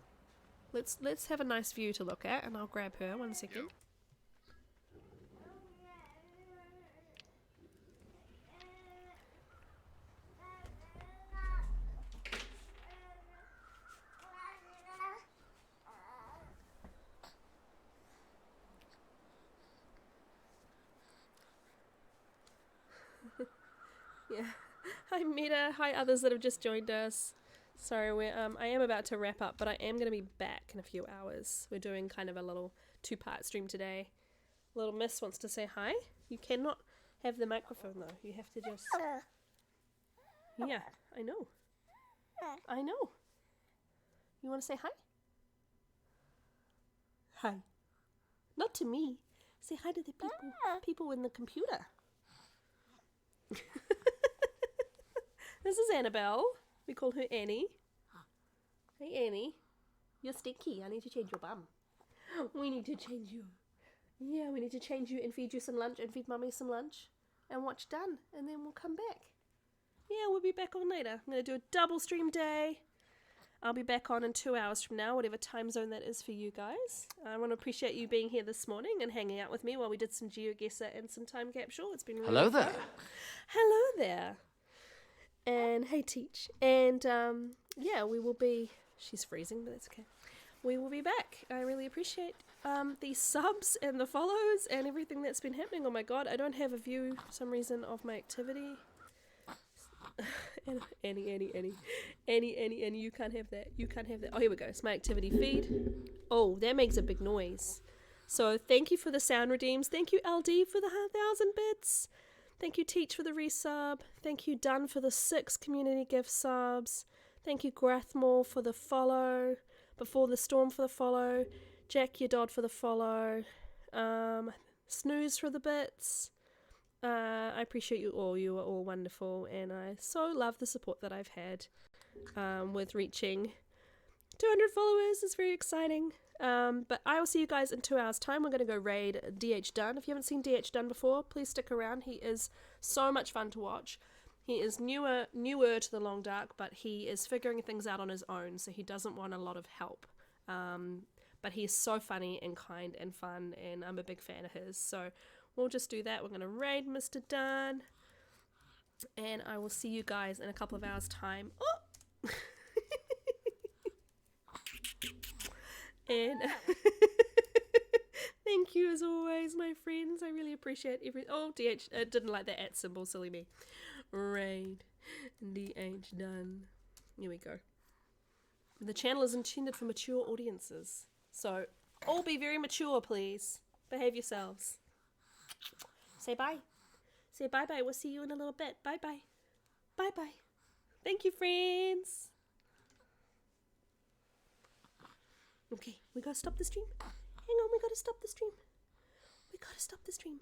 Let's have a nice view to look at and I'll grab her 1 second. Yeah. Hi Meta, hi others that have just joined us. Sorry, I am about to wrap up, but I am going to be back in a few hours. We're doing kind of a little 2-part stream today. Little Miss wants to say hi. You cannot have the microphone though. You have to just... Yeah, I know. I know. You want to say hi? Hi. Not to me. Say hi to the people in the computer. This is Annabelle. We call her Annie. Hey Annie. You're stinky. I need to change your bum. We need to change you. Yeah, we need to change you and feed you some lunch and feed Mummy some lunch. And watch Done. And then we'll come back. Yeah, we'll be back on later. I'm going to do a double stream day. I'll be back on in 2 hours from now, whatever time zone that is for you guys. I want to appreciate you being here this morning and hanging out with me while we did some Geoguessr and some time capsule. It's been really Hello fun. there. Hello there. And hey Teach. And yeah, we will be... She's freezing, but that's okay. We will be back. I really appreciate the subs and the follows and everything that's been happening. Oh my god, I don't have a view for some reason of my activity. Annie, you can't have that. You can't have that. Oh, here we go. It's my activity feed. Oh, that makes a big noise. So thank you for the sound redeems. Thank you, LD, for the 1,000 bits. Thank you, Teach, for the resub. Thank you, Dunn, for the 6 community gift subs. Thank you, Grathmore, for the follow. Before the Storm for the follow. Jack Your Dodd for the follow. Snooze for the bits. I appreciate you all. You are all wonderful, and I so love the support that I've had with reaching 200 followers. It's very exciting. But I will see you guys in 2 hours' time. We're going to go raid DH Dunn. If you haven't seen DH Dunn before, please stick around. He is so much fun to watch. He is newer to the Long Dark, but he is figuring things out on his own, so he doesn't want a lot of help. But he's so funny and kind and fun, and I'm a big fan of his. So we'll just do that. We're going to raid Mr. Dunn, and I will see you guys in a couple of hours' time. Oh! And thank you as always, my friends. I really appreciate Oh, DH didn't like that @ symbol, silly me. Raid DH Done. Here we go. The channel is intended for mature audiences, so all be very mature, please. Behave yourselves. Say bye. Say bye bye. We'll see you in a little bit. Bye bye. Bye bye. Thank you, friends. Okay, we gotta stop the stream. Hang on, we gotta stop the stream. We gotta stop the stream.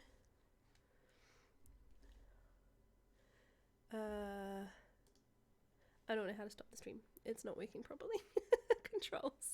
I don't know how to stop the stream. It's not working properly. Controls.